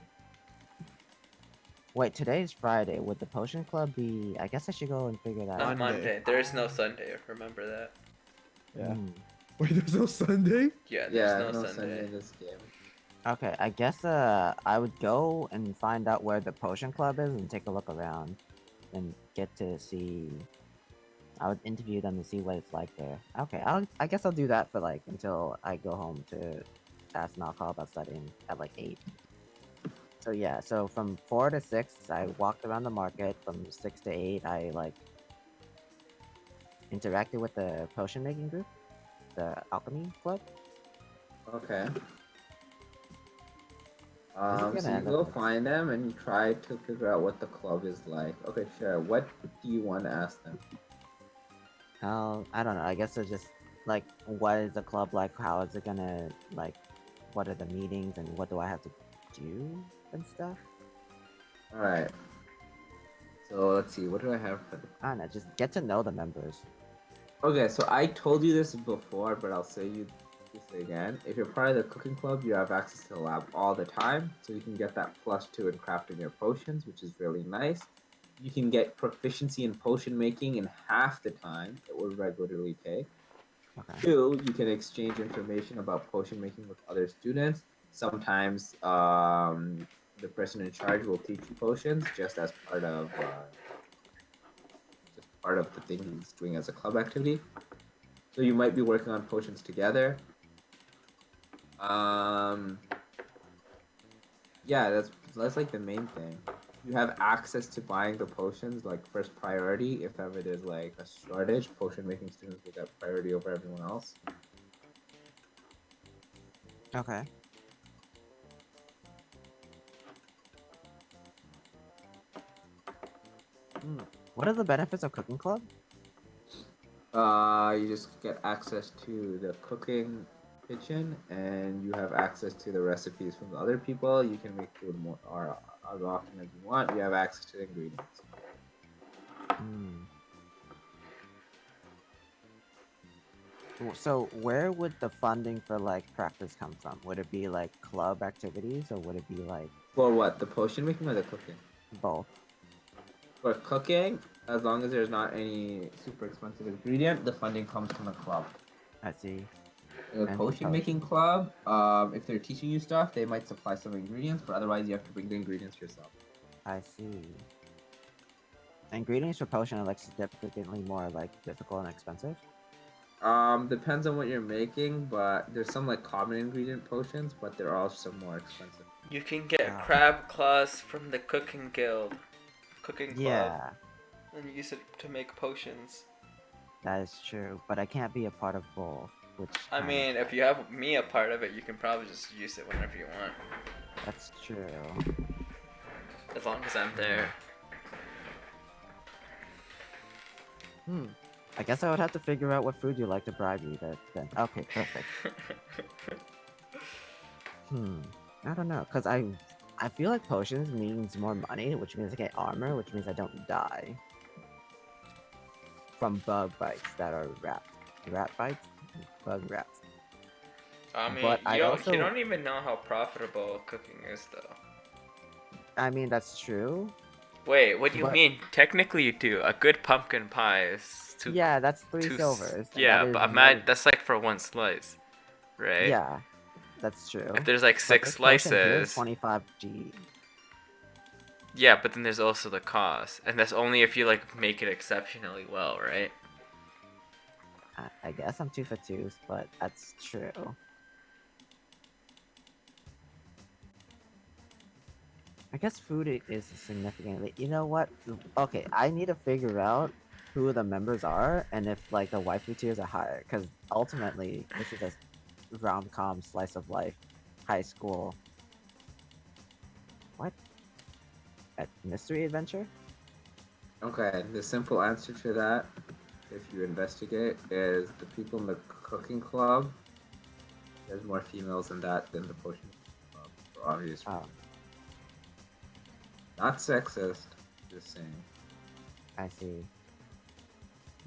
[SPEAKER 3] Wait, today's Friday. Would the potion club be? I guess I should go and figure that
[SPEAKER 1] Not
[SPEAKER 3] out.
[SPEAKER 1] Monday. There is no Sunday. Remember that.
[SPEAKER 4] Yeah.
[SPEAKER 3] Hmm.
[SPEAKER 4] Wait, there's no Sunday?
[SPEAKER 1] Yeah, there's
[SPEAKER 2] Yeah,
[SPEAKER 1] no,
[SPEAKER 2] no
[SPEAKER 1] Sunday.
[SPEAKER 2] Sunday in this game.
[SPEAKER 3] Okay, I guess I would go and find out where the potion club is and take a look around and get to see. I would interview them to see what it's like there. Okay, I guess I'll do that for like until I go home to ask Malcolm about studying at like 8. So yeah, so from 4 to 6 I walked around the market. From 6 to 8 I like interacted with the potion making group, the alchemy club.
[SPEAKER 2] Okay.
[SPEAKER 3] This is gonna
[SPEAKER 2] So you
[SPEAKER 3] end up
[SPEAKER 2] go
[SPEAKER 3] like-
[SPEAKER 2] find them and you try to figure out what the club is like. Okay, sure. What do you want to ask them?
[SPEAKER 3] I don't know. I guess it's just like, what is the club like? How is it gonna like? What are the meetings and what do I have to do and stuff?
[SPEAKER 2] All right. So let's see. What do I have for the?
[SPEAKER 3] I don't know. Just get to know the members.
[SPEAKER 2] Okay, so I told you this before, but I'll say you this again. If you're part of the cooking club, you have access to the lab all the time, so you can get that +2 in crafting your potions, which is really nice. You can get proficiency in potion making in half the time it would regularly take.
[SPEAKER 3] Okay.
[SPEAKER 2] 2, you can exchange information about potion making with other students. Sometimes the person in charge will teach you potions just as part of the thing he's doing as a club activity. So you might be working on potions together. Yeah, that's like the main thing. You have access to buying the potions like first priority. If ever there's like a shortage, potion making students will get priority over everyone else.
[SPEAKER 3] Okay. What are the benefits of cooking club?
[SPEAKER 2] You just get access to the cooking kitchen, and you have access to the recipes from the other people. You can make food more or as often as you want. You have access to the ingredients.
[SPEAKER 3] Hmm. So where would the funding for like practice come from? Would it be like club activities or would it be like
[SPEAKER 2] For what? The potion making or the cooking?
[SPEAKER 3] both?
[SPEAKER 2] For cooking, as long as there's not any super expensive ingredient, the funding comes from the club.
[SPEAKER 3] I see.
[SPEAKER 2] In a
[SPEAKER 3] And
[SPEAKER 2] potion making club, if they're teaching you stuff, they might supply some ingredients, but otherwise you have to bring the ingredients yourself.
[SPEAKER 3] I see. Ingredients for potion are like significantly more like difficult and expensive.
[SPEAKER 2] Depends on what you're making, but there's some like common ingredient potions, but they're also more expensive.
[SPEAKER 1] You can get
[SPEAKER 3] Ah.
[SPEAKER 1] crab claws from the cooking guild, cooking club,
[SPEAKER 3] Yeah,
[SPEAKER 1] and use it to make potions.
[SPEAKER 3] that is true. But I can't be a part of both, which
[SPEAKER 1] I
[SPEAKER 3] kinda
[SPEAKER 1] mean, if
[SPEAKER 3] sucks.
[SPEAKER 1] you have me a part of it, you can probably just use it whenever you want,
[SPEAKER 3] That's true.
[SPEAKER 1] as long as I'm there.
[SPEAKER 3] Hmm. I guess I would have to figure out what food you like to bribe you then. Okay, perfect. I don't know, cause I feel like potions means more money, which means I get armor, which means I don't die from bug bites that are rat bites, bug rats.
[SPEAKER 1] I mean,
[SPEAKER 3] But I also,
[SPEAKER 1] you don't even know how profitable cooking is, though.
[SPEAKER 3] I mean that's true.
[SPEAKER 1] Wait, what do you
[SPEAKER 3] But-
[SPEAKER 1] mean? Technically, you do. A good pumpkin pie is two.
[SPEAKER 3] Yeah, that's three
[SPEAKER 1] two s-
[SPEAKER 3] silvers. and
[SPEAKER 1] Yeah,
[SPEAKER 3] that
[SPEAKER 1] but
[SPEAKER 3] is
[SPEAKER 1] imagine
[SPEAKER 3] more-
[SPEAKER 1] that's like for one slice, right?
[SPEAKER 3] Yeah, that's true.
[SPEAKER 1] If there's like
[SPEAKER 3] But
[SPEAKER 1] 6
[SPEAKER 3] this potion here is
[SPEAKER 1] slices,
[SPEAKER 3] 25 G.
[SPEAKER 1] yeah, but then there's also the cost, and that's only if you like make it exceptionally well, right?
[SPEAKER 3] I guess I'm 2 for 2, but that's true. I guess food is significantly. You know what? Okay, I need to figure out who the members are and if like the waifu tiers are higher, because ultimately this is a rom-com slice of life, high school. What? A mystery adventure?
[SPEAKER 2] Okay, the simple answer to that, if you investigate, is the people in the cooking club. There's more females in that than the potion club, for obvious reasons.
[SPEAKER 3] Oh,
[SPEAKER 2] Not sexist, just saying.
[SPEAKER 3] I see.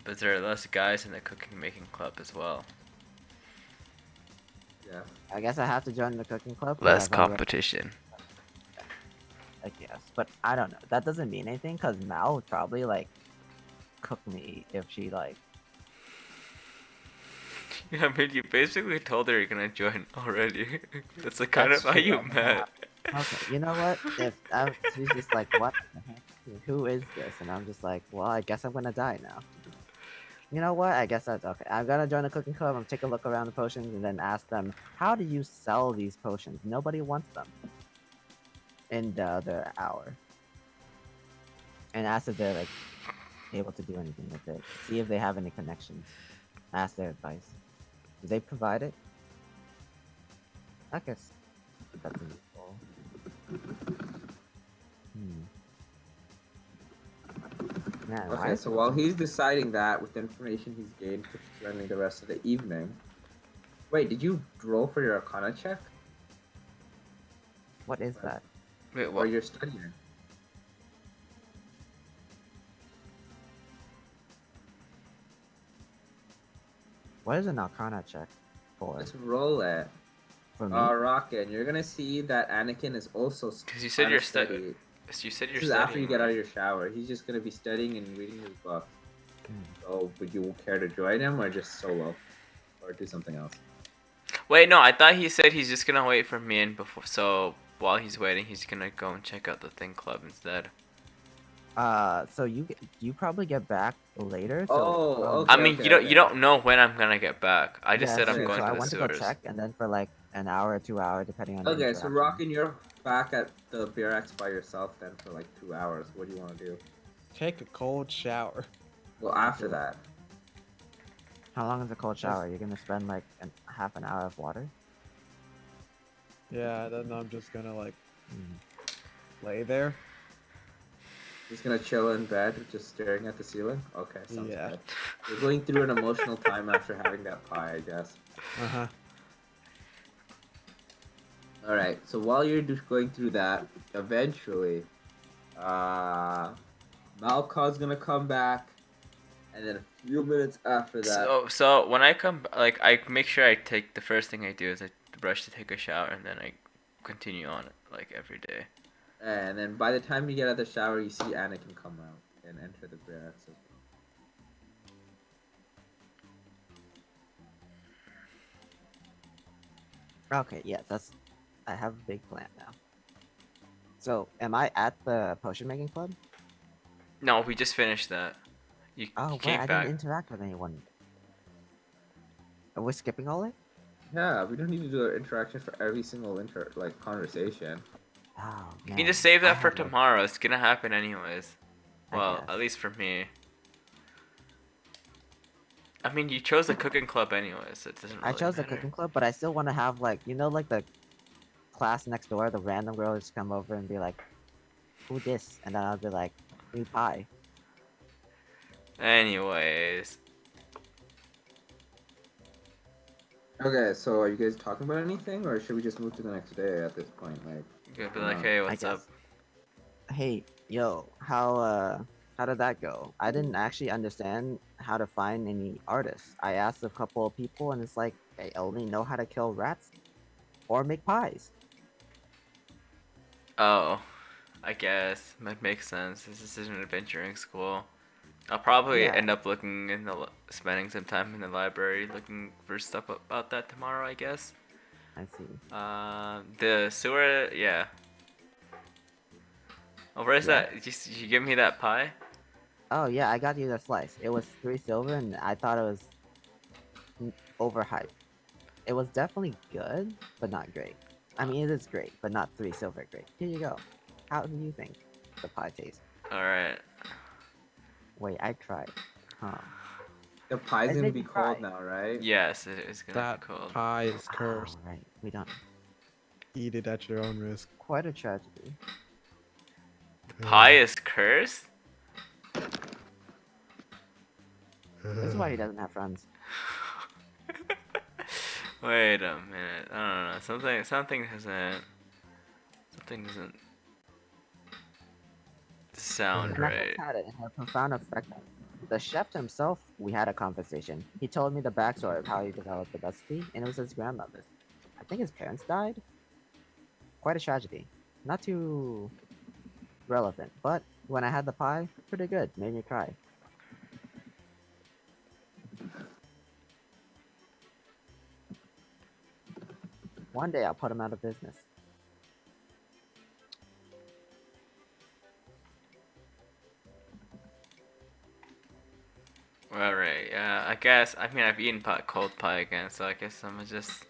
[SPEAKER 1] But there are less guys in the cooking making club as well.
[SPEAKER 2] Yeah.
[SPEAKER 3] I guess I have to join the cooking club. 'cause
[SPEAKER 1] Less
[SPEAKER 3] I've already-
[SPEAKER 1] competition.
[SPEAKER 3] I guess, but I don't know. That doesn't mean anything because Mal would probably like cook me if she like.
[SPEAKER 1] Yeah, I mean, you basically told her you're gonna join already. That's like kind of
[SPEAKER 3] That's
[SPEAKER 1] how
[SPEAKER 3] true,
[SPEAKER 1] you
[SPEAKER 3] I'm
[SPEAKER 1] met.
[SPEAKER 3] Okay, you know what? If she's just like, what? the heck? Who is this? And I'm just like, well, I guess I'm gonna die now. You know what? I guess that's okay. I'm gonna join the cooking club. I'm take a look around the potions and then ask them, how do you sell these potions? Nobody wants them. In the other hour. And ask if they're like able to do anything with it. See if they have any connections. Ask their advice. Do they provide it? I guess that's useful. Man, why
[SPEAKER 2] Okay,
[SPEAKER 3] is
[SPEAKER 2] so
[SPEAKER 3] it-
[SPEAKER 2] while he's deciding that with the information he's gained for spending the rest of the evening. Wait, did you roll for your Arcana check?
[SPEAKER 3] what is that?
[SPEAKER 1] Wait,
[SPEAKER 2] Or
[SPEAKER 1] what?
[SPEAKER 2] you're studying?
[SPEAKER 3] What is an Arcana check for?
[SPEAKER 2] Let's roll it.
[SPEAKER 3] For me?
[SPEAKER 2] Rocket, you're gonna see that Anakin is also
[SPEAKER 1] Because you said
[SPEAKER 2] trying
[SPEAKER 1] you're
[SPEAKER 2] to
[SPEAKER 1] studying. You said you're
[SPEAKER 2] This is
[SPEAKER 1] studying.
[SPEAKER 2] after you get out of
[SPEAKER 1] right?
[SPEAKER 2] your shower. He's just gonna be studying and reading his book.
[SPEAKER 3] Hmm.
[SPEAKER 2] So, would you care to join him, or just solo, or do something else?
[SPEAKER 1] Wait, no, I thought he said he's just gonna wait for me and before. So while he's waiting, he's gonna go and check out the thing club instead.
[SPEAKER 3] So you probably get back later. So,
[SPEAKER 2] Oh,
[SPEAKER 1] I
[SPEAKER 2] okay.
[SPEAKER 1] mean, you don't know when I'm gonna get back. I just
[SPEAKER 3] yeah,
[SPEAKER 1] said
[SPEAKER 3] that's
[SPEAKER 1] I'm
[SPEAKER 3] true.
[SPEAKER 1] going
[SPEAKER 3] So
[SPEAKER 1] to
[SPEAKER 3] I
[SPEAKER 1] the
[SPEAKER 3] went to go
[SPEAKER 1] sewers.
[SPEAKER 3] check, and then for like an hour or 2 hours, depending on. the
[SPEAKER 2] Okay, so
[SPEAKER 3] interaction.
[SPEAKER 2] Rockin', you're back at the barracks by yourself then for like 2 hours. What do you want to do?
[SPEAKER 4] Take a cold shower.
[SPEAKER 2] Well, after that.
[SPEAKER 3] How long is a cold shower? You're gonna spend like half an hour of water.
[SPEAKER 4] Yeah, then I'm just gonna like
[SPEAKER 3] Hmm.
[SPEAKER 4] lay there.
[SPEAKER 2] Just gonna chill in bed, just staring at the ceiling? Okay, sounds
[SPEAKER 4] Yeah.
[SPEAKER 2] good. You're going through an emotional time after having that pie, I guess.
[SPEAKER 4] Uh huh.
[SPEAKER 2] All right. So while you're just going through that, eventually, Malcolm's gonna come back, and then a few minutes after that,
[SPEAKER 1] So when I come, like I make sure I take the first thing I do is I brush to take a shower, and then I continue on it like every day.
[SPEAKER 2] and then by the time you get out of the shower, you see Anakin come out and enter the barracks as well.
[SPEAKER 3] Okay, yeah, that's. I have a big plan now. So, am I at the potion making club?
[SPEAKER 1] No, we just finished that. You
[SPEAKER 3] Oh, wait,
[SPEAKER 1] came
[SPEAKER 3] I didn't
[SPEAKER 1] back.
[SPEAKER 3] interact with anyone. Are we skipping all it?
[SPEAKER 2] Yeah, we don't need to do an interaction for every single conversation.
[SPEAKER 3] Oh
[SPEAKER 1] You
[SPEAKER 3] man,
[SPEAKER 1] can just save
[SPEAKER 3] I
[SPEAKER 1] that for
[SPEAKER 3] had like,
[SPEAKER 1] tomorrow. It's gonna happen anyways.
[SPEAKER 3] I
[SPEAKER 1] Well,
[SPEAKER 3] guess.
[SPEAKER 1] at least for me. I mean, you chose the cooking club anyways, so it doesn't
[SPEAKER 3] I
[SPEAKER 1] really
[SPEAKER 3] chose the
[SPEAKER 1] matter.
[SPEAKER 3] cooking club, but I still want to have like, like the class next door, the random girl just come over and be like, "Who this?" And then I'll be like, "Me pie."
[SPEAKER 1] Anyways,
[SPEAKER 2] Okay, so are you guys talking about anything, or should we just move to the next day at this point? Like,
[SPEAKER 1] you're gonna be
[SPEAKER 2] I
[SPEAKER 1] like,
[SPEAKER 2] don't know.
[SPEAKER 1] hey,
[SPEAKER 3] I
[SPEAKER 1] what's up?
[SPEAKER 3] guess. Hey, yo, how did that go? I didn't actually understand how to find any artists. I asked a couple of people, and it's like they only know how to kill rats or make pies.
[SPEAKER 1] Oh, I guess that makes sense. This is an adventuring school. I'll probably
[SPEAKER 3] Yeah,
[SPEAKER 1] end up looking in spending some time in the library looking for stuff about that tomorrow, I guess.
[SPEAKER 3] I see.
[SPEAKER 1] The sewer, yeah. Oh, where is
[SPEAKER 3] Yeah.
[SPEAKER 1] that? Did you give me that pie?
[SPEAKER 3] Oh yeah, I got you the slice. It was 3 silver, and I thought it was overhyped. It was definitely good, but not great. I mean, it is great, but not 3 silver great. Here you go. How do you think the pie tastes?
[SPEAKER 1] All right.
[SPEAKER 3] Wait, I tried. Huh.
[SPEAKER 2] The pie's
[SPEAKER 3] It
[SPEAKER 2] gonna
[SPEAKER 3] made
[SPEAKER 2] be
[SPEAKER 3] me cry.
[SPEAKER 2] cold now, right?
[SPEAKER 1] Yes, it is gonna be
[SPEAKER 4] That
[SPEAKER 1] cold.
[SPEAKER 4] pie is
[SPEAKER 3] Oh,
[SPEAKER 4] cursed.
[SPEAKER 3] right. We don't.
[SPEAKER 4] Eat it at your own risk.
[SPEAKER 3] Quite a tragedy.
[SPEAKER 1] The pie is cursed.
[SPEAKER 3] This is why he doesn't have friends.
[SPEAKER 1] Wait a minute. I don't know. Something doesn't sound
[SPEAKER 3] And I just
[SPEAKER 1] right.
[SPEAKER 3] had it and a profound effect on me. The chef himself, we had a conversation. He told me the backstory of how he developed the recipe, and it was his grandmother's. I think his parents died. Quite a tragedy. Not too relevant, but when I had the pie, pretty good. Made me cry. One day I'll put him out of business.
[SPEAKER 1] All right. Yeah. I guess. I mean, I've eaten cold pie again, so I guess I'm gonna just.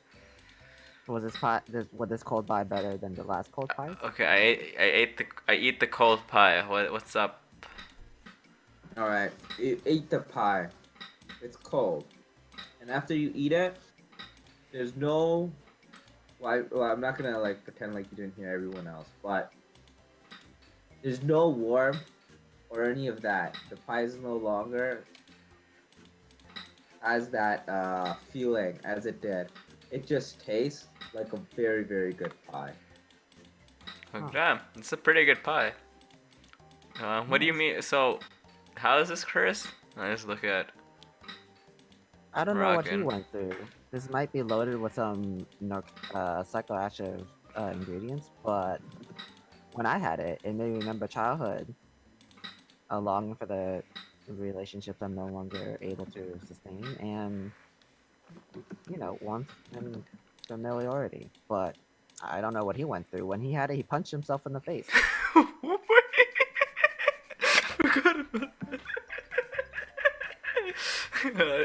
[SPEAKER 3] Was this cold pie better than the last cold pies?
[SPEAKER 1] Okay. I eat the cold pie. What's up?
[SPEAKER 2] All right, you ate the pie. It's cold, and after you eat it, there's no. Well, I'm not gonna like pretend like you didn't hear everyone else, but there's no warmth or any of that. The pie is no longer has that feeling as it did. It just tastes like a very, very good pie.
[SPEAKER 3] Huh.
[SPEAKER 1] Damn, it's a pretty good pie. What do you
[SPEAKER 3] Nice.
[SPEAKER 1] mean? So, how is this cursed? I just look at
[SPEAKER 3] I don't know what he
[SPEAKER 1] Rockin'.
[SPEAKER 3] went through. This might be loaded with some psychoactive ingredients, but when I had it, it made me remember childhood, a longing for the relationships I'm no longer able to sustain, and warmth and familiarity. But I don't know what he went through. When he had it, he punched himself in the face.
[SPEAKER 1] Forgot about that.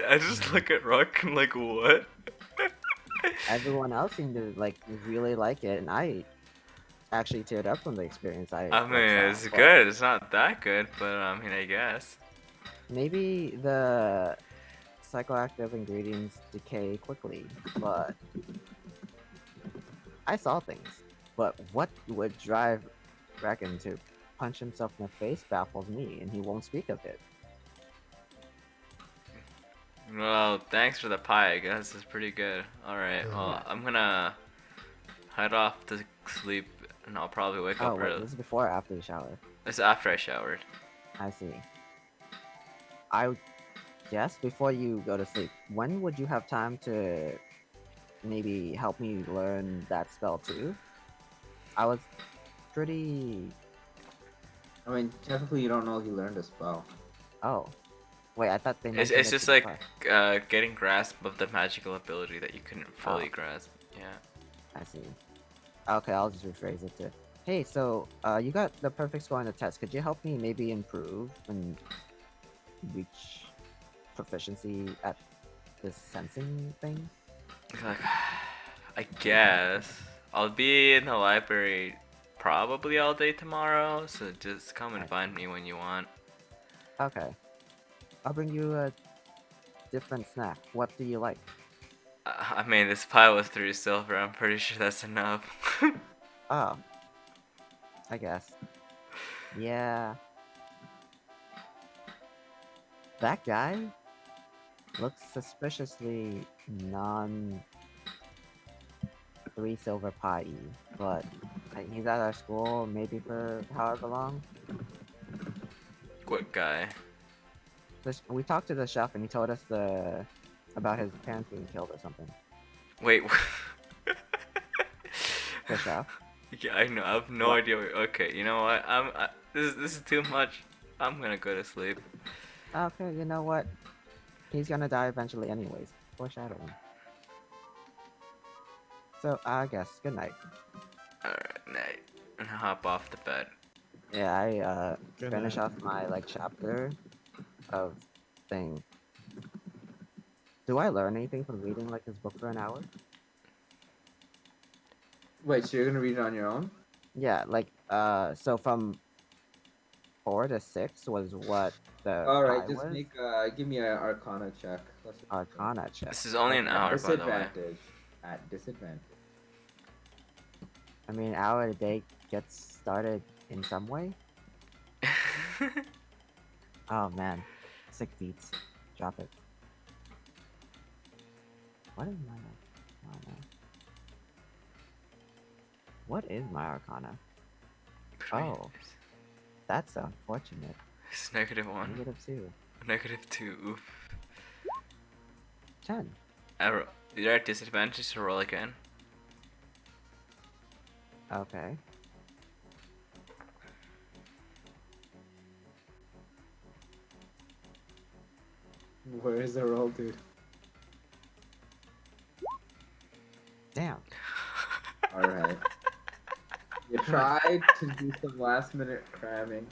[SPEAKER 1] I just look at Rock and like, what?
[SPEAKER 3] Everyone else seemed to really like it, and I actually teared up from the experience I
[SPEAKER 1] I mean,
[SPEAKER 3] saw.
[SPEAKER 1] it's
[SPEAKER 3] But
[SPEAKER 1] good. It's not that good, but I mean, I guess.
[SPEAKER 3] maybe the psychoactive ingredients decay quickly, but I saw things. But what would drive Reckon to punch himself in the face baffles me, and he won't speak of it.
[SPEAKER 1] Well, thanks for the pie. I guess it's pretty good. All right. Well, I'm gonna head off to sleep, and I'll probably wake
[SPEAKER 3] Oh
[SPEAKER 1] up
[SPEAKER 3] wait,
[SPEAKER 1] early.
[SPEAKER 3] this is before or after the shower?
[SPEAKER 1] It's after I showered.
[SPEAKER 3] I see. I guess before you go to sleep, when would you have time to maybe help me learn that spell too? I was pretty.
[SPEAKER 2] I mean, technically, you don't know he learned a spell.
[SPEAKER 3] Oh, wait, I thought they
[SPEAKER 1] It's
[SPEAKER 3] mentioned
[SPEAKER 1] it's
[SPEAKER 3] it
[SPEAKER 1] just
[SPEAKER 3] to
[SPEAKER 1] like
[SPEAKER 3] class.
[SPEAKER 1] getting grasp of the magical ability that you couldn't fully
[SPEAKER 3] Oh.
[SPEAKER 1] grasp. Yeah.
[SPEAKER 3] I see. Okay, I'll just rephrase it to. Hey, so you got the perfect score on the test. Could you help me maybe improve and reach proficiency at this sensing thing?
[SPEAKER 1] Like, I guess I'll be in the library probably all day tomorrow, so just come and
[SPEAKER 3] Right.
[SPEAKER 1] find me when you want.
[SPEAKER 3] Okay. I'll bring you a different snack. What do you like?
[SPEAKER 1] I mean, this pile was 3 silver. I'm pretty sure that's enough.
[SPEAKER 3] Oh, I guess. Yeah. That guy looks suspiciously non 3 silver pie, but he's at our school maybe for however long.
[SPEAKER 1] What guy?
[SPEAKER 3] We talked to the chef and he told us about his parents being killed or something.
[SPEAKER 1] Wait.
[SPEAKER 3] The chef?
[SPEAKER 1] Yeah, I know. I have no
[SPEAKER 3] What?
[SPEAKER 1] idea. Okay, you know what? This is too much. I'm gonna go to sleep.
[SPEAKER 3] Okay, you know what? He's gonna die eventually anyways. Foreshadowing. So, I guess, good night.
[SPEAKER 1] Alright, night. And hop off the bed.
[SPEAKER 3] Yeah, I
[SPEAKER 4] Good
[SPEAKER 3] finish
[SPEAKER 4] night.
[SPEAKER 3] off my chapter of thing. Do I learn anything from reading this book for an hour?
[SPEAKER 2] Wait, so you're gonna read it on your own?
[SPEAKER 3] Yeah, so from 4 to 6 was what the
[SPEAKER 2] All right,
[SPEAKER 3] pie
[SPEAKER 2] just
[SPEAKER 3] was?
[SPEAKER 2] give me an Arcana check. Let's see.
[SPEAKER 3] Arcana check.
[SPEAKER 1] This is only an
[SPEAKER 3] Okay.
[SPEAKER 1] hour, by the way.
[SPEAKER 2] Disadvantage. At disadvantage.
[SPEAKER 3] I mean, hour a day gets started in some way? Oh man. 6 beats. Drop it. What is my Arcana? What is my Arcana? Oh. That's unfortunate.
[SPEAKER 1] It's -1.
[SPEAKER 3] -2.
[SPEAKER 1] -2. Oof.
[SPEAKER 3] 10.
[SPEAKER 1] You're at disadvantage to roll again.
[SPEAKER 3] Okay.
[SPEAKER 2] Where is the roll, dude?
[SPEAKER 3] Damn.
[SPEAKER 2] All right. You tried to do some last minute cramming.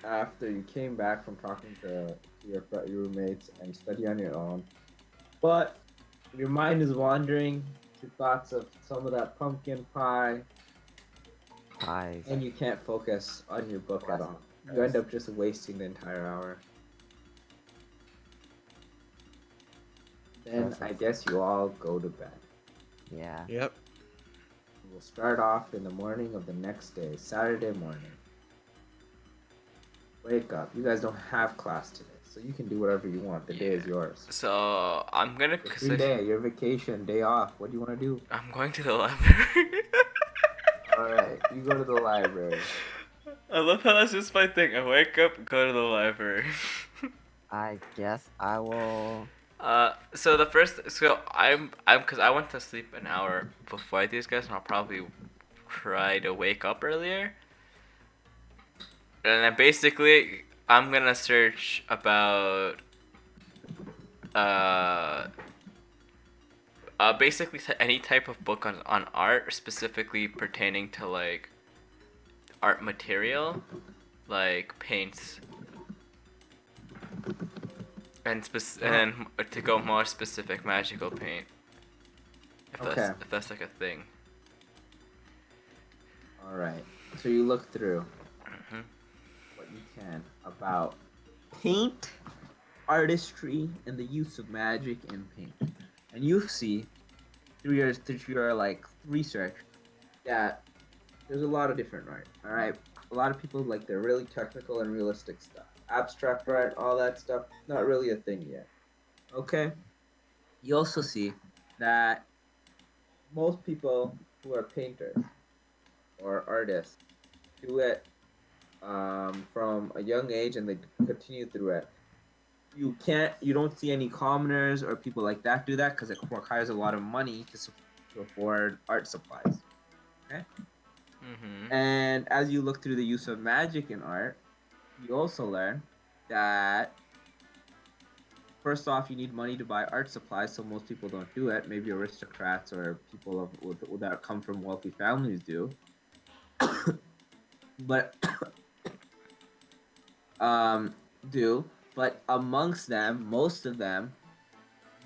[SPEAKER 2] After you came back from talking to your roommates and study on your own, but your mind is wandering to thoughts of some of that pumpkin pie,
[SPEAKER 3] Pies.
[SPEAKER 2] and you can't focus on your book at all. You end up just wasting the entire hour. Then I guess you all go to bed.
[SPEAKER 3] Yeah.
[SPEAKER 4] Yep.
[SPEAKER 2] We'll start off in the morning of the next day, Saturday morning. Wake up. You guys don't have class today, so you can do whatever you want. The day is yours.
[SPEAKER 1] So I'm gonna.
[SPEAKER 2] Your free day, your vacation, day off. What do you want to do?
[SPEAKER 1] I'm going to the library.
[SPEAKER 2] Alright, you go to the library.
[SPEAKER 1] I love how that's just my thing. I wake up, go to the library.
[SPEAKER 3] I guess I will.
[SPEAKER 1] So because I went to sleep an hour before these guys, and I'll probably try to wake up earlier. And then basically, I'm gonna search about basically any type of book on art, specifically pertaining to like art material, like paints. And then to go more specific, magical paint. If that's like a thing.
[SPEAKER 2] Alright, so you look through what you can about paint, artistry, and the use of magic in paint. And you see, through your research, that there's a lot of different art, alright? A lot of people like they're really technical and realistic stuff. Abstract art, all that stuff, not really a thing yet. Okay? You also see that most people who are painters or artists do it from a young age and they continue through it. You don't see any commoners or people like that do that because it requires a lot of money to afford art supplies. Okay.
[SPEAKER 1] Mm-hmm.
[SPEAKER 2] And as you look through the use of magic in art, you also learn that first off, you need money to buy art supplies, so most people don't do it. Maybe aristocrats or people that come from wealthy families do. But um, do. But amongst them, most of them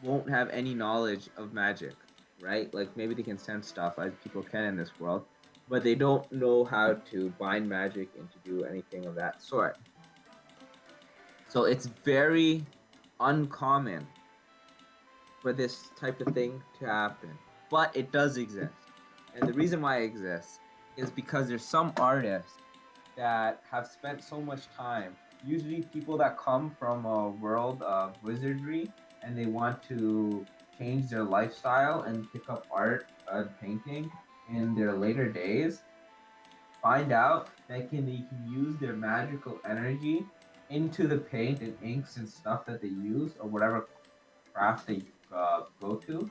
[SPEAKER 2] won't have any knowledge of magic, right? Like maybe they can sense stuff as people can in this world, but they don't know how to bind magic and to do anything of that sort. So it's very uncommon for this type of thing to happen, but it does exist. And the reason why it exists is because there's some artists that have spent so much time, usually people that come from a world of wizardry and they want to change their lifestyle and pick up art and painting in their later days, find out that they can use their magical energy into the paint and inks and stuff that they use or whatever craft they go to.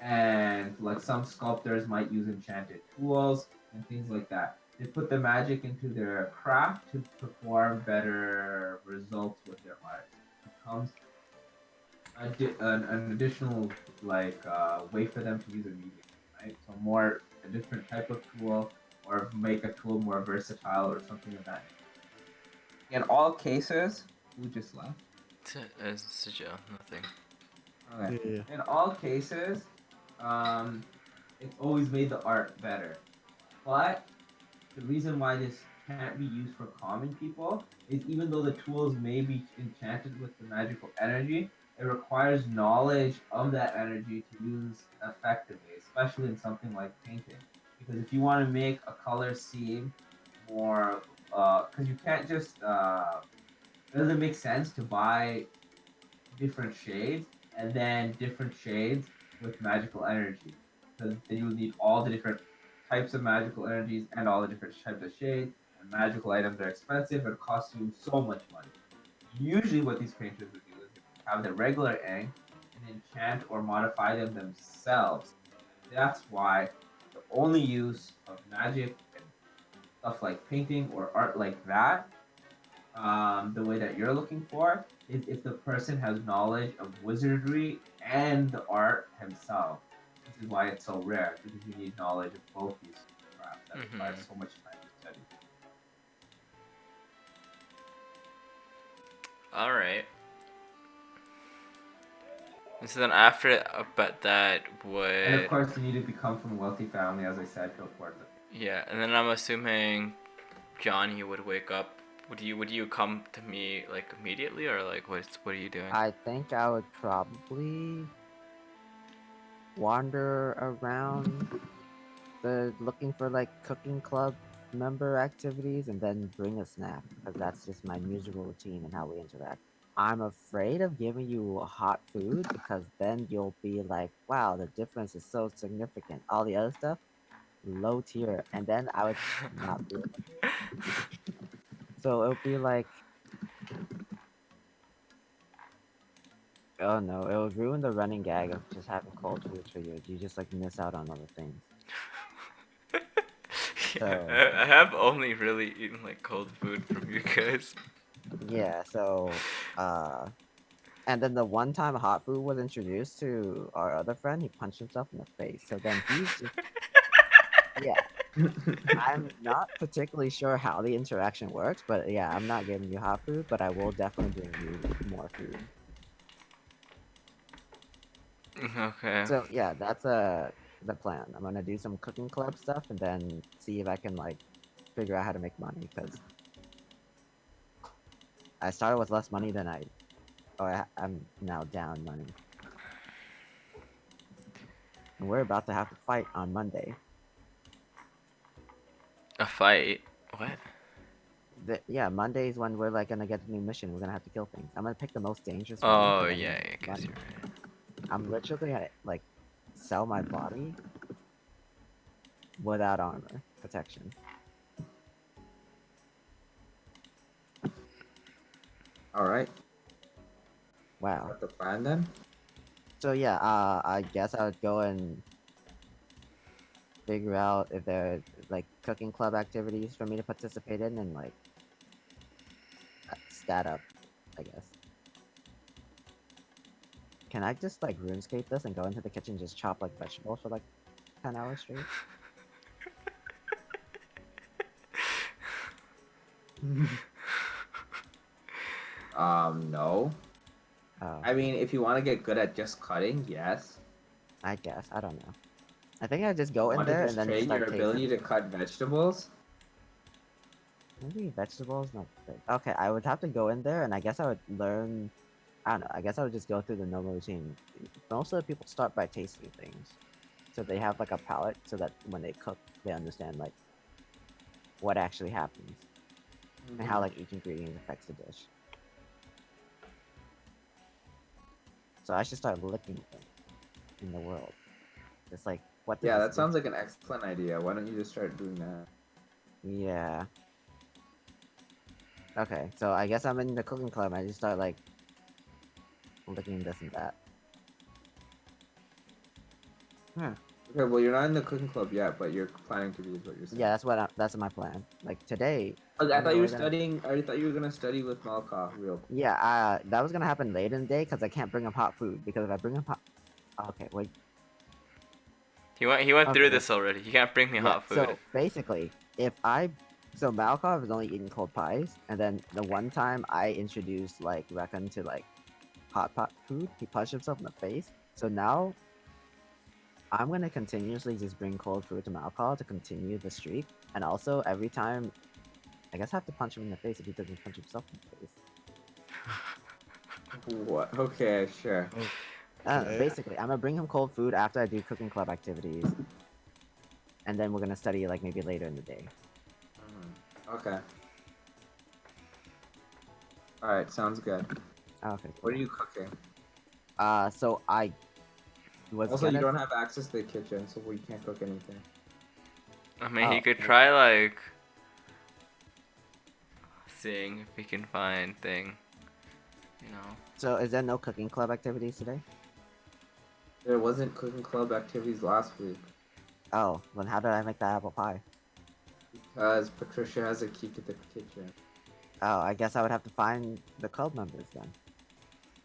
[SPEAKER 2] And like some sculptors might use enchanted tools and things like that. They put the magic into their craft to perform better results with their art. It becomes an additional way for them to use a medium, right? So more a different type of tool or make a tool more versatile or something of that nature. In all cases, we just left.
[SPEAKER 1] It's a joke, nothing.
[SPEAKER 2] Okay.
[SPEAKER 4] Yeah.
[SPEAKER 2] In all cases, um, it's always made the art better. But the reason why this can't be used for common people is even though the tools may be enchanted with the magical energy, it requires knowledge of that energy to use effectively, especially in something like painting. Because if you want to make a color seem more, because you can't just, it doesn't make sense to buy different shades and then different shades with magical energy because then you'll need all the different types of magical energies and all the different types of shades and magical items are expensive and cost you so much money. Usually what these painters would do is have the regular ink and enchant or modify them themselves. That's why the only use of magic and stuff like painting or art like that, the way that you're looking for, is if the person has knowledge of wizardry and the art himself. This is why it's so rare because you need knowledge of both these crafts that requires
[SPEAKER 1] Mm-hmm.
[SPEAKER 2] so much time to study.
[SPEAKER 1] All right. And so then after, but that
[SPEAKER 2] And of
[SPEAKER 1] would,
[SPEAKER 2] course, you need to become from a wealthy family, as I said, to afford them.
[SPEAKER 1] yeah. And then I'm assuming Johnny would wake up. Would you come to me like immediately, or like what are you doing?
[SPEAKER 3] I think I would probably wander around looking for like cooking club member activities and then bring a snack because that's just my usual routine and how we interact. I'm afraid of giving you hot food because then you'll be like, wow, the difference is so significant. All the other stuff, low tier. And then I would not be able to. So it'll be like, oh no, it would ruin the running gag of just having cold food for you. You just like miss out on other things.
[SPEAKER 1] Yeah,
[SPEAKER 3] So
[SPEAKER 1] I have only really eaten like cold food from you guys.
[SPEAKER 3] yeah, so and then the one time hot food was introduced to our other friend, he punched himself in the face. So then he's just yeah. I'm not particularly sure how the interaction works, but yeah, I'm not giving you hot food, but I will definitely bring you more food.
[SPEAKER 1] Okay.
[SPEAKER 3] So yeah, that's the plan. I'm gonna do some cooking club stuff and then see if I can like figure out how to make money because I started with less money than I'm now down money. And we're about to have to fight on Monday.
[SPEAKER 1] A fight? What?
[SPEAKER 3] Yeah, Monday is when we're like gonna get a new mission. We're gonna have to kill things. I'm gonna pick the most dangerous one
[SPEAKER 1] Oh
[SPEAKER 3] because I
[SPEAKER 1] yeah,
[SPEAKER 3] need
[SPEAKER 1] I guess
[SPEAKER 3] money.
[SPEAKER 1] you're right.
[SPEAKER 3] I'm literally gonna like sell my body without armor protection.
[SPEAKER 2] All right.
[SPEAKER 3] Wow.
[SPEAKER 2] Got the plan then?
[SPEAKER 3] So yeah, I guess I would go and figure out if there are like cooking club activities for me to participate in and like stat up, I guess. Can I just like RuneScape this and go into the kitchen and just chop like vegetables for like 10 hours straight?
[SPEAKER 2] No.
[SPEAKER 3] Oh,
[SPEAKER 2] I mean, if you want to get good at just cutting, yes.
[SPEAKER 3] I guess. I don't know. I think I just go in
[SPEAKER 2] Want to
[SPEAKER 3] there
[SPEAKER 2] just
[SPEAKER 3] and then
[SPEAKER 2] train your
[SPEAKER 3] start
[SPEAKER 2] ability
[SPEAKER 3] tasting.
[SPEAKER 2] to cut vegetables?
[SPEAKER 3] Maybe vegetables, not big. Okay, I would have to go in there and I guess I would learn. I don't know. I guess I would just go through the normal routine. Most of the people start by tasting things, so they have like a palate, so that when they cook, they understand like what actually happens and how like each ingredient affects the dish. So I should start looking things in the world. It's like what does
[SPEAKER 2] Yeah,
[SPEAKER 3] this
[SPEAKER 2] that
[SPEAKER 3] do?
[SPEAKER 2] sounds like an excellent idea. Why don't you just start doing that?
[SPEAKER 3] Yeah. Okay, so I guess I'm in the cooking club. I just start like looking this and that.
[SPEAKER 4] Yeah.
[SPEAKER 2] Okay, well, you're not in the cooking club yet, but you're planning to be, is what you're saying.
[SPEAKER 3] Yeah, that's my plan. Like today,
[SPEAKER 2] Okay, I
[SPEAKER 3] I'm
[SPEAKER 2] thought you were
[SPEAKER 3] really gonna.
[SPEAKER 2] studying. I thought you were gonna study with Malka, real quick.
[SPEAKER 3] Yeah, that was gonna happen later in the day because I can't bring up hot food because if I bring up hot. Okay, wait.
[SPEAKER 1] He went
[SPEAKER 3] Okay,
[SPEAKER 1] through
[SPEAKER 3] wait.
[SPEAKER 1] this already. You can't bring me
[SPEAKER 3] Yeah.
[SPEAKER 1] hot food.
[SPEAKER 3] So basically, if I so Malkov is only eating cold pies, and then the one time I introduced like Reckon to like hot pot food, he punched himself in the face. So now I'm gonna continuously just bring cold food to Malkov to continue the streak, and also every time I guess I have to punch him in the face if he doesn't punch himself in the face.
[SPEAKER 2] What? Okay, sure.
[SPEAKER 3] I don't know.
[SPEAKER 4] Okay.
[SPEAKER 3] Basically, I'm gonna bring him cold food after I do cooking club activities, and then we're gonna study like maybe later in the day.
[SPEAKER 2] Okay. All right, sounds good.
[SPEAKER 3] Okay.
[SPEAKER 2] What are
[SPEAKER 3] Cool.
[SPEAKER 2] you cooking?
[SPEAKER 3] So I was
[SPEAKER 2] Also, you
[SPEAKER 3] gonna.
[SPEAKER 2] don't have access to the kitchen, so we can't cook anything.
[SPEAKER 1] I mean, he
[SPEAKER 3] Oh,
[SPEAKER 1] could try like seeing if he can find thing. You know.
[SPEAKER 3] so is there no cooking club activities today?
[SPEAKER 2] There wasn't cooking club activities last week
[SPEAKER 3] Oh, then how did I make that apple pie?
[SPEAKER 2] because Patricia has a key to the kitchen.
[SPEAKER 3] Oh, I guess I would have to find the club members then.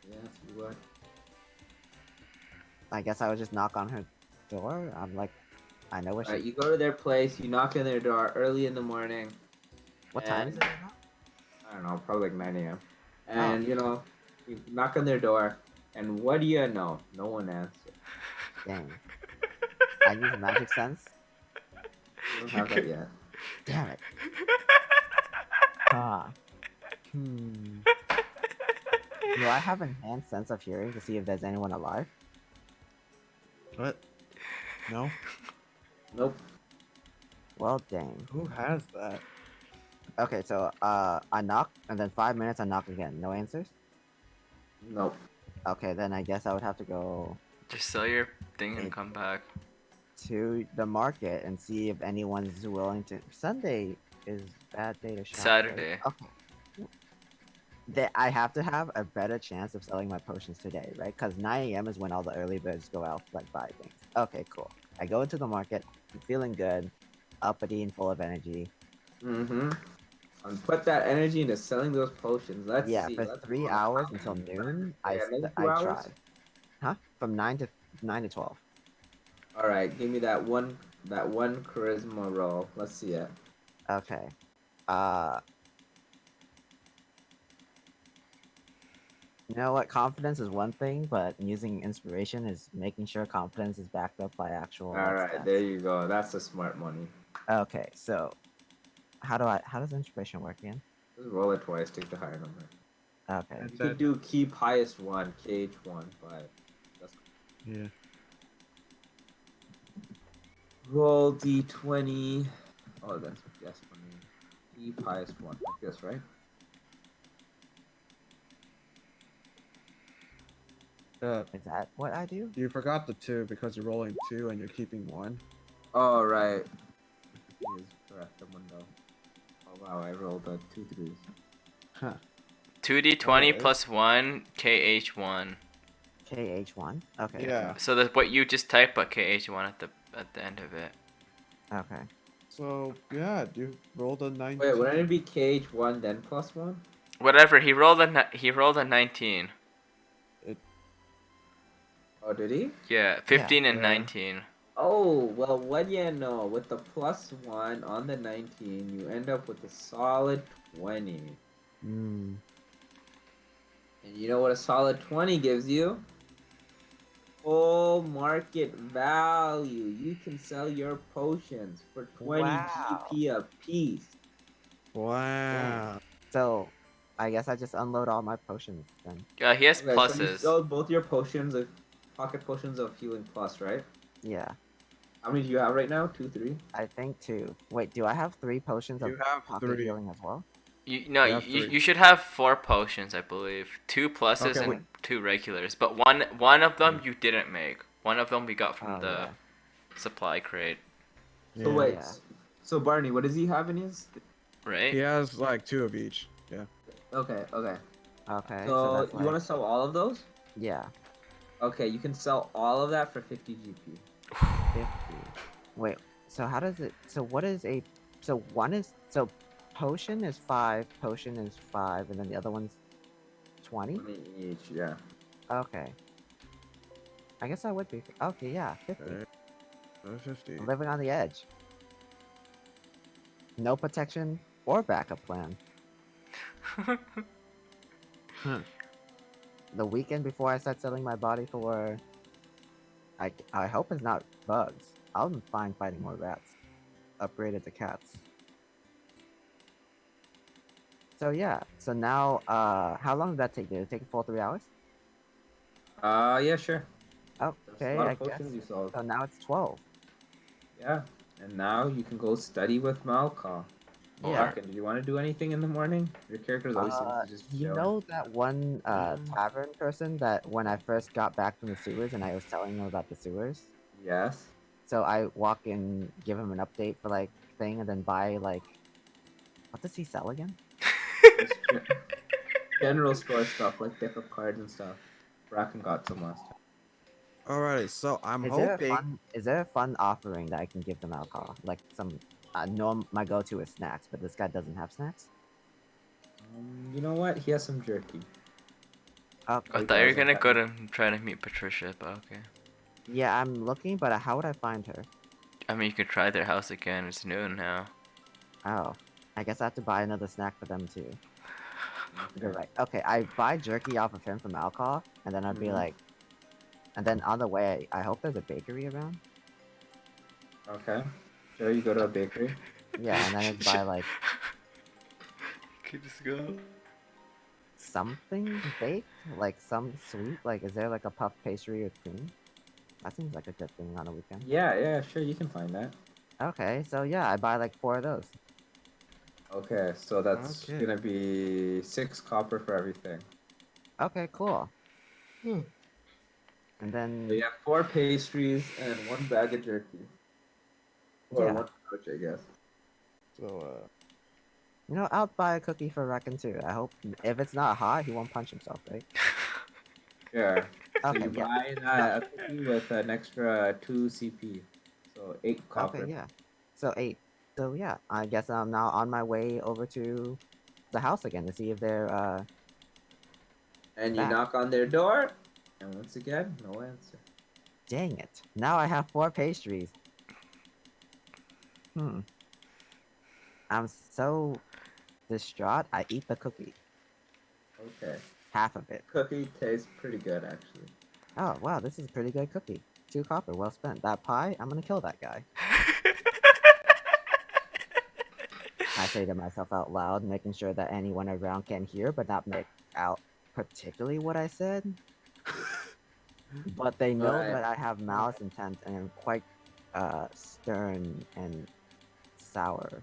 [SPEAKER 2] Yes, you would.
[SPEAKER 3] I guess I would just knock on her door. I'm like, I know where
[SPEAKER 2] All right,
[SPEAKER 3] she.
[SPEAKER 2] you go to their place. You knock on their door early in the morning.
[SPEAKER 3] What time is it right now?
[SPEAKER 2] I don't know, probably like 9 a.m.
[SPEAKER 3] Oh.
[SPEAKER 2] And you knock on their door, and what do you know? No one answers.
[SPEAKER 3] Dang. I use magic sense.
[SPEAKER 2] You don't have that yet.
[SPEAKER 3] Damn it. Ah. Hmm. Do I have enhanced sense of hearing to see if there's anyone alive?
[SPEAKER 4] What? No?
[SPEAKER 2] Nope.
[SPEAKER 3] Well, dang.
[SPEAKER 4] Who has that?
[SPEAKER 3] Okay, so I knock, and then 5 minutes I knock again. No answers?
[SPEAKER 2] Nope.
[SPEAKER 3] Okay, then I guess I would have to go
[SPEAKER 1] Just sell your thing and
[SPEAKER 3] It-
[SPEAKER 1] come back.
[SPEAKER 3] to the market and see if anyone's willing to. Sunday is bad day to shop.
[SPEAKER 1] Saturday.
[SPEAKER 3] Right? Okay. I have to have a better chance of selling my potions today, right? Because 9 a.m. is when all the early birds go out to like buy things. Okay, cool. I go into the market, I'm feeling good, uppity and full of energy.
[SPEAKER 2] Mm-hmm. And put that energy into selling those potions. Let's
[SPEAKER 3] Yeah,
[SPEAKER 2] see.
[SPEAKER 3] for
[SPEAKER 2] Let's
[SPEAKER 3] 3 hours until noon,
[SPEAKER 2] Yeah, another
[SPEAKER 3] I
[SPEAKER 2] 2 hours.
[SPEAKER 3] tried. Huh? From 9 to 12.
[SPEAKER 2] All right, give me that one charisma roll. Let's see it.
[SPEAKER 3] Okay. Uh. You know what? Confidence is one thing, but using inspiration is making sure confidence is backed up by actual.
[SPEAKER 2] All
[SPEAKER 3] like,
[SPEAKER 2] right,
[SPEAKER 3] stats.
[SPEAKER 2] there you go. That's the smart money.
[SPEAKER 3] Okay, so how does inspiration work again?
[SPEAKER 2] Just roll it twice. Take the higher number.
[SPEAKER 3] Okay.
[SPEAKER 2] You could do keep highest one, KH1, but that's
[SPEAKER 4] Yeah.
[SPEAKER 2] roll D20. Oh, that's yes for me. Keep highest one, like this, right?
[SPEAKER 3] Is that what I do?
[SPEAKER 4] You forgot the 2 because you're rolling 2 and you're keeping 1.
[SPEAKER 2] Oh, right. He is correct, Mundo. Oh, wow, I rolled 2 3s.
[SPEAKER 4] Huh.
[SPEAKER 1] 2d20
[SPEAKER 4] Alright.
[SPEAKER 1] plus 1 kh1.
[SPEAKER 3] KH1. Okay.
[SPEAKER 4] Yeah.
[SPEAKER 1] So that's what you just type, but kh1 at the end of it.
[SPEAKER 3] Okay.
[SPEAKER 4] So yeah, you rolled a 19.
[SPEAKER 2] Wait, wouldn't it be KH1 then +1?
[SPEAKER 1] Whatever. He rolled a 19.
[SPEAKER 2] Oh, did he?
[SPEAKER 1] Yeah, 15 and
[SPEAKER 4] Yeah.
[SPEAKER 1] 19.
[SPEAKER 2] Oh, well, what do you know? With the +1 on the 19, you end up with a solid 20.
[SPEAKER 3] Hmm.
[SPEAKER 2] And you know what a solid 20 gives you? Full market value. You can sell your potions for 20
[SPEAKER 3] Wow.
[SPEAKER 2] GP a piece.
[SPEAKER 4] Wow.
[SPEAKER 3] So, I guess I just unload all my potions then.
[SPEAKER 1] He has
[SPEAKER 2] Okay, so you
[SPEAKER 1] pluses.
[SPEAKER 2] sold both your potions of pocket potions of healing plus, right?
[SPEAKER 3] Yeah.
[SPEAKER 2] How many do you have right now? 2, 3?
[SPEAKER 3] I think 2. Wait, do I have 3 potions of
[SPEAKER 4] You have
[SPEAKER 3] pocket
[SPEAKER 4] 3.
[SPEAKER 3] healing as well?
[SPEAKER 4] You have 3.
[SPEAKER 1] You should have 4 potions, I believe. 2 pluses
[SPEAKER 4] Okay,
[SPEAKER 1] and
[SPEAKER 3] wait.
[SPEAKER 1] 2 regulars. But one of them you didn't make. One of them we got from
[SPEAKER 3] Oh,
[SPEAKER 1] the
[SPEAKER 3] yeah.
[SPEAKER 1] supply crate,
[SPEAKER 2] So
[SPEAKER 4] Yeah.
[SPEAKER 2] wait,
[SPEAKER 3] Yeah.
[SPEAKER 2] so Barney, what does he have in his?
[SPEAKER 1] right?
[SPEAKER 4] He has like 2 of each. Yeah.
[SPEAKER 2] Okay, okay.
[SPEAKER 3] Okay, so
[SPEAKER 2] So
[SPEAKER 3] that's
[SPEAKER 2] you
[SPEAKER 3] like...
[SPEAKER 2] want to sell all of those?
[SPEAKER 3] Yeah.
[SPEAKER 2] Okay, you can sell all of that for 50 GP.
[SPEAKER 3] 50. Wait, so how does it... So what is a... So one is... So potion is 5, potion is 5, and then the other one's 20?
[SPEAKER 2] 20 each, yeah.
[SPEAKER 3] Okay. I guess I would be... Okay, yeah, 50.
[SPEAKER 4] Okay. 50.
[SPEAKER 3] I'm living on the edge. No protection or backup plan.
[SPEAKER 4] Huh.
[SPEAKER 3] The weekend before I start selling my body for... I hope it's not bugs. I'm fine fighting more rats. Upgraded to cats. So yeah, so now, how long did that take? Did it take a full 3 hours?
[SPEAKER 2] Yeah, sure. That's a
[SPEAKER 3] Okay,
[SPEAKER 2] lot
[SPEAKER 3] I
[SPEAKER 2] of
[SPEAKER 3] guess.
[SPEAKER 2] potions you sold.
[SPEAKER 3] So now it's 12.
[SPEAKER 2] Yeah, and now you can go study with Malcolm.
[SPEAKER 3] Yeah.
[SPEAKER 2] Bracken, do you want to do anything in the morning? Your character always seems to just
[SPEAKER 3] You
[SPEAKER 2] chill.
[SPEAKER 3] know that one tavern person that when I first got back from the sewers and I was telling him about the sewers?
[SPEAKER 2] Yes.
[SPEAKER 3] So I walk in, give him an update for like thing, and then buy like, what does he sell again?
[SPEAKER 2] Just general store stuff like deck of cards and stuff. Bracken got some last time.
[SPEAKER 4] Alright, so I'm
[SPEAKER 3] Is
[SPEAKER 4] hoping.
[SPEAKER 3] there a fun offering that I can give them alcohol? Like some, my go-to is snacks, but this guy doesn't have snacks.
[SPEAKER 2] You know what? He has some jerky.
[SPEAKER 3] Okay.
[SPEAKER 1] I thought you were gonna go to try to meet Patricia, but okay.
[SPEAKER 3] Yeah, I'm looking, but how would I find her?
[SPEAKER 1] I mean, you could try their house again. It's noon now.
[SPEAKER 3] Oh, I guess I have to buy another snack for them too. You're right. Okay, I buy jerky off of him from alcohol, and then I'd be
[SPEAKER 2] Mhm.
[SPEAKER 3] like, and then on the way, I hope there's a bakery around.
[SPEAKER 2] Okay. Sure, you go to a bakery.
[SPEAKER 3] Yeah, and then I'd buy like
[SPEAKER 1] Could just go.
[SPEAKER 3] something baked, like some sweet. Like, is there like a puff pastry or cream? That seems like a good thing on a weekend.
[SPEAKER 2] Yeah, yeah, sure, you can find that.
[SPEAKER 3] Okay, so yeah, I buy like 4 of those.
[SPEAKER 2] Okay, so that's
[SPEAKER 4] Okay.
[SPEAKER 2] gonna be 6 copper for everything.
[SPEAKER 3] Okay, cool.
[SPEAKER 2] Hmm.
[SPEAKER 3] And then
[SPEAKER 2] So you have 4 pastries and 1 bag of jerky. Or
[SPEAKER 3] yeah,
[SPEAKER 2] 1 pouch, I guess.
[SPEAKER 4] So,
[SPEAKER 3] you know, I'll buy a cookie for Reckon too. I hope if it's not hot, he won't punch himself, right?
[SPEAKER 2] Sure. So
[SPEAKER 3] Okay,
[SPEAKER 2] you
[SPEAKER 3] yeah.
[SPEAKER 2] buy that a cookie with an extra 2 CP. So 8 copper.
[SPEAKER 3] Okay, yeah. So 8. So yeah, I guess I'm now on my way over to the house again to see if they're
[SPEAKER 2] And you
[SPEAKER 3] back.
[SPEAKER 2] knock on their door, and once again, no answer.
[SPEAKER 3] Dang it. Now I have 4 pastries. I'm so distraught. I eat the cookie.
[SPEAKER 2] Okay.
[SPEAKER 3] Half of it.
[SPEAKER 2] Cookie tastes pretty good, actually.
[SPEAKER 3] Oh, wow, this is a pretty good cookie. 2 copper, well spent. That pie, I'm gonna kill that guy. I say to myself out loud, making sure that anyone around can hear, but not make out particularly what I said. But they know
[SPEAKER 2] Alright.
[SPEAKER 3] that I have malice intent and am quite stern and sour.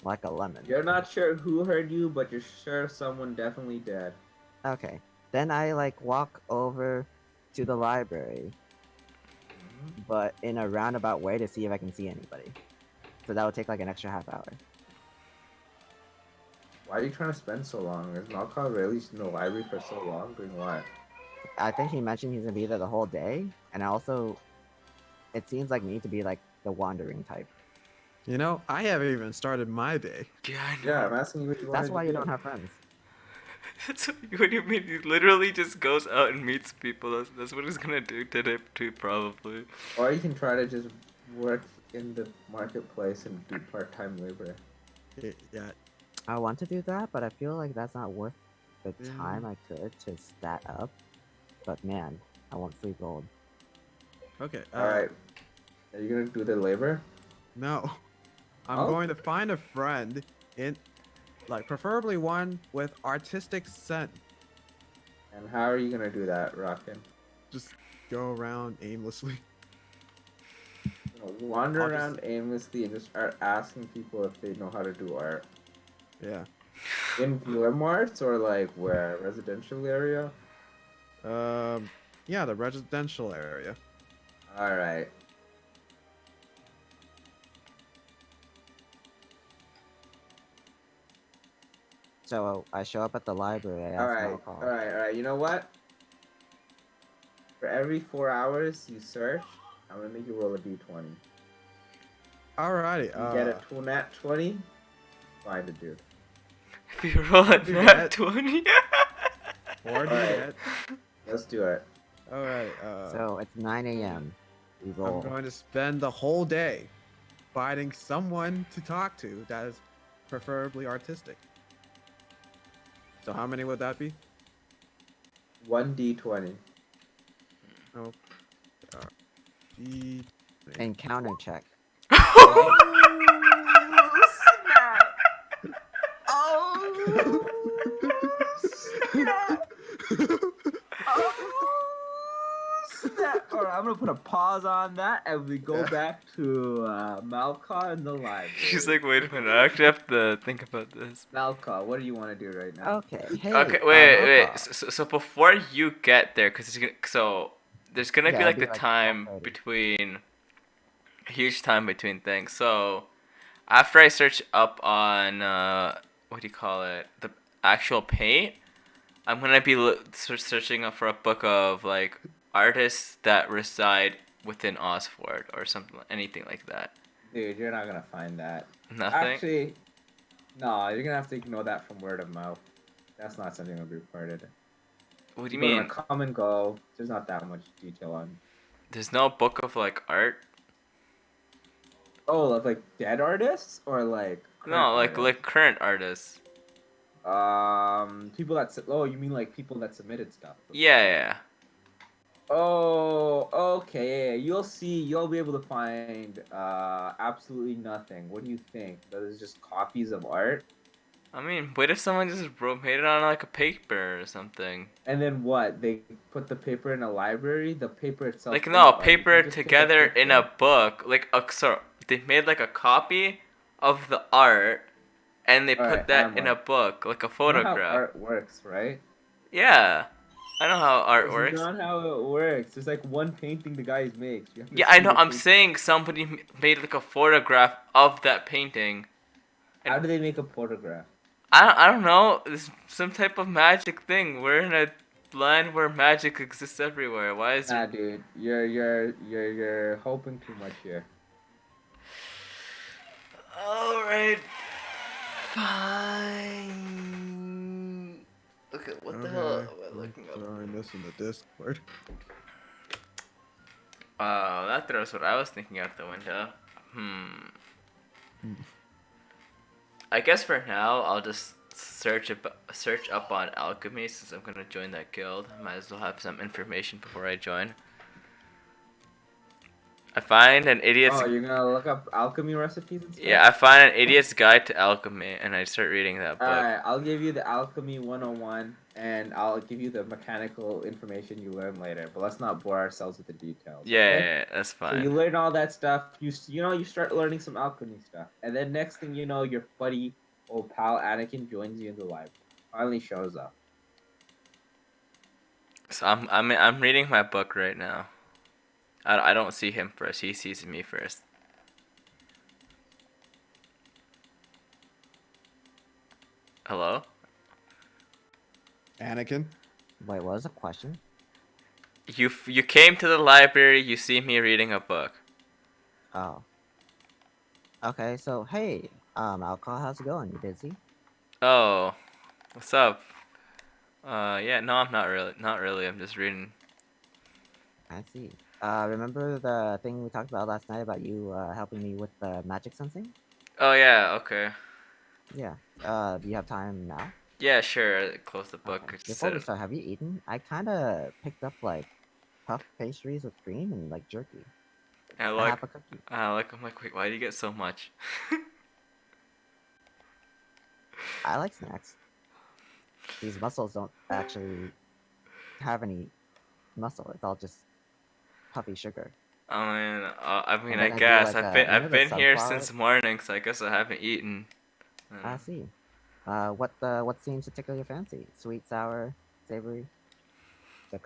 [SPEAKER 3] Like a lemon.
[SPEAKER 2] You're not sure who heard you, but you're sure someone definitely did.
[SPEAKER 3] Okay. Then I like walk over to the library but in a roundabout way to see if I can see anybody. So that would take like an extra half hour.
[SPEAKER 2] Why are you trying to spend so long? Is Malcolm really in the library for so long? Doing what?
[SPEAKER 3] I think he mentioned he's gonna be there the whole day, and also, it seems like me to be like the wandering type.
[SPEAKER 4] You know, I haven't even started my day.
[SPEAKER 1] Yeah, I know.
[SPEAKER 2] Yeah, I'm asking you what you want.
[SPEAKER 3] That's why you don't have friends.
[SPEAKER 1] That's what do you mean? He literally just goes out and meets people. That's what he's gonna do today too, probably.
[SPEAKER 2] Or you can try to just work in the marketplace and do part-time labor.
[SPEAKER 4] Yeah.
[SPEAKER 3] I want to do that, but I feel like that's not worth the
[SPEAKER 4] Yeah.
[SPEAKER 3] time I could to stat up. But man, I want free gold.
[SPEAKER 4] Okay.
[SPEAKER 2] Alright. Are you gonna do the labor?
[SPEAKER 4] No. I'm
[SPEAKER 2] Oh?
[SPEAKER 4] going to find a friend in, like, preferably one with artistic scent.
[SPEAKER 2] And how are you gonna do that, Rockin'?
[SPEAKER 4] Just go around aimlessly.
[SPEAKER 2] You know, wander
[SPEAKER 4] I'll just-
[SPEAKER 2] around aimlessly and just start asking people if they know how to do art.
[SPEAKER 4] Yeah.
[SPEAKER 2] In Glim Arts or like where? Residential area?
[SPEAKER 4] Yeah, the residential area.
[SPEAKER 2] Alright.
[SPEAKER 3] So I show up at the library. I ask
[SPEAKER 2] Alright.
[SPEAKER 3] Malcolm.
[SPEAKER 2] Alright. You know what? For every 4 hours you search, I'm gonna make you roll a d20.
[SPEAKER 4] Alrighty.
[SPEAKER 2] You get a nat 20, find a dude.
[SPEAKER 1] If you roll a
[SPEAKER 4] Do
[SPEAKER 1] nat
[SPEAKER 4] that.
[SPEAKER 1] 20.
[SPEAKER 4] Or do
[SPEAKER 2] Alright.
[SPEAKER 4] that.
[SPEAKER 2] Let's do it.
[SPEAKER 4] Alright.
[SPEAKER 3] So it's 9 a.m. We
[SPEAKER 4] I'm
[SPEAKER 3] roll.
[SPEAKER 4] going to spend the whole day finding someone to talk to that is preferably artistic. So how many would that be?
[SPEAKER 2] 1d20.
[SPEAKER 4] Oh. D.
[SPEAKER 3] Encounter check.
[SPEAKER 2] Alright, I'm gonna put a pause on that and we go back to Malka in the library.
[SPEAKER 1] She's like, wait a minute. I actually have to think about this.
[SPEAKER 2] Malka, what do you want to do right now?
[SPEAKER 3] Okay. Hey.
[SPEAKER 1] Okay, wait.
[SPEAKER 3] Malcolm.
[SPEAKER 1] So before you get there, because there's gonna
[SPEAKER 3] Yeah,
[SPEAKER 1] be
[SPEAKER 3] it'd
[SPEAKER 1] like
[SPEAKER 3] be
[SPEAKER 1] the
[SPEAKER 3] like
[SPEAKER 1] time
[SPEAKER 3] 12:30.
[SPEAKER 1] between, a huge time between things. So after I search up on what do you call it, the actual paint, I'm gonna be searching up for a book of like artists that reside within Osford or something, anything like that.
[SPEAKER 2] Dude, you're not gonna find that.
[SPEAKER 1] Nothing.
[SPEAKER 2] Actually, no, you're gonna have to ignore that from word of mouth. That's not something that'll be reported.
[SPEAKER 1] What do you
[SPEAKER 2] People are
[SPEAKER 1] mean?
[SPEAKER 2] gonna come and go. There's not that much detail on.
[SPEAKER 1] There's no book of like art.
[SPEAKER 2] Oh, of like dead artists or like
[SPEAKER 1] No, like
[SPEAKER 2] artists?
[SPEAKER 1] current artists.
[SPEAKER 2] People that oh, you mean like people that submitted stuff?
[SPEAKER 1] Yeah.
[SPEAKER 2] Oh, okay. Yeah, you'll see. You'll be able to find absolutely nothing. What do you think? Those are just copies of art.
[SPEAKER 1] I mean, what if someone just made it on like a paper or something?
[SPEAKER 2] And then what? They put the paper in a library. The paper itself.
[SPEAKER 1] Like
[SPEAKER 2] is
[SPEAKER 1] no,
[SPEAKER 2] art. You
[SPEAKER 1] paper
[SPEAKER 2] can just take a
[SPEAKER 1] together in
[SPEAKER 2] picture.
[SPEAKER 1] a book. Like so they made like a copy of the art, and they put
[SPEAKER 2] Alright,
[SPEAKER 1] that in a
[SPEAKER 2] Amar.
[SPEAKER 1] book, like a
[SPEAKER 2] You know how
[SPEAKER 1] photograph.
[SPEAKER 2] art works, right?
[SPEAKER 1] Yeah, I know how art
[SPEAKER 2] That's
[SPEAKER 1] works.
[SPEAKER 2] not how it works. There's like one painting the guy makes. You have to
[SPEAKER 1] Yeah, I
[SPEAKER 2] see
[SPEAKER 1] know.
[SPEAKER 2] the
[SPEAKER 1] I'm
[SPEAKER 2] painting.
[SPEAKER 1] saying somebody made like a photograph of that painting.
[SPEAKER 2] How do they make a photograph?
[SPEAKER 1] I don't know. It's some type of magic thing. We're in a land where magic exists everywhere. Why is
[SPEAKER 2] Nah,
[SPEAKER 1] it?
[SPEAKER 2] dude, you're hoping too much here.
[SPEAKER 1] All right. Fine. Okay, what the hell am I looking up?
[SPEAKER 4] Throwing this in the Discord.
[SPEAKER 1] Oh, that throws what I was thinking out the window. I guess for now, I'll just search up on alchemy since I'm gonna join that guild. I might as well have some information before I join. I find an idiot's
[SPEAKER 2] Oh, you're gonna look up alchemy recipes and stuff?
[SPEAKER 1] yeah. I find an idiot's guide to alchemy, and I start reading that book.
[SPEAKER 2] Alright, I'll give you the alchemy 101, and I'll give you the mechanical information you learn later. But let's not bore ourselves with the details.
[SPEAKER 1] Yeah,
[SPEAKER 2] okay?
[SPEAKER 1] yeah, that's
[SPEAKER 2] So you
[SPEAKER 1] fine.
[SPEAKER 2] learn all that stuff. You start learning some alchemy stuff, and then next thing you know, your buddy, old pal Anakin, joins you in the library. Finally shows up.
[SPEAKER 1] So I'm reading my book right now. I don't see him first. He sees me first. Hello?
[SPEAKER 4] Anakin.
[SPEAKER 3] Wait, what was the question?
[SPEAKER 1] You came to the library. You see me reading a book.
[SPEAKER 3] Oh. Okay, so hey, Alcohol, how's it going? You busy?
[SPEAKER 1] Oh, what's up? Yeah, no, I'm not really. Not really. I'm just reading.
[SPEAKER 3] I see. Remember the thing we talked about last night about you helping me with the magic sensing?
[SPEAKER 1] Oh yeah. Okay.
[SPEAKER 3] Yeah. Do you have time now?
[SPEAKER 1] Yeah, sure. Close the book.
[SPEAKER 3] Okay.
[SPEAKER 1] Just
[SPEAKER 3] Before
[SPEAKER 1] sit.
[SPEAKER 3] we start, have you eaten? I kind of picked up like puff pastries with cream and like jerky.
[SPEAKER 1] I
[SPEAKER 3] I
[SPEAKER 1] like.
[SPEAKER 3] have a cookie.
[SPEAKER 1] I'm like, wait, why do you get so much?
[SPEAKER 3] I like snacks. These mussels don't actually have any muscle. It's all just puffy sugar. And
[SPEAKER 1] I
[SPEAKER 3] then I do
[SPEAKER 1] guess
[SPEAKER 3] like you know
[SPEAKER 1] I've
[SPEAKER 3] the
[SPEAKER 1] been here
[SPEAKER 3] sunflower.
[SPEAKER 1] since morning, so I guess I haven't eaten.
[SPEAKER 3] I see. What seems to tickle your fancy? Sweet, sour, savory? The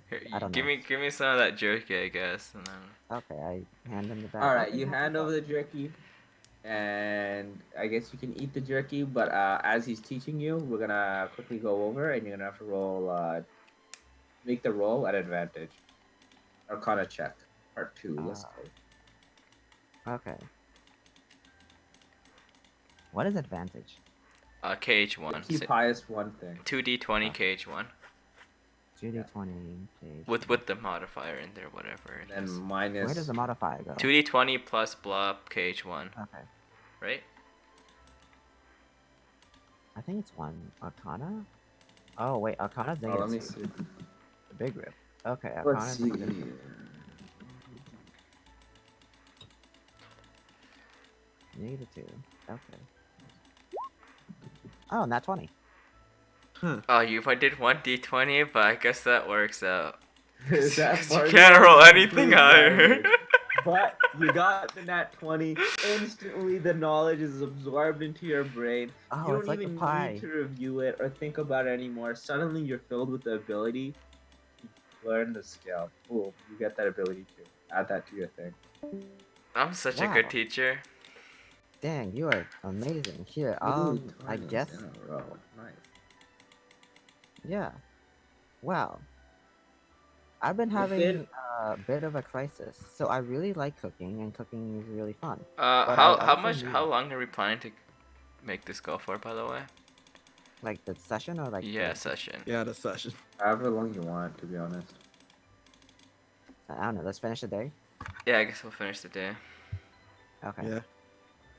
[SPEAKER 1] Here,
[SPEAKER 3] I don't know.
[SPEAKER 1] give me some of that jerky, I guess. And then...
[SPEAKER 3] Okay, I hand him the bag.
[SPEAKER 2] All right,
[SPEAKER 3] Okay,
[SPEAKER 2] you
[SPEAKER 3] no
[SPEAKER 2] hand over
[SPEAKER 3] problem.
[SPEAKER 2] the jerky, and I guess you can eat the jerky. But as he's teaching you, we're gonna quickly go over, and you're gonna have to roll. Make the roll at advantage. Arcana check, part 2. Let's go.
[SPEAKER 3] Okay. What is advantage?
[SPEAKER 1] KH1.
[SPEAKER 2] Keep highest one thing.
[SPEAKER 1] 2d20 KH1.
[SPEAKER 3] 2d20 page.
[SPEAKER 1] With the modifier in there, whatever it
[SPEAKER 2] Then
[SPEAKER 1] is.
[SPEAKER 2] minus.
[SPEAKER 3] Where does the modifier go?
[SPEAKER 1] 2d20 plus blah KH1.
[SPEAKER 3] Okay.
[SPEAKER 1] Right?
[SPEAKER 3] I think it's one. Arcana? Oh, wait, Arcana's
[SPEAKER 2] Oh,
[SPEAKER 3] negative
[SPEAKER 2] let me
[SPEAKER 3] 2.
[SPEAKER 2] see.
[SPEAKER 3] The big rip. Okay,
[SPEAKER 2] Let's
[SPEAKER 3] Arcana's
[SPEAKER 2] see.
[SPEAKER 3] negative 2. Negative 2. Okay. Oh, not 20.
[SPEAKER 1] Oh, you did 1d20, but I guess that works out.
[SPEAKER 2] That
[SPEAKER 1] 'Cause you
[SPEAKER 2] part
[SPEAKER 1] can't
[SPEAKER 2] is
[SPEAKER 1] roll anything
[SPEAKER 2] completely
[SPEAKER 1] higher.
[SPEAKER 2] garbage. But you got the nat 20. Instantly, the knowledge is absorbed into your brain.
[SPEAKER 3] Oh,
[SPEAKER 2] You
[SPEAKER 3] it's
[SPEAKER 2] don't
[SPEAKER 3] like the
[SPEAKER 2] even
[SPEAKER 3] pie.
[SPEAKER 2] need to review it or think about it anymore. Suddenly, you're filled with the ability to learn the skill. Boom, you get that ability too. Add that to your thing.
[SPEAKER 1] I'm such a
[SPEAKER 3] Wow.
[SPEAKER 1] good teacher.
[SPEAKER 3] Dang, you are amazing. Here,
[SPEAKER 2] Ooh,
[SPEAKER 3] I
[SPEAKER 2] 20s
[SPEAKER 3] guess,
[SPEAKER 2] in a row. Nice.
[SPEAKER 3] yeah. Wow. I've been
[SPEAKER 2] You're
[SPEAKER 3] having
[SPEAKER 2] good.
[SPEAKER 3] a bit of a crisis. So I really like cooking, and cooking is really fun. But I
[SPEAKER 1] How
[SPEAKER 3] also
[SPEAKER 1] much?
[SPEAKER 3] need,
[SPEAKER 1] How long are we planning to make this go for? By the way.
[SPEAKER 3] like, the session or, like,
[SPEAKER 1] Yeah,
[SPEAKER 3] the...
[SPEAKER 1] session.
[SPEAKER 4] Yeah, the session.
[SPEAKER 2] However long you want, to be honest.
[SPEAKER 3] I don't know, let's finish the day?
[SPEAKER 1] Yeah, I guess we'll finish the day.
[SPEAKER 3] Okay.
[SPEAKER 4] Yeah.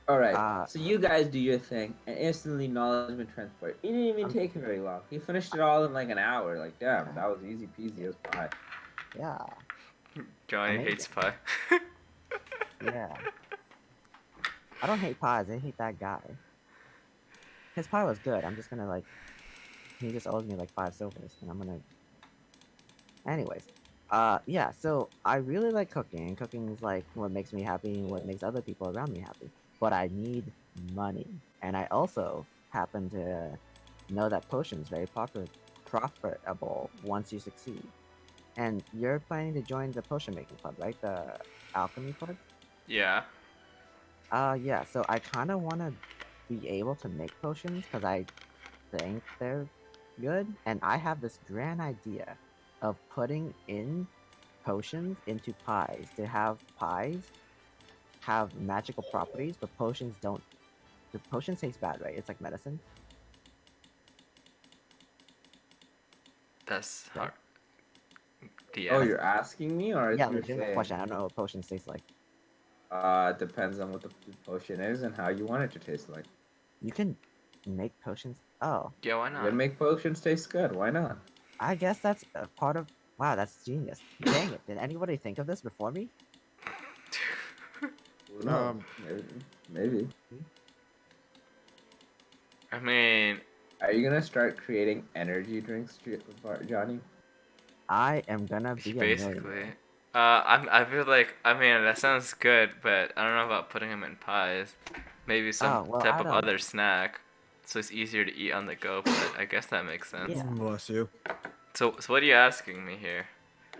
[SPEAKER 2] All right. So you guys do your thing, and instantly knowledge and transport. It didn't even
[SPEAKER 3] I'm-
[SPEAKER 2] take him very long. He finished it all in like an hour. Like, damn, that was easy peasy. It was fine.
[SPEAKER 3] Yeah.
[SPEAKER 1] Johnny
[SPEAKER 3] Amazing.
[SPEAKER 1] hates pie.
[SPEAKER 3] Yeah. I don't hate pies, I hate that guy. His pie was good, I'm just gonna, like... He just owes me, like, 5 silvers, and I'm gonna... Anyways. Yeah, so I really like cooking, and cooking is, like, what makes me happy and what makes other people around me happy. But I need money. And I also happen to know that potions very profitable once you succeed. And you're planning to join the potion making club, right? The alchemy club?
[SPEAKER 1] Yeah.
[SPEAKER 3] Yeah, so I kind of want to be able to make potions because I think they're good. And I have this grand idea of putting in potions into pies to have pies have magical properties, but potions don't. The potions taste bad, right? It's like medicine.
[SPEAKER 1] That's
[SPEAKER 3] Right.
[SPEAKER 1] hard.
[SPEAKER 2] Oh,
[SPEAKER 1] DS.
[SPEAKER 2] you're asking me, or
[SPEAKER 3] Yeah,
[SPEAKER 2] you're
[SPEAKER 3] legitimate
[SPEAKER 2] saying?
[SPEAKER 3] question. I don't know what potions taste like.
[SPEAKER 2] It depends on what the potion is and how you want it to taste like.
[SPEAKER 3] You can make potions. Oh,
[SPEAKER 1] Yeah, why
[SPEAKER 2] You
[SPEAKER 1] not?
[SPEAKER 2] can make potions taste good. Why not?
[SPEAKER 3] I guess that's a part of. Wow, that's genius. Dang it! Did anybody think of this before me?
[SPEAKER 2] Who knows? Maybe.
[SPEAKER 1] I mean,
[SPEAKER 2] Are you gonna start creating energy drinks, Johnny?
[SPEAKER 3] I am gonna be a
[SPEAKER 1] basically.
[SPEAKER 3] millionaire.
[SPEAKER 1] I feel like, I mean, that sounds good, but I don't know about putting them in pies. Maybe some
[SPEAKER 3] Oh, well,
[SPEAKER 1] type
[SPEAKER 3] I
[SPEAKER 1] of
[SPEAKER 3] don't
[SPEAKER 1] other
[SPEAKER 3] know.
[SPEAKER 1] snack, so it's easier to eat on the go. But I guess that makes sense.
[SPEAKER 3] Yeah.
[SPEAKER 4] Bless you.
[SPEAKER 1] So what are you asking me here?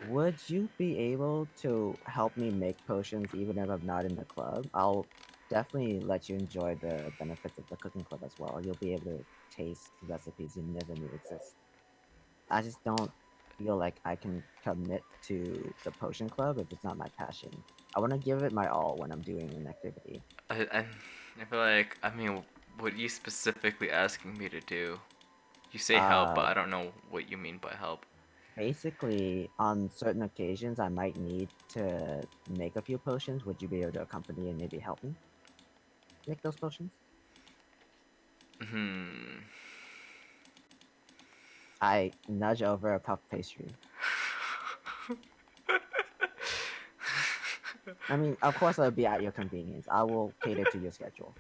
[SPEAKER 3] Would you be able to help me make potions even if I'm not in the club? I'll definitely let you enjoy the benefits of the cooking club as well. You'll be able to taste recipes you never knew exist. I just don't feel like I can commit to the potion club if it's not my passion. I want to give it my all when I'm doing an activity.
[SPEAKER 1] I feel like, I mean, what you specifically asking me to do? You say help, but
[SPEAKER 3] Uh,
[SPEAKER 1] I don't know what you mean by help.
[SPEAKER 3] Basically, on certain occasions, I might need to make a few potions. Would you be able to accompany and maybe help me make those potions?
[SPEAKER 1] Hmm.
[SPEAKER 3] I nudge over a puff pastry. I mean, of course, I'll be at your convenience. I will cater to your schedule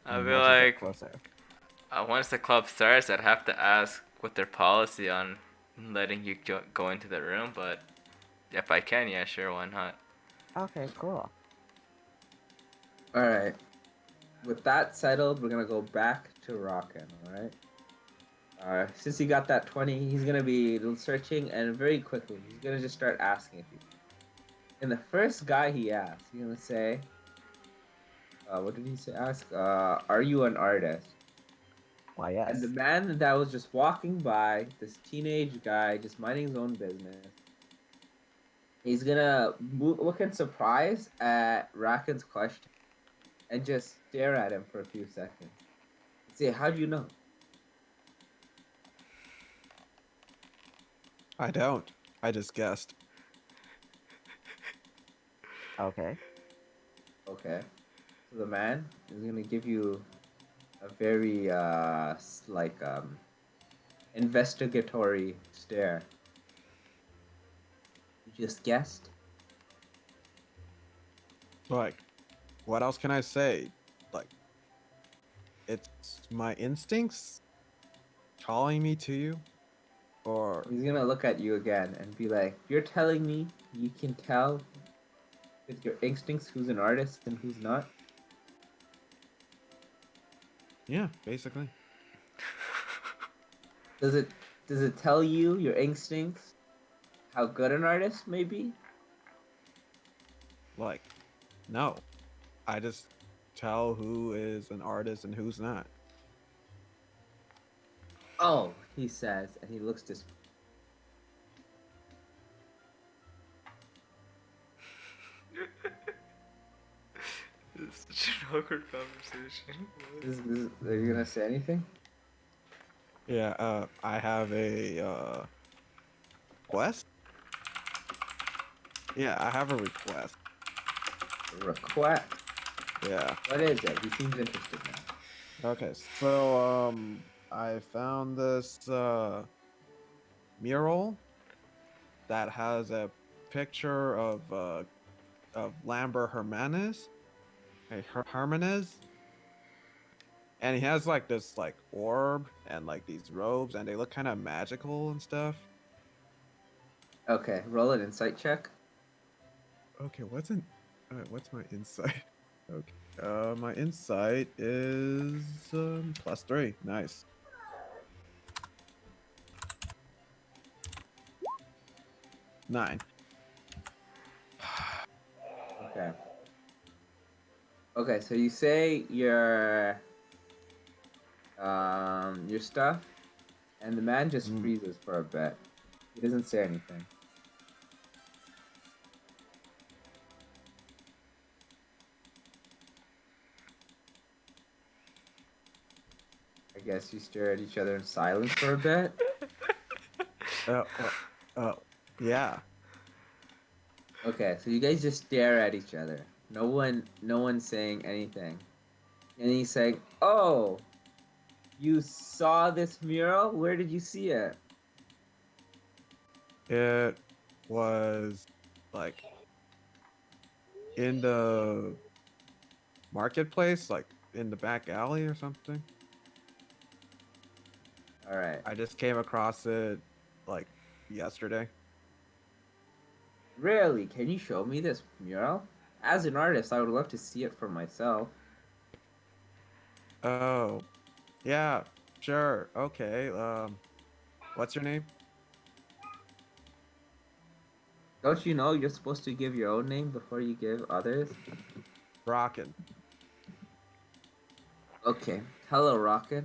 [SPEAKER 1] I
[SPEAKER 3] and
[SPEAKER 1] feel
[SPEAKER 3] nudge a bit
[SPEAKER 1] like
[SPEAKER 3] closer.
[SPEAKER 1] once the club starts, I'd have to ask what their policy on letting you go into the room, but if I can, yeah, sure, why not?
[SPEAKER 3] Okay, cool.
[SPEAKER 2] All right. With that settled, we're gonna go back to Rockin'. All right. Since he got that 20, he's gonna be searching, and very quickly, he's gonna just start asking people. And the first guy he asks, he's gonna say, "What did he say? Ask, are you an artist?"
[SPEAKER 3] Why,
[SPEAKER 2] And the
[SPEAKER 3] yes.
[SPEAKER 2] man that was just walking by, this teenage guy, just minding his own business, he's gonna look in surprise at Rackin's question and just stare at him for a few seconds. Say, "How do you know?"
[SPEAKER 4] I don't. I just guessed.
[SPEAKER 3] Okay.
[SPEAKER 2] Okay. So the man is gonna give you a very investigatory stare. You just guessed.
[SPEAKER 4] Like, what else can I say? Like, it's my instincts calling me to you, or
[SPEAKER 2] He's gonna look at you again and be like, "You're telling me you can tell with your instincts who's an artist and who's not?"
[SPEAKER 4] yeah, basically.
[SPEAKER 2] Does it does it tell you your instincts how good an artist may be?
[SPEAKER 4] Like, no, I just tell who is an artist and who's not.
[SPEAKER 2] Oh, he says, and he looks
[SPEAKER 1] It's such an awkward conversation.
[SPEAKER 2] Are you gonna say anything?
[SPEAKER 4] Yeah, I have a quest. Yeah, I have a request.
[SPEAKER 2] Request.
[SPEAKER 4] Yeah.
[SPEAKER 2] What is it? He seems interested now.
[SPEAKER 4] Okay, so I found this mural that has a picture of Lambert Hermanes, Hermanes, and he has like this like orb and like these robes, and they look kind of magical and stuff.
[SPEAKER 2] Okay, roll an insight check.
[SPEAKER 4] Okay, what's my insight? Okay, my insight is +3. Nice. 9.
[SPEAKER 2] Okay. Okay, so you say your stuff, and the man just
[SPEAKER 4] Mm.
[SPEAKER 2] freezes for a bit. He doesn't say anything. I guess you stare at each other in silence for a bit.
[SPEAKER 4] Uh, uh, uh, yeah.
[SPEAKER 2] Okay, so you guys just stare at each other. No one's saying anything. And he's saying, "Oh, you saw this mural? Where did you see it?"
[SPEAKER 4] It was like in the marketplace, like in the back alley or something.
[SPEAKER 2] All right.
[SPEAKER 4] I just came across it like yesterday.
[SPEAKER 2] Really? Can you show me this mural? As an artist, I would love to see it for myself.
[SPEAKER 4] Oh, yeah, sure. Okay. What's your name?
[SPEAKER 2] Don't you know you're supposed to give your own name before you give others?
[SPEAKER 4] Rockin'.
[SPEAKER 2] Okay. Hello, Rocket.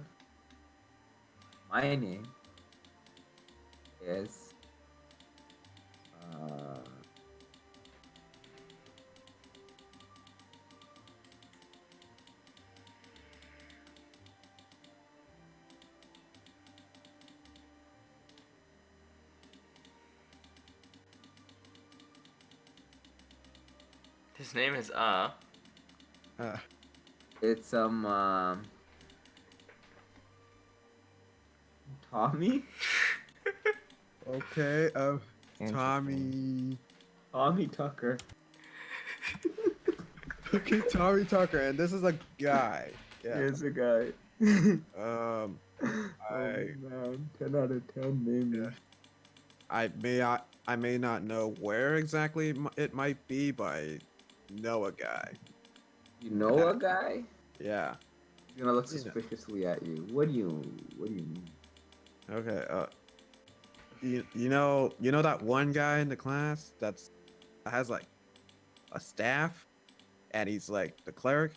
[SPEAKER 2] My name is
[SPEAKER 1] His name is
[SPEAKER 2] it's Tommy?
[SPEAKER 4] Okay,
[SPEAKER 3] Interesting.
[SPEAKER 4] Tommy.
[SPEAKER 2] Tommy Tucker.
[SPEAKER 4] Okay, Tommy Tucker, and this is a guy. Yeah.
[SPEAKER 2] Here's a guy.
[SPEAKER 4] Um,
[SPEAKER 2] Oh man, 10 out of 10 maybe.
[SPEAKER 4] yeah. I may not know where exactly it might be, but I know a guy.
[SPEAKER 2] You know a guy?
[SPEAKER 4] Yeah.
[SPEAKER 2] He's gonna look
[SPEAKER 4] You know.
[SPEAKER 2] suspiciously at you. What do you mean?
[SPEAKER 4] Okay. You know that one guy in the class that has like a staff, and he's like the cleric.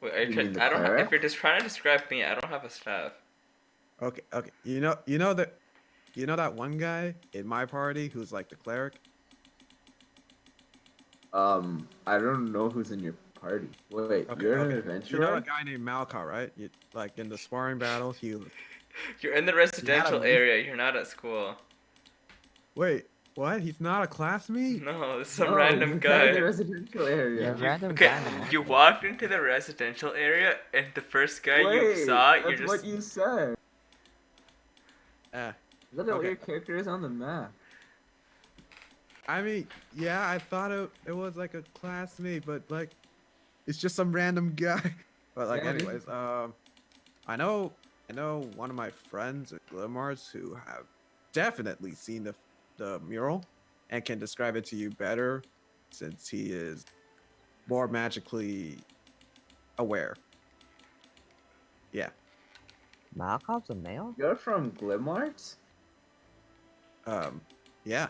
[SPEAKER 1] Wait,
[SPEAKER 2] You mean the
[SPEAKER 1] I don't. If
[SPEAKER 2] cleric?
[SPEAKER 1] you're just trying to describe me, I don't have a staff.
[SPEAKER 4] Okay. You know that one guy in my party who's like the cleric.
[SPEAKER 2] I don't know who's in your party. Wait,
[SPEAKER 4] Okay.
[SPEAKER 2] you're an
[SPEAKER 4] Okay.
[SPEAKER 2] adventurer?
[SPEAKER 4] You know a guy named Malka, right? Like in the sparring battles, he.
[SPEAKER 1] You're in the residential
[SPEAKER 4] knife.
[SPEAKER 1] area. You're not at school.
[SPEAKER 4] Wait, what? He's not a classmate?
[SPEAKER 1] No, it's some
[SPEAKER 2] No,
[SPEAKER 1] random
[SPEAKER 2] you're
[SPEAKER 1] guy.
[SPEAKER 2] in the residential area.
[SPEAKER 3] Yeah, random
[SPEAKER 1] Okay,
[SPEAKER 3] guy in the
[SPEAKER 1] you
[SPEAKER 3] market.
[SPEAKER 1] walked into the residential area, and the first guy you
[SPEAKER 2] Wait,
[SPEAKER 1] saw,
[SPEAKER 2] that's
[SPEAKER 1] you're just.
[SPEAKER 2] what you said. Look at what
[SPEAKER 4] Okay.
[SPEAKER 2] your character is on the map.
[SPEAKER 4] I mean, yeah, I thought it was like a classmate, but like, it's just some random guy. But like,
[SPEAKER 2] Yeah, it is.
[SPEAKER 4] anyways, I know one of my friends at Glimmarts who have definitely seen the mural and can describe it to you better, since he is more magically aware. Yeah.
[SPEAKER 3] Malcolm's a male?
[SPEAKER 2] You're from Glimmarts?
[SPEAKER 4] Yeah.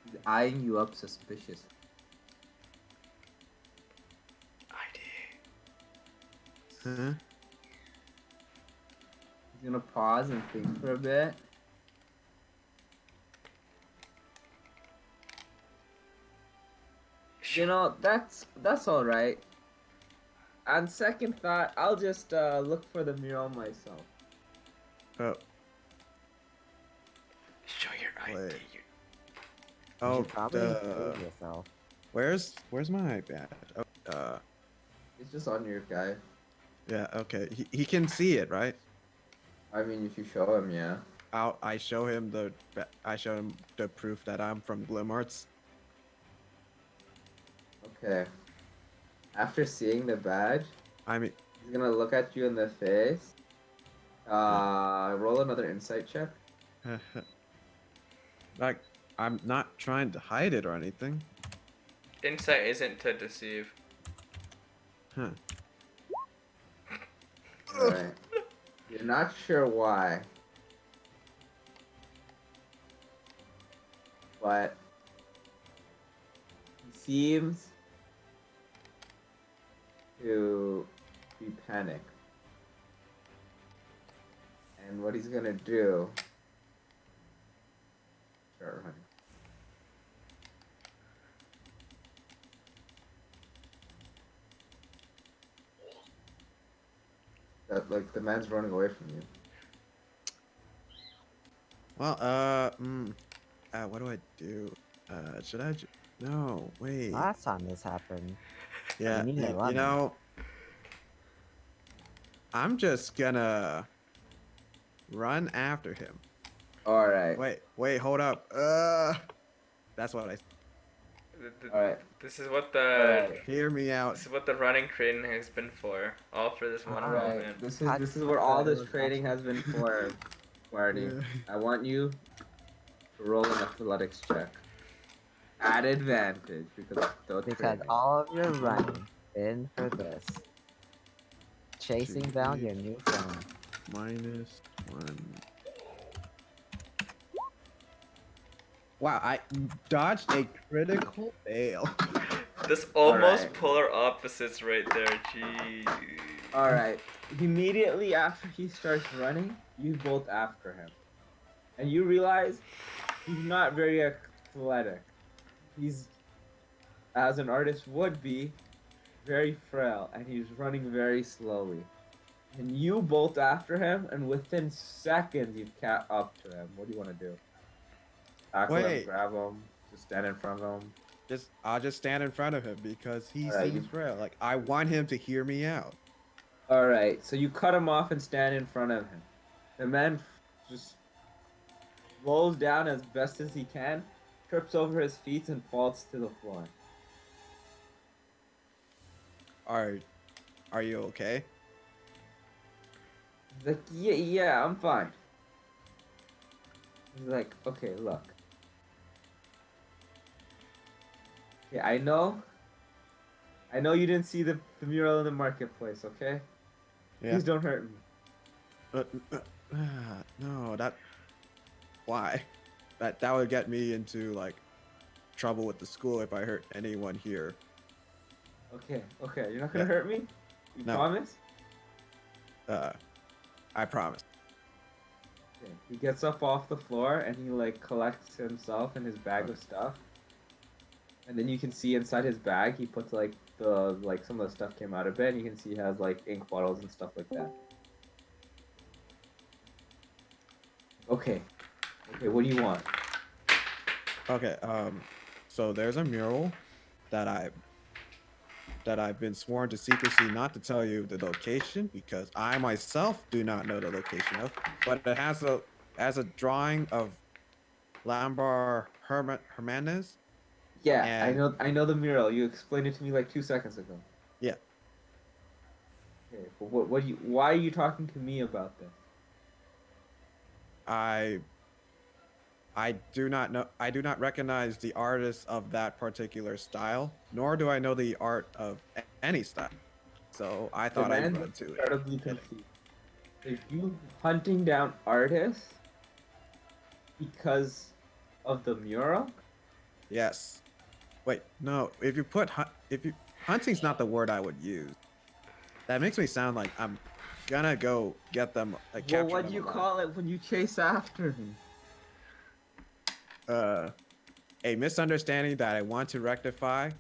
[SPEAKER 2] He's eyeing you up suspicious.
[SPEAKER 1] ID.
[SPEAKER 4] Huh?
[SPEAKER 2] He's gonna pause and think for a bit. You know, that's all right. On second thought, I'll just look for the mural myself.
[SPEAKER 4] Oh.
[SPEAKER 1] Show your ID.
[SPEAKER 4] Wait.
[SPEAKER 3] You
[SPEAKER 4] Oh.
[SPEAKER 3] should probably improve yourself.
[SPEAKER 4] Where's my badge? Oh.
[SPEAKER 2] It's just on your guy.
[SPEAKER 4] Yeah. Okay. He can see it, right?
[SPEAKER 2] I mean, if you show him, yeah.
[SPEAKER 4] I show him the proof that I'm from Glimmarts.
[SPEAKER 2] Okay. After seeing the badge,
[SPEAKER 4] I mean,
[SPEAKER 2] he's gonna look at you in the face. Roll another insight check.
[SPEAKER 4] like, I'm not trying to hide it or anything.
[SPEAKER 1] Insight isn't to deceive.
[SPEAKER 4] Huh.
[SPEAKER 2] Alright. You're not sure why. But he seems to be panicked. And what he's gonna do, start running. That, like, the man's running away from you.
[SPEAKER 4] Well, what do I do? Should I? No, wait.
[SPEAKER 3] Last time this happened.
[SPEAKER 4] Yeah,
[SPEAKER 3] you need to
[SPEAKER 4] you
[SPEAKER 3] run.
[SPEAKER 4] know, I'm just gonna run after him.
[SPEAKER 2] Alright.
[SPEAKER 4] Wait, hold up. That's what I.
[SPEAKER 2] Alright.
[SPEAKER 1] This is what the
[SPEAKER 4] Hear me out.
[SPEAKER 1] this is what the running training has been for. All for this one
[SPEAKER 3] Alright.
[SPEAKER 1] moment.
[SPEAKER 2] This is what all this training has been for, Marty.
[SPEAKER 4] Yeah.
[SPEAKER 2] I want you to roll an athletics check. At advantage because of the
[SPEAKER 3] Because
[SPEAKER 2] training.
[SPEAKER 3] all of your running in for this. Chasing down your new friend.
[SPEAKER 4] -1. Wow, I dodged a critical fail.
[SPEAKER 1] This almost
[SPEAKER 2] Alright.
[SPEAKER 1] polar opposites right there. Jeez.
[SPEAKER 2] All right. Immediately after he starts running, you bolt after him, and you realize he's not very athletic. He's, as an artist would be, very frail, and he's running very slowly. And you bolt after him, and within seconds you cat up to him. What do you want to do? Tackle him,
[SPEAKER 4] Wait,
[SPEAKER 2] grab him, just stand in front of him.
[SPEAKER 4] I'll just stand in front of him because he
[SPEAKER 2] All right,
[SPEAKER 4] seems frail. Like I want him to hear me out.
[SPEAKER 2] all right. So you cut him off and stand in front of him. The man just rolls down as best as he can, trips over his feet, and falls to the floor.
[SPEAKER 4] Are are you okay?
[SPEAKER 2] He's like, yeah, yeah, I'm fine. He's like, okay, look. Yeah, I know you didn't see the mural in the marketplace, okay?
[SPEAKER 4] Yeah.
[SPEAKER 2] Please don't hurt me.
[SPEAKER 4] Uh, no, that. Why? That would get me into like trouble with the school if I hurt anyone here.
[SPEAKER 2] Okay, okay, you're not gonna
[SPEAKER 4] Yeah.
[SPEAKER 2] hurt me? You
[SPEAKER 4] No.
[SPEAKER 2] promise?
[SPEAKER 4] I promise.
[SPEAKER 2] Okay. He gets up off the floor and he like collects himself and his bag of stuff. And then you can see inside his bag he puts like some of the stuff came out of it, and you can see he has like ink bottles and stuff like that. Okay. Okay, what do you want?
[SPEAKER 4] Okay. So there's a mural that I've been sworn to secrecy not to tell you the location because I myself do not know the location of. But it has a drawing of Lambar Hermanez.
[SPEAKER 2] Yeah,
[SPEAKER 4] And
[SPEAKER 2] I know the mural. You explained it to me like 2 seconds ago.
[SPEAKER 4] yeah,
[SPEAKER 2] Okay, but why are you talking to me about this?
[SPEAKER 4] I do not know. I do not recognize the artist of that particular style, nor do I know the art of any style. So I
[SPEAKER 2] The
[SPEAKER 4] thought I'd
[SPEAKER 2] man's
[SPEAKER 4] run to it.
[SPEAKER 2] incredibly confused. Are you hunting down artists because of the mural?
[SPEAKER 4] Yes. Wait, no. If you hunting's not the word I would use. That makes me sound like I'm gonna go get them.
[SPEAKER 2] Well,
[SPEAKER 4] Capture
[SPEAKER 2] what
[SPEAKER 4] them
[SPEAKER 2] do you
[SPEAKER 4] alive.
[SPEAKER 2] call it when you chase after me?
[SPEAKER 4] A misunderstanding that I want to rectify.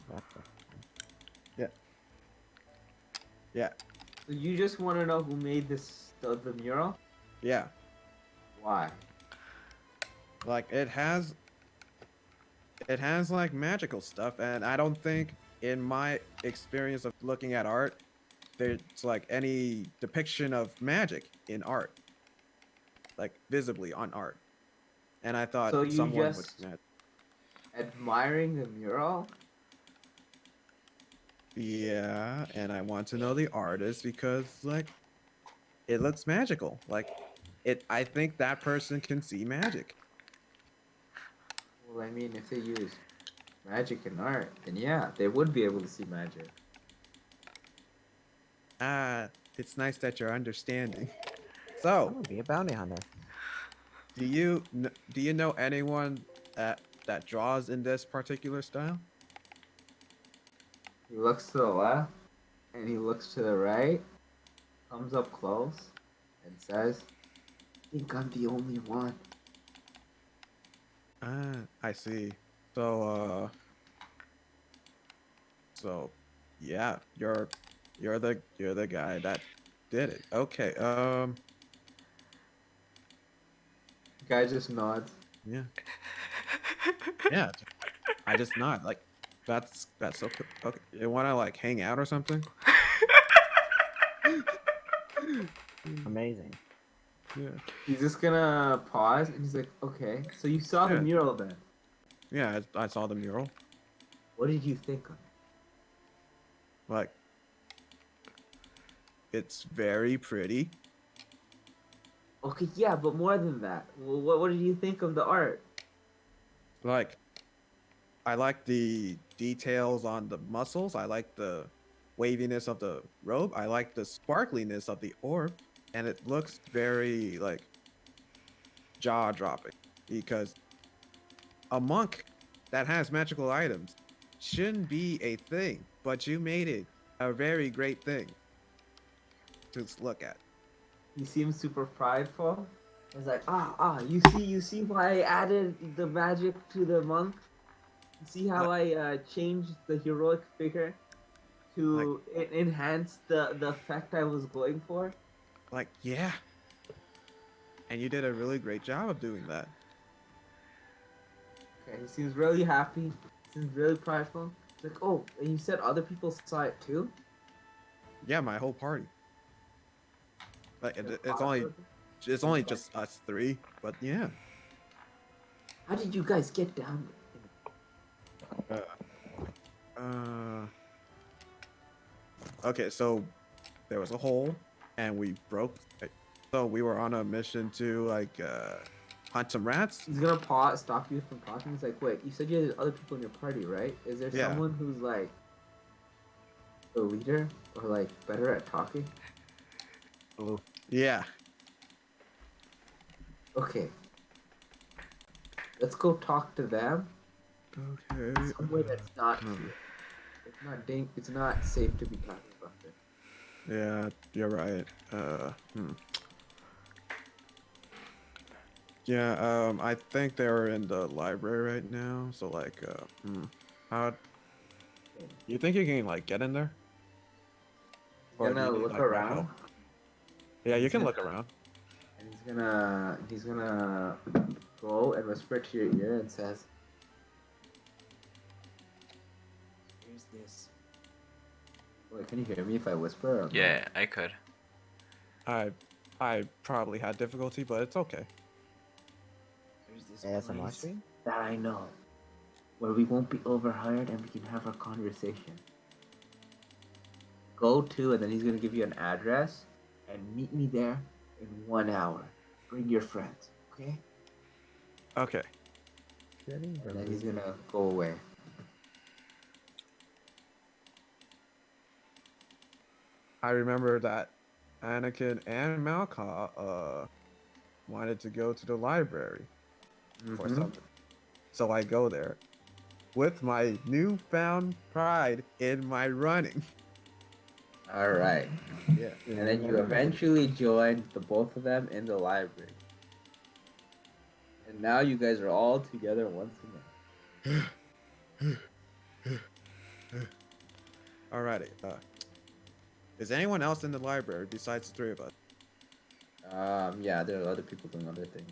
[SPEAKER 3] What the-
[SPEAKER 4] Yeah. Yeah.
[SPEAKER 2] So you just want to know who made the mural?
[SPEAKER 4] Yeah.
[SPEAKER 2] Why?
[SPEAKER 4] Like it has like magical stuff, and I don't think in my experience of looking at art there's like any depiction of magic in art, like visibly on art. And I thought
[SPEAKER 2] So you
[SPEAKER 4] someone would
[SPEAKER 2] just admiring the mural?
[SPEAKER 4] yeah, and I want to know the artist because like it looks magical. Like it I think that person can see magic.
[SPEAKER 2] Well, I mean, if they use magic in art, then yeah, they would be able to see magic.
[SPEAKER 4] Ah, it's nice that you're understanding.
[SPEAKER 3] I'm
[SPEAKER 4] So,
[SPEAKER 3] gonna be a bounty hunter.
[SPEAKER 4] do you know anyone that draws in this particular style?
[SPEAKER 2] He looks to the left and he looks to the right, comes up close, and says, I think I'm the only one.
[SPEAKER 4] Ah, I see. So, so yeah, you're the guy that did it. Okay.
[SPEAKER 2] The guy just nods.
[SPEAKER 4] Yeah. Yeah. I just not like that's so cool. Okay. You want to like hang out or something?
[SPEAKER 3] Amazing.
[SPEAKER 4] Yeah.
[SPEAKER 2] He's just gonna pause and he's like, okay, so you saw the
[SPEAKER 4] Yeah.
[SPEAKER 2] mural then.
[SPEAKER 4] Yeah, I saw the mural.
[SPEAKER 2] What did you think of it?
[SPEAKER 4] Like it's very pretty.
[SPEAKER 2] Okay, yeah, but more than that. What did you think of the art?
[SPEAKER 4] Like I like the details on the muscles. I like the waviness of the robe. I like the sparkliness of the orb, and it looks very like jaw dropping because a monk that has magical items shouldn't be a thing, but you made it a very great thing to look at.
[SPEAKER 2] He seems super prideful. He's like, you see why I added the magic to the monk? You see how I changed the heroic figure
[SPEAKER 4] Like,
[SPEAKER 2] to enhance the effect I was going for?
[SPEAKER 4] yeah, and you did a really great job of doing that.
[SPEAKER 2] Okay, he seems really happy. Seems really prideful. He's like, oh, and you said other people saw it too?
[SPEAKER 4] Yeah, my whole party. Like,
[SPEAKER 2] Like,
[SPEAKER 4] it's only just us three, but yeah.
[SPEAKER 2] how did you guys get down?
[SPEAKER 4] Uh, uh, okay, so there was a hole, and we broke. So we were on a mission to hunt some rats.
[SPEAKER 2] He's gonna stop you from talking. He's like, wait, you said you had other people in your party, right? Is there
[SPEAKER 4] Yeah.
[SPEAKER 2] someone who's like the leader or like better at talking?
[SPEAKER 4] Yeah.
[SPEAKER 2] Okay. Let's go talk to them
[SPEAKER 4] Okay.
[SPEAKER 2] somewhere that's not here. It's not safe to be talking about this.
[SPEAKER 4] Yeah, you're right. Yeah, I think they're in the library right now. So how you think you can like get in there?
[SPEAKER 2] He's
[SPEAKER 4] Do
[SPEAKER 2] gonna
[SPEAKER 4] you need,
[SPEAKER 2] look
[SPEAKER 4] like, my
[SPEAKER 2] around
[SPEAKER 4] help? Yeah, you can look around.
[SPEAKER 2] and he's gonna go and whisper to your ear and says, "Here's this." Wait, can you hear me if I whisper? Or no?
[SPEAKER 1] Yeah, I could.
[SPEAKER 4] I probably had difficulty, but it's okay.
[SPEAKER 2] There's this
[SPEAKER 3] ASMR
[SPEAKER 2] place
[SPEAKER 3] stream?
[SPEAKER 2] that I know where we won't be overhired and we can have our conversation. Go to, and then he's gonna give you an address, and meet me there in 1 hour. Bring your friends, okay?
[SPEAKER 4] Okay.
[SPEAKER 2] And then he's gonna go away.
[SPEAKER 4] I remember that Anakin and Malka wanted to go to the library for
[SPEAKER 2] Mhm.
[SPEAKER 4] something. So I go there with my newfound pride in my running.
[SPEAKER 2] All right.
[SPEAKER 4] Yeah.
[SPEAKER 2] And then you eventually join the both of them in the library. And now you guys are all together once again.
[SPEAKER 4] Alrighty. Is anyone else in the library besides the three of us?
[SPEAKER 2] Yeah, there are other people doing other things.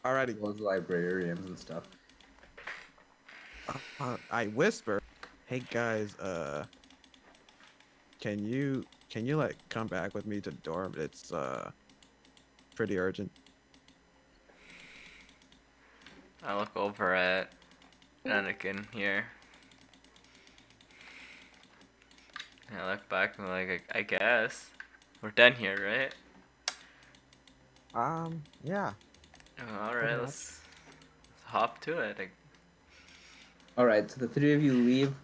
[SPEAKER 4] Alrighty.
[SPEAKER 2] Those librarians and stuff.
[SPEAKER 4] I whisper, "Hey guys, can you like come back with me to the dorm? It's pretty urgent."
[SPEAKER 1] I look over at Anakin here. And I look back and I'm like, I guess. We're done here, right?
[SPEAKER 3] Yeah.
[SPEAKER 1] Alright, let's hop to it.
[SPEAKER 2] All right, so the three of you leave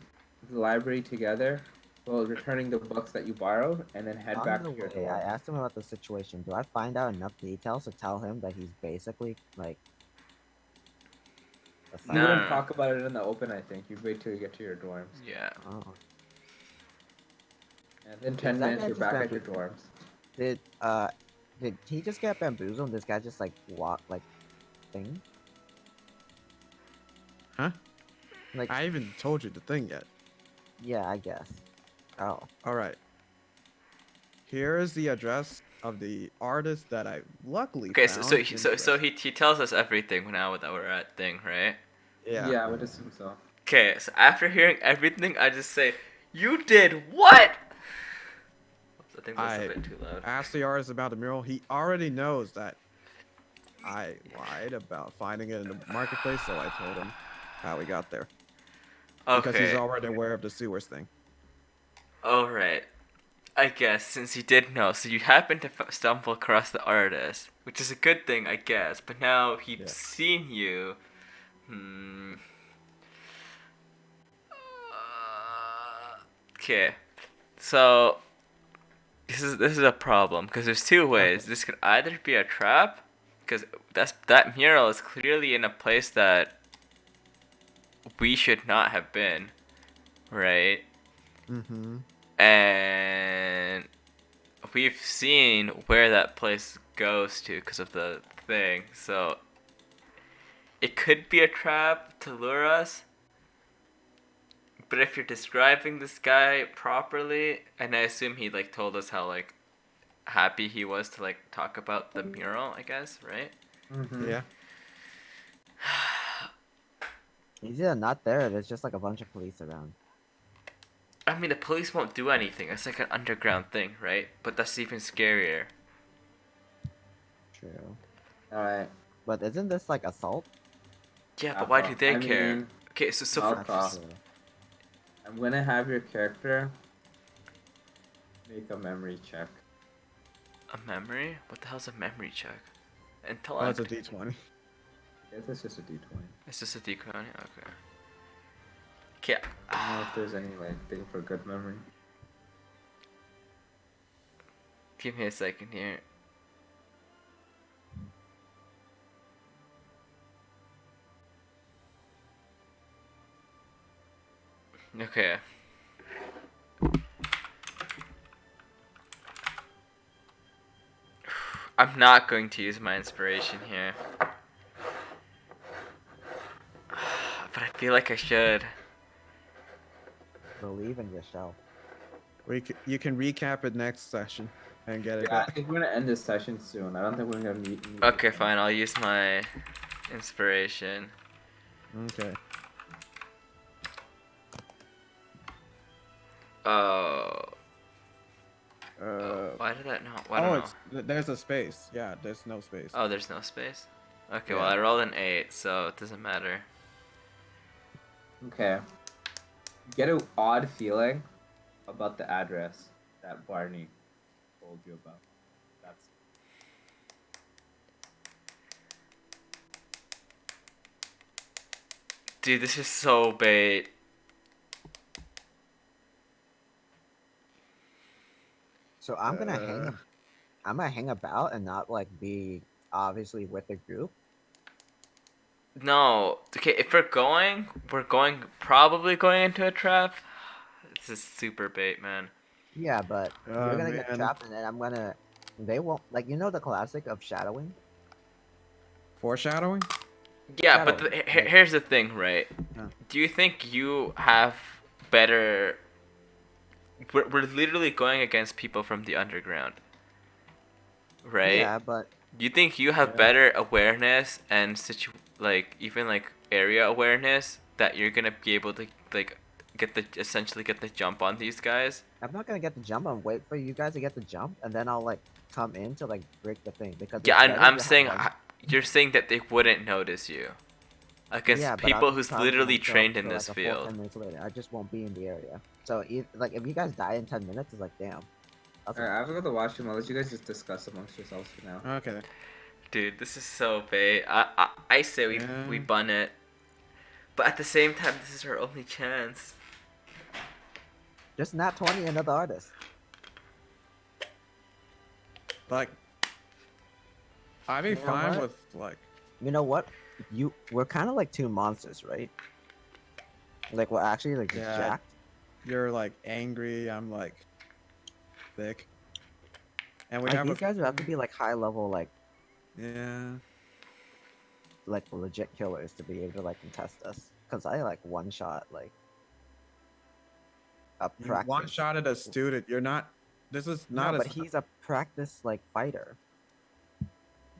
[SPEAKER 2] the library together, while returning the books that you borrowed, and then head
[SPEAKER 3] On
[SPEAKER 2] back
[SPEAKER 3] the
[SPEAKER 2] to your
[SPEAKER 3] way,
[SPEAKER 2] dorm.
[SPEAKER 3] I asked him about the situation. Do I find out enough details to tell him that he's basically like?
[SPEAKER 2] You
[SPEAKER 1] No,
[SPEAKER 2] wouldn't
[SPEAKER 1] no, no.
[SPEAKER 2] talk about it in the open, I think. You'd wait till you get to your dorms.
[SPEAKER 1] Yeah.
[SPEAKER 3] Oh.
[SPEAKER 2] And in 10
[SPEAKER 3] That
[SPEAKER 2] minutes,
[SPEAKER 3] guy
[SPEAKER 2] you're
[SPEAKER 3] just
[SPEAKER 2] back
[SPEAKER 3] got
[SPEAKER 2] at your dorms.
[SPEAKER 3] Did he just get bamboozled? And this guy just like walk like thing?
[SPEAKER 4] Huh?
[SPEAKER 3] Like
[SPEAKER 4] I haven't told you the thing yet.
[SPEAKER 3] yeah, I guess. Oh.
[SPEAKER 4] Alright. Here is the address of the artist that I luckily
[SPEAKER 1] Okay,
[SPEAKER 4] found.
[SPEAKER 1] so he tells us everything now that we're at thing, right?
[SPEAKER 4] Yeah.
[SPEAKER 2] I would assume so.
[SPEAKER 1] Okay, so after hearing everything, I just say, "You did what?" I think that's a bit too loud.
[SPEAKER 4] Asked the artist about the mural. He already knows that I lied about finding it in the marketplace, so I told him how we got there. Because he's
[SPEAKER 1] Okay.
[SPEAKER 4] already aware of the sewers thing.
[SPEAKER 1] Alright. I guess, since you did know, so you happened to stumble across the artist, which is a good thing, I guess, but now he's
[SPEAKER 4] Yeah.
[SPEAKER 1] seen you. Okay. So, this is a problem because there's two ways. This could either be a trap, because that mural is clearly in a place that we should not have been, right?
[SPEAKER 4] Mm-hmm.
[SPEAKER 1] And we've seen where that place goes to because of the thing. So it could be a trap to lure us. But if you're describing this guy properly, and I assume he like told us how like happy he was to like talk about the mural, I guess, right?
[SPEAKER 2] Mm-hmm.
[SPEAKER 4] Yeah.
[SPEAKER 3] He's either not there. There's just like a bunch of police around.
[SPEAKER 1] I mean, the police won't do anything. It's like an underground thing, right? But that's even scarier.
[SPEAKER 3] True.
[SPEAKER 2] All right.
[SPEAKER 3] But isn't this like assault?
[SPEAKER 1] Yeah, but why do they
[SPEAKER 2] I
[SPEAKER 1] care?
[SPEAKER 2] mean,
[SPEAKER 1] Okay, so
[SPEAKER 2] I'll
[SPEAKER 1] for,
[SPEAKER 2] talk.
[SPEAKER 3] True.
[SPEAKER 2] I'm gonna have your character make a memory check.
[SPEAKER 1] a memory? What the hell's a memory check?
[SPEAKER 4] Oh,
[SPEAKER 1] Intellect?
[SPEAKER 4] it's a D20.
[SPEAKER 2] I guess it's just a D20.
[SPEAKER 1] It's just a D20? Okay. Okay.
[SPEAKER 2] I don't know if there's any like thing for good memory.
[SPEAKER 1] Give me a second here. Okay. I'm not going to use my inspiration here. But I feel like I should.
[SPEAKER 3] Believe in yourself.
[SPEAKER 4] You can recap it next session and get it
[SPEAKER 2] Yeah, I
[SPEAKER 4] back.
[SPEAKER 2] think we're gonna end this session soon. I don't think we're gonna meet.
[SPEAKER 1] Okay, fine. I'll use my inspiration.
[SPEAKER 4] Okay.
[SPEAKER 1] Oh.
[SPEAKER 4] Uh,
[SPEAKER 1] Why did that not? I don't know.
[SPEAKER 4] there's a space. Yeah, there's no space.
[SPEAKER 1] Oh, there's no space? Okay, well,
[SPEAKER 4] Yeah.
[SPEAKER 1] I rolled an 8, so it doesn't matter.
[SPEAKER 2] Okay. You get an odd feeling about the address that Barney told you about. That's
[SPEAKER 1] Dude, this is so bait.
[SPEAKER 3] So I'm gonna hang about and not like be obviously with the group.
[SPEAKER 1] No. Okay, if probably going into a trap. This is super bait, man.
[SPEAKER 3] Yeah, but
[SPEAKER 4] Oh,
[SPEAKER 3] you're gonna get
[SPEAKER 4] man.
[SPEAKER 3] trapped, and then they won't like the classic of shadowing.
[SPEAKER 4] Foreshadowing?
[SPEAKER 1] Yeah, but
[SPEAKER 3] Shadowing, right?
[SPEAKER 1] here's the thing, right?
[SPEAKER 4] Yeah.
[SPEAKER 1] Do you think you have better... We're literally going against people from the underground. Right?
[SPEAKER 3] Yeah, but
[SPEAKER 1] Do you think you have
[SPEAKER 4] Yeah.
[SPEAKER 1] better awareness and even like area awareness that you're gonna be able to like essentially get the jump on these guys?
[SPEAKER 3] I'm not gonna get the jump. I'm wait for you guys to get the jump, and then I'll like come in to like break the thing because
[SPEAKER 1] Yeah,
[SPEAKER 3] it's
[SPEAKER 1] I'm,
[SPEAKER 3] better
[SPEAKER 1] I'm
[SPEAKER 3] to have
[SPEAKER 1] saying
[SPEAKER 3] one-
[SPEAKER 1] you're saying that they wouldn't notice you against
[SPEAKER 3] yeah, but
[SPEAKER 1] people
[SPEAKER 3] I'll
[SPEAKER 1] who's
[SPEAKER 3] probably
[SPEAKER 1] literally
[SPEAKER 3] won't show up
[SPEAKER 1] trained in
[SPEAKER 3] till,
[SPEAKER 1] this
[SPEAKER 3] like, a full
[SPEAKER 1] field.
[SPEAKER 3] 10 minutes later. I just won't be in the area. So like if you guys die in 10 minutes, it's like damn. That's
[SPEAKER 2] Alright, I have to go to washroom. I'll let you guys just discuss amongst yourselves for now.
[SPEAKER 4] Okay.
[SPEAKER 1] Dude, this is so bait. I say we
[SPEAKER 4] Yeah.
[SPEAKER 1] bun it, but at the same time, this is our only chance.
[SPEAKER 3] just not 20 another artist.
[SPEAKER 4] Like, I'd be
[SPEAKER 3] You know
[SPEAKER 4] fine
[SPEAKER 3] what?
[SPEAKER 4] with like.
[SPEAKER 3] You know what? We're kind of like two monsters, right? Like we're actually like
[SPEAKER 4] Yeah.
[SPEAKER 3] jacked.
[SPEAKER 4] You're like angry. I'm like thick. And we
[SPEAKER 3] Like
[SPEAKER 4] have
[SPEAKER 3] these guys would have to be like high level,
[SPEAKER 4] Yeah.
[SPEAKER 3] like legit killers to be able to like contest us. Cause I like one shot like a
[SPEAKER 4] You
[SPEAKER 3] practice.
[SPEAKER 4] one shot at a student. You're not. This is not.
[SPEAKER 3] No, but
[SPEAKER 4] as,
[SPEAKER 3] he's a practice like fighter.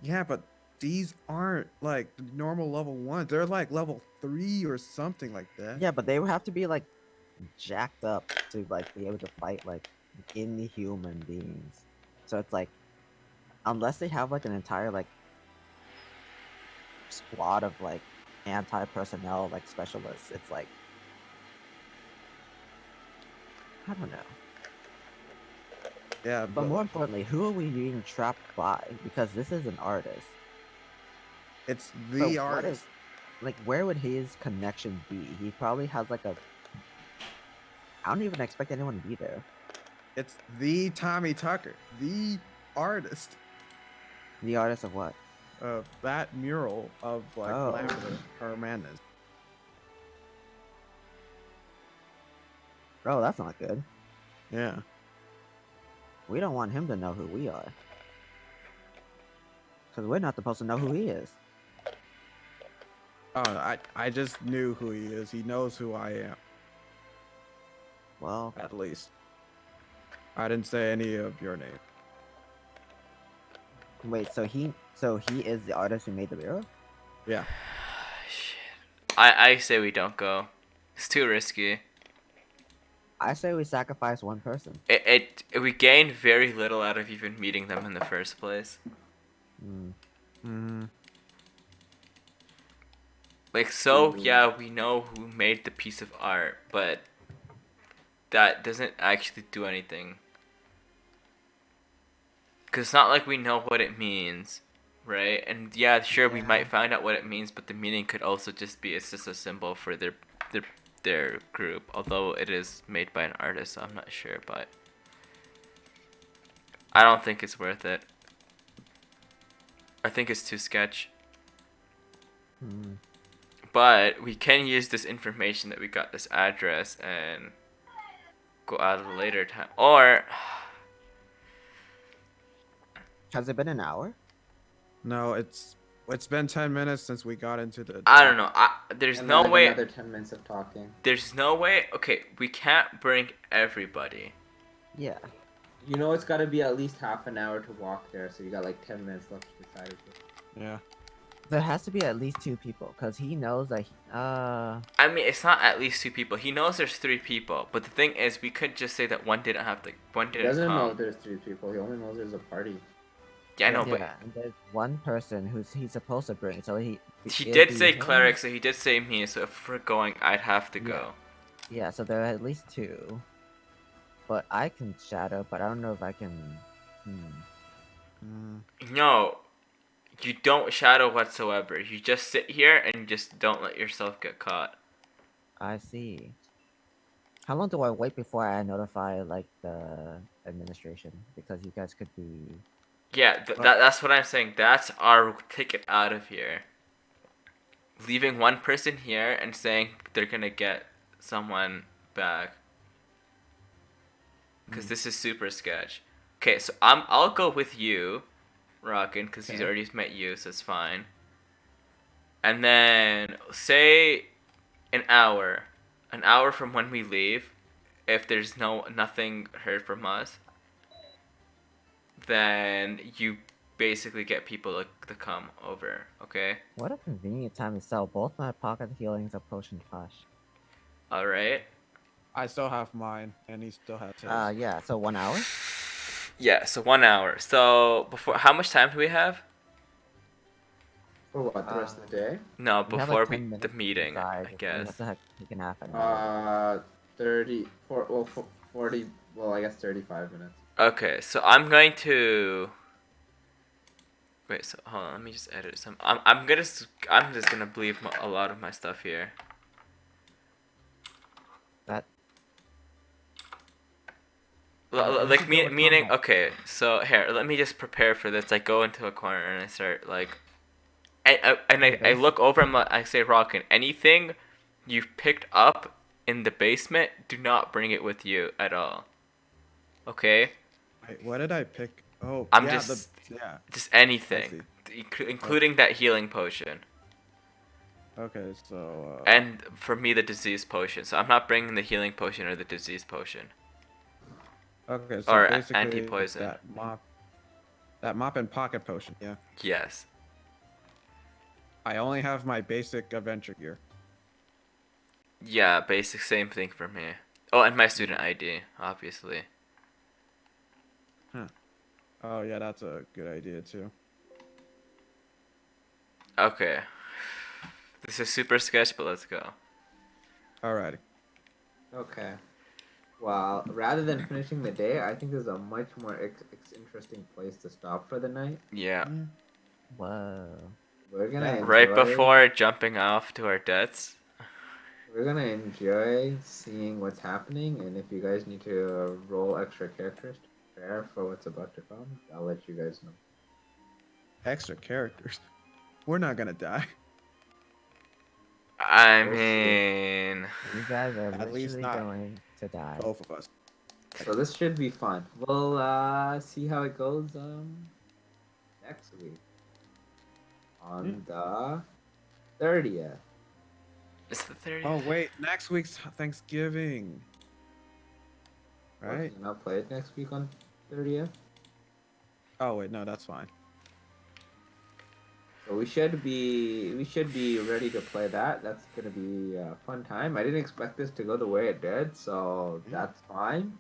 [SPEAKER 4] Yeah, but these aren't like the normal level ones. They're like level 3 or something like that.
[SPEAKER 3] Yeah, but they would have to be like jacked up to like be able to fight like inhuman beings. So it's like unless they have like an entire like squad of like anti-personnel like specialists, it's like I don't know.
[SPEAKER 4] Yeah,
[SPEAKER 3] But more importantly, who are we being trapped by? Because this is an artist.
[SPEAKER 4] it's
[SPEAKER 3] So
[SPEAKER 4] the
[SPEAKER 3] what
[SPEAKER 4] artist.
[SPEAKER 3] like where would his connection be? He probably has like a I don't even expect anyone to be there.
[SPEAKER 4] It's the Tommy Tucker, the artist
[SPEAKER 3] The artist of what?
[SPEAKER 4] of that mural of like
[SPEAKER 3] Oh.
[SPEAKER 4] Lavender, her madness.
[SPEAKER 3] Bro, that's not good.
[SPEAKER 4] Yeah.
[SPEAKER 3] We don't want him to know who we are. Because we're not supposed to know who he is.
[SPEAKER 4] Oh, I just knew who he is. He knows who I am,
[SPEAKER 3] Well,
[SPEAKER 4] at least. I didn't say any of your name.
[SPEAKER 3] wait, so he is the artist who made the mural?
[SPEAKER 4] Yeah.
[SPEAKER 1] Shit. I say we don't go. It's too risky.
[SPEAKER 3] I say we sacrifice one person.
[SPEAKER 1] We gained very little out of even meeting them in the first place.
[SPEAKER 3] Hmm.
[SPEAKER 4] Mm-hmm.
[SPEAKER 1] Like, so, yeah, we know who made the piece of art, but that doesn't actually do anything. Because it's not like we know what it means, right? And yeah, sure, we might find out what it means, but the meaning could also just be it's just a symbol for their group. Although it is made by an artist, so I'm not sure, but I don't think it's worth it. I think it's too sketch.
[SPEAKER 3] Hmm.
[SPEAKER 1] But we can use this information that we got this address and go out at a later time. Or
[SPEAKER 3] Has it been an hour?
[SPEAKER 4] No, it's been 10 minutes since we got into the.
[SPEAKER 1] I don't know. There's
[SPEAKER 2] And
[SPEAKER 1] no
[SPEAKER 2] then
[SPEAKER 1] way.
[SPEAKER 2] Another 10 minutes of talking.
[SPEAKER 1] There's no way. Okay, we can't bring everybody.
[SPEAKER 3] Yeah.
[SPEAKER 2] You know it's got to be at least half an hour to walk there, so you got like 10 minutes left to decide.
[SPEAKER 4] Yeah.
[SPEAKER 3] There has to be at least 2 people, because he knows that
[SPEAKER 1] I mean, it's not at least 2 people. He knows there's 3 people, but the thing is, we could just say that one didn't
[SPEAKER 2] He
[SPEAKER 1] come.
[SPEAKER 2] doesn't know there's 3 people. He only knows there's a party.
[SPEAKER 1] Yeah, I know,
[SPEAKER 3] yeah, and there's one person who's he's supposed to bring, so
[SPEAKER 1] he
[SPEAKER 3] it'd
[SPEAKER 1] did
[SPEAKER 3] be
[SPEAKER 1] say
[SPEAKER 3] him.
[SPEAKER 1] cleric, so he did say me. So if we're going, I'd have to go.
[SPEAKER 3] Yeah, so there are at least 2. But I can shadow, but I don't know if I can.
[SPEAKER 1] No, you don't shadow whatsoever. You just sit here and just don't let yourself get caught.
[SPEAKER 3] I see. How long do I wait before I notify like the administration? Because you guys could be.
[SPEAKER 1] Yeah, that's what I'm saying. That's our ticket out of here. Leaving one person here and saying they're gonna get someone back. Because this is super sketch. Okay, so I'll go with you, Rockin', because he's already met you, so it's fine. And then say an hour from when we leave, if there's nothing heard from us, then you basically get people to come over, okay?
[SPEAKER 3] What a convenient time to sell both my pocket healings of potion flash.
[SPEAKER 1] Alright.
[SPEAKER 4] I still have mine, and he still has his.
[SPEAKER 3] Yeah, so 1 hour?
[SPEAKER 1] Yeah, so 1 hour. So how much time do we have?
[SPEAKER 2] For what, the rest of the day?
[SPEAKER 1] No,
[SPEAKER 3] We have,
[SPEAKER 1] before
[SPEAKER 3] like, 10
[SPEAKER 1] the
[SPEAKER 3] minutes
[SPEAKER 1] meeting,
[SPEAKER 3] inside,
[SPEAKER 1] I
[SPEAKER 3] so we
[SPEAKER 1] guess.
[SPEAKER 3] have to take an half an hour.
[SPEAKER 2] 40, well, I guess 35 minutes.
[SPEAKER 1] Okay, so I'm going to wait. So hold on, let me just edit some. I'm just gonna leave a lot of my stuff here.
[SPEAKER 3] That.
[SPEAKER 1] Like meaning. Okay, so here, let me just prepare for this. I go into a corner and I start like, I look over and I say, Rockin', anything you've picked up in the basement, do not bring it with you at all. Okay.
[SPEAKER 4] Wait, what did I pick? Oh,
[SPEAKER 1] I'm
[SPEAKER 4] yeah,
[SPEAKER 1] just
[SPEAKER 4] yeah.
[SPEAKER 1] just anything, including that healing potion.
[SPEAKER 4] Okay, so.
[SPEAKER 1] And for me, the disease potion. So I'm not bringing the healing potion or the disease potion.
[SPEAKER 4] Okay, so
[SPEAKER 1] Or
[SPEAKER 4] basically
[SPEAKER 1] anti-poison.
[SPEAKER 4] That mop and pocket potion. Yeah.
[SPEAKER 1] Yes.
[SPEAKER 4] I only have my basic adventure gear.
[SPEAKER 1] Yeah, basic same thing for me. Oh, and my student ID, obviously.
[SPEAKER 4] Oh yeah, that's a good idea too.
[SPEAKER 1] Okay. This is super sketch, but let's go.
[SPEAKER 4] Alrighty.
[SPEAKER 2] Okay. Well, rather than finishing the day, I think this is a much more interesting place to stop for the night.
[SPEAKER 1] Yeah.
[SPEAKER 3] Whoa.
[SPEAKER 2] We're gonna enjoy...
[SPEAKER 1] Right before jumping off to our deaths.
[SPEAKER 2] We're gonna enjoy seeing what's happening, and if you guys need to roll extra characters to prepare for what's about to come, I'll let you guys know.
[SPEAKER 4] Extra characters. We're not gonna die.
[SPEAKER 1] I
[SPEAKER 2] We'll see.
[SPEAKER 1] mean,
[SPEAKER 3] You guys are
[SPEAKER 4] At least
[SPEAKER 3] literally
[SPEAKER 4] not
[SPEAKER 3] going to die.
[SPEAKER 4] both of us.
[SPEAKER 2] So this should be fun. We'll see how it goes next week on the 30th.
[SPEAKER 1] it's the 30th.
[SPEAKER 4] Oh wait, next week's Thanksgiving. Right?
[SPEAKER 2] Can I play it next week on 30th?
[SPEAKER 4] Oh wait, no, that's fine.
[SPEAKER 2] So we should be ready to play that. That's gonna be a fun time. I didn't expect this to go the way it did, so that's fine.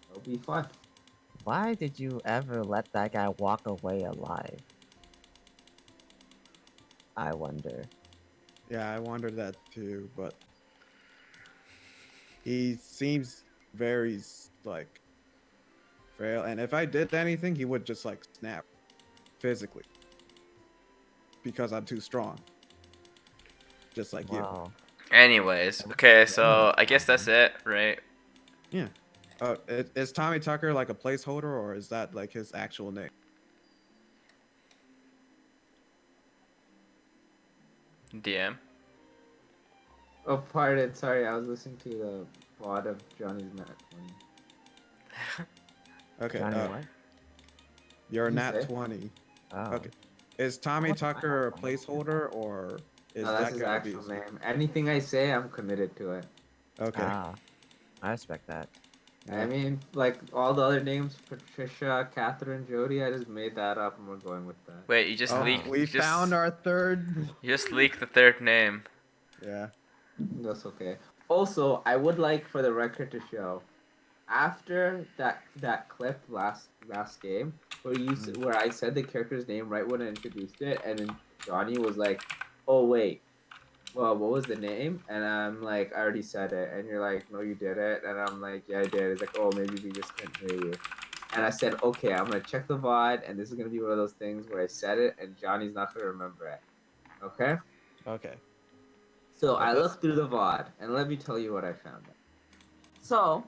[SPEAKER 2] It'll be fun.
[SPEAKER 3] Why did you ever let that guy walk away alive? I wonder.
[SPEAKER 4] Yeah, I wondered that too, but he seems very like frail, and if I did anything, he would just like snap physically because I'm too strong. Just like
[SPEAKER 3] Wow.
[SPEAKER 1] Anyways, okay, so I guess that's it, right?
[SPEAKER 4] you. Yeah. Is Tommy Tucker like a placeholder, or is that like his actual name?
[SPEAKER 1] DM.
[SPEAKER 2] Oh, pardon. Sorry, I was listening to the pod of Johnny's Nat 20.
[SPEAKER 4] Okay.
[SPEAKER 3] Johnny what?
[SPEAKER 4] You're
[SPEAKER 2] What'd you
[SPEAKER 4] nat
[SPEAKER 2] say?
[SPEAKER 4] 20.
[SPEAKER 3] Oh.
[SPEAKER 4] Okay. Is Tommy
[SPEAKER 3] What's
[SPEAKER 4] Tucker a
[SPEAKER 3] that?
[SPEAKER 4] placeholder, or is
[SPEAKER 2] No, that's
[SPEAKER 4] that
[SPEAKER 2] his
[SPEAKER 4] gonna be?
[SPEAKER 2] actual name. Anything I say, I'm committed to it.
[SPEAKER 4] Okay.
[SPEAKER 3] Ah. I respect that.
[SPEAKER 2] I mean, like all the other names, Patricia, Catherine, Jody, I just made that up and we're going with that.
[SPEAKER 1] Wait, you just
[SPEAKER 4] Oh,
[SPEAKER 1] leaked.
[SPEAKER 4] we
[SPEAKER 1] you just,
[SPEAKER 4] found our third.
[SPEAKER 1] You just leaked the third name.
[SPEAKER 4] Yeah.
[SPEAKER 2] That's okay. Also, I would like for the record to show, after that clip last game where I said the character's name right when I introduced it, and then Johnny was like, "Oh wait, well, what was the name?" And I'm like, "I already said it," and you're like, "No, you didn't," and I'm like, "Yeah, I did." It's like, "Oh, maybe we just couldn't hear you." And I said, "Okay, I'm gonna check the VOD, and this is gonna be one of those things where I said it, and Johnny's not gonna remember it." Okay.
[SPEAKER 4] Okay.
[SPEAKER 2] So
[SPEAKER 4] But
[SPEAKER 2] I
[SPEAKER 4] that's
[SPEAKER 2] looked through the VOD, and let me tell you what I found. So,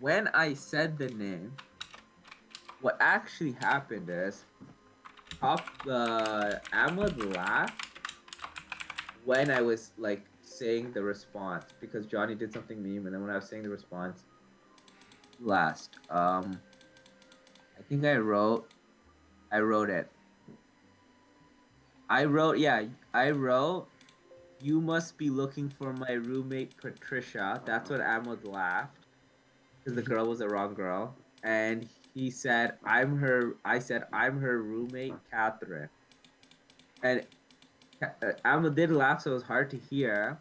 [SPEAKER 2] when I said the name, what actually happened is, Ahmed laughed when I was like saying the response because Johnny did something meme, and then when I was saying the response last, I think I wrote it. I wrote, "You must be looking for my roommate Patricia." That's what Ahmed laughed because the girl was the wrong girl, and he said, "I'm her." I said, "I'm her roommate, Catherine," and Ahmed did laugh, so it was hard to hear.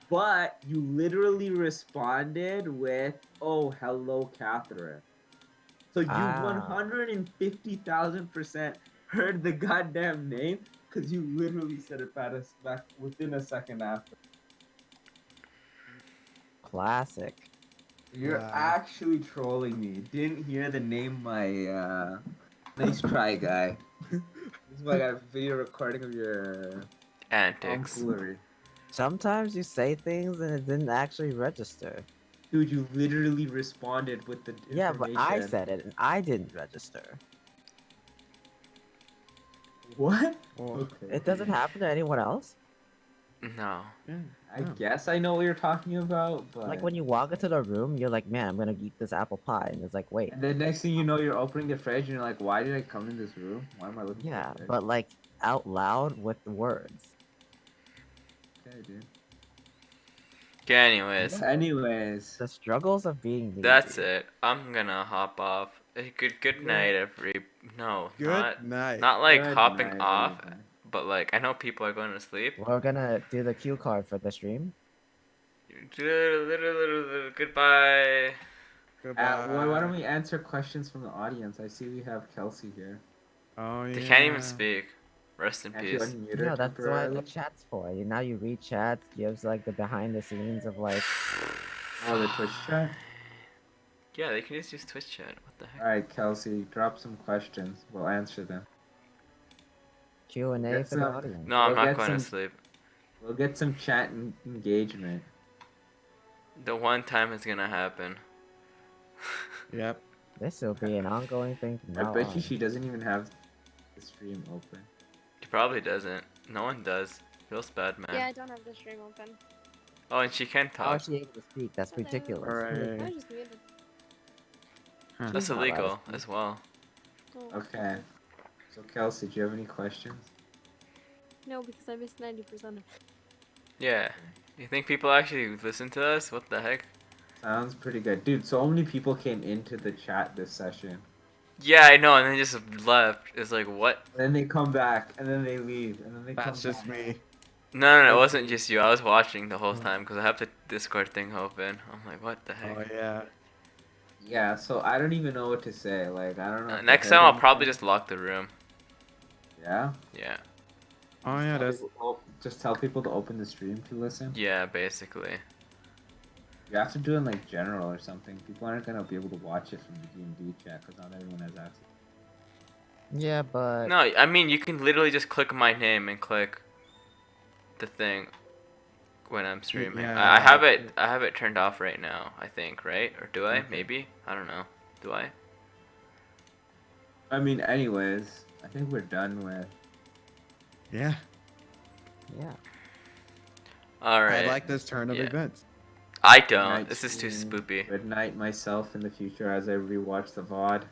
[SPEAKER 2] But you literally responded with, "Oh, hello, Catherine." So you
[SPEAKER 3] Ah.
[SPEAKER 2] 150,000% heard the goddamn name because you literally said it back within a second after.
[SPEAKER 3] Classic.
[SPEAKER 2] You're
[SPEAKER 4] Wow.
[SPEAKER 2] actually trolling me. Didn't hear the name, my nice try, guy. This is why I got a video recording of your
[SPEAKER 1] Antics.
[SPEAKER 2] tomfoolery.
[SPEAKER 3] Sometimes you say things and it didn't actually register.
[SPEAKER 2] Dude, you literally responded with the information.
[SPEAKER 3] Yeah, but I said it and I didn't register.
[SPEAKER 2] What?
[SPEAKER 4] Oh.
[SPEAKER 2] Okay.
[SPEAKER 3] It doesn't happen to anyone else?
[SPEAKER 1] No.
[SPEAKER 4] Yeah.
[SPEAKER 2] I guess I know what you're talking about, but
[SPEAKER 3] Like when you walk into the room, you're like, man, I'm gonna eat this apple pie. And it's like, wait.
[SPEAKER 2] and the next thing you know, you're opening the fridge and you're like, "Why did I come in this room? Why am I looking
[SPEAKER 3] Yeah,
[SPEAKER 2] for the fridge?"
[SPEAKER 3] but like out loud with the words.
[SPEAKER 2] Okay, dude.
[SPEAKER 1] Okay, anyways,
[SPEAKER 2] Anyways,
[SPEAKER 3] The struggles of being me.
[SPEAKER 1] that's it. I'm gonna hop off. Good
[SPEAKER 2] Yeah.
[SPEAKER 1] night, No,
[SPEAKER 4] Good night.
[SPEAKER 1] not like
[SPEAKER 2] Good
[SPEAKER 1] hopping
[SPEAKER 2] night,
[SPEAKER 1] off,
[SPEAKER 2] everybody.
[SPEAKER 1] but like I know people are going to sleep.
[SPEAKER 3] We're gonna do the cue card for the stream.
[SPEAKER 1] Goodbye.
[SPEAKER 4] Goodbye.
[SPEAKER 2] Why don't we answer questions from the audience? I see we have Kelsey here.
[SPEAKER 4] Oh yeah.
[SPEAKER 1] They can't even speak. Rest in
[SPEAKER 2] Can't you
[SPEAKER 1] peace.
[SPEAKER 2] unmute
[SPEAKER 3] No,
[SPEAKER 2] her
[SPEAKER 3] that's what
[SPEAKER 2] temporarily?
[SPEAKER 3] the chat's for. Now you read chats, gives like the behind the scenes of like.
[SPEAKER 2] Oh, the Twitch chat?
[SPEAKER 1] Yeah, they can just use Twitch chat. What the heck?
[SPEAKER 2] Alright, Kelsey, drop some questions. We'll answer them.
[SPEAKER 3] Q&A
[SPEAKER 2] Get
[SPEAKER 3] for the
[SPEAKER 2] some-
[SPEAKER 3] audience.
[SPEAKER 1] No, I'm
[SPEAKER 2] We'll
[SPEAKER 1] not
[SPEAKER 2] get
[SPEAKER 1] going to
[SPEAKER 2] some-
[SPEAKER 1] sleep.
[SPEAKER 2] We'll get some chat engagement.
[SPEAKER 1] The one time it's gonna happen.
[SPEAKER 4] Yep.
[SPEAKER 3] This will be an ongoing thing from
[SPEAKER 2] I
[SPEAKER 3] now
[SPEAKER 2] bet you
[SPEAKER 3] on.
[SPEAKER 2] she doesn't even have the stream open.
[SPEAKER 1] She probably doesn't. No one does. Feels bad, man.
[SPEAKER 6] Yeah, I don't have the stream open.
[SPEAKER 1] Oh, and she can
[SPEAKER 3] How
[SPEAKER 1] talk.
[SPEAKER 3] is she able to speak? That's
[SPEAKER 6] Hello.
[SPEAKER 3] ridiculous.
[SPEAKER 6] I
[SPEAKER 4] Alright.
[SPEAKER 6] was just muted.
[SPEAKER 4] Huh.
[SPEAKER 1] That's
[SPEAKER 3] She's not allowed to
[SPEAKER 1] illegal
[SPEAKER 3] speak.
[SPEAKER 1] as well.
[SPEAKER 6] Oh.
[SPEAKER 2] Okay. So Kelsey, do you have any questions?
[SPEAKER 6] No, because I missed 90% of it.
[SPEAKER 1] Yeah. You think people actually listen to us? What the heck?
[SPEAKER 2] Sounds pretty good. Dude, so many people came into the chat this session.
[SPEAKER 1] Yeah, I know, and then just left. It's like, what?
[SPEAKER 2] And then they come back, and then they leave, and then they
[SPEAKER 4] That's
[SPEAKER 2] come
[SPEAKER 4] just
[SPEAKER 2] back.
[SPEAKER 4] me.
[SPEAKER 1] No, it wasn't just you. I was watching the whole time because I have the Discord thing open. I'm like, what the heck?
[SPEAKER 4] Oh yeah.
[SPEAKER 2] Yeah, so I don't even know what to say. Like, I don't know. if they
[SPEAKER 1] Next
[SPEAKER 2] heard
[SPEAKER 1] time I'll
[SPEAKER 2] anything.
[SPEAKER 1] probably just lock the room.
[SPEAKER 2] Yeah?
[SPEAKER 1] Yeah.
[SPEAKER 4] Oh yeah, that's
[SPEAKER 2] Just tell people to open the stream to listen.
[SPEAKER 1] Yeah, basically.
[SPEAKER 2] You have to do it in like general or something. People aren't gonna be able to watch it from the D&D chat because not everyone has access.
[SPEAKER 3] Yeah, but
[SPEAKER 1] No, I mean you can literally just click my name and click the thing when I'm streaming.
[SPEAKER 4] Yeah.
[SPEAKER 1] I have it turned off right now, I think, right? Or do I?
[SPEAKER 2] Okay.
[SPEAKER 1] Maybe? I don't know. Do I?
[SPEAKER 2] I mean, anyways, I think we're done with.
[SPEAKER 4] yeah.
[SPEAKER 3] yeah.
[SPEAKER 1] Alright.
[SPEAKER 4] I like this turn of
[SPEAKER 1] Yeah.
[SPEAKER 4] events.
[SPEAKER 1] I
[SPEAKER 2] Good
[SPEAKER 1] don't.
[SPEAKER 2] night,
[SPEAKER 1] This is too
[SPEAKER 2] stream.
[SPEAKER 1] spoopy.
[SPEAKER 2] Good night, myself in the future as I rewatch the VOD.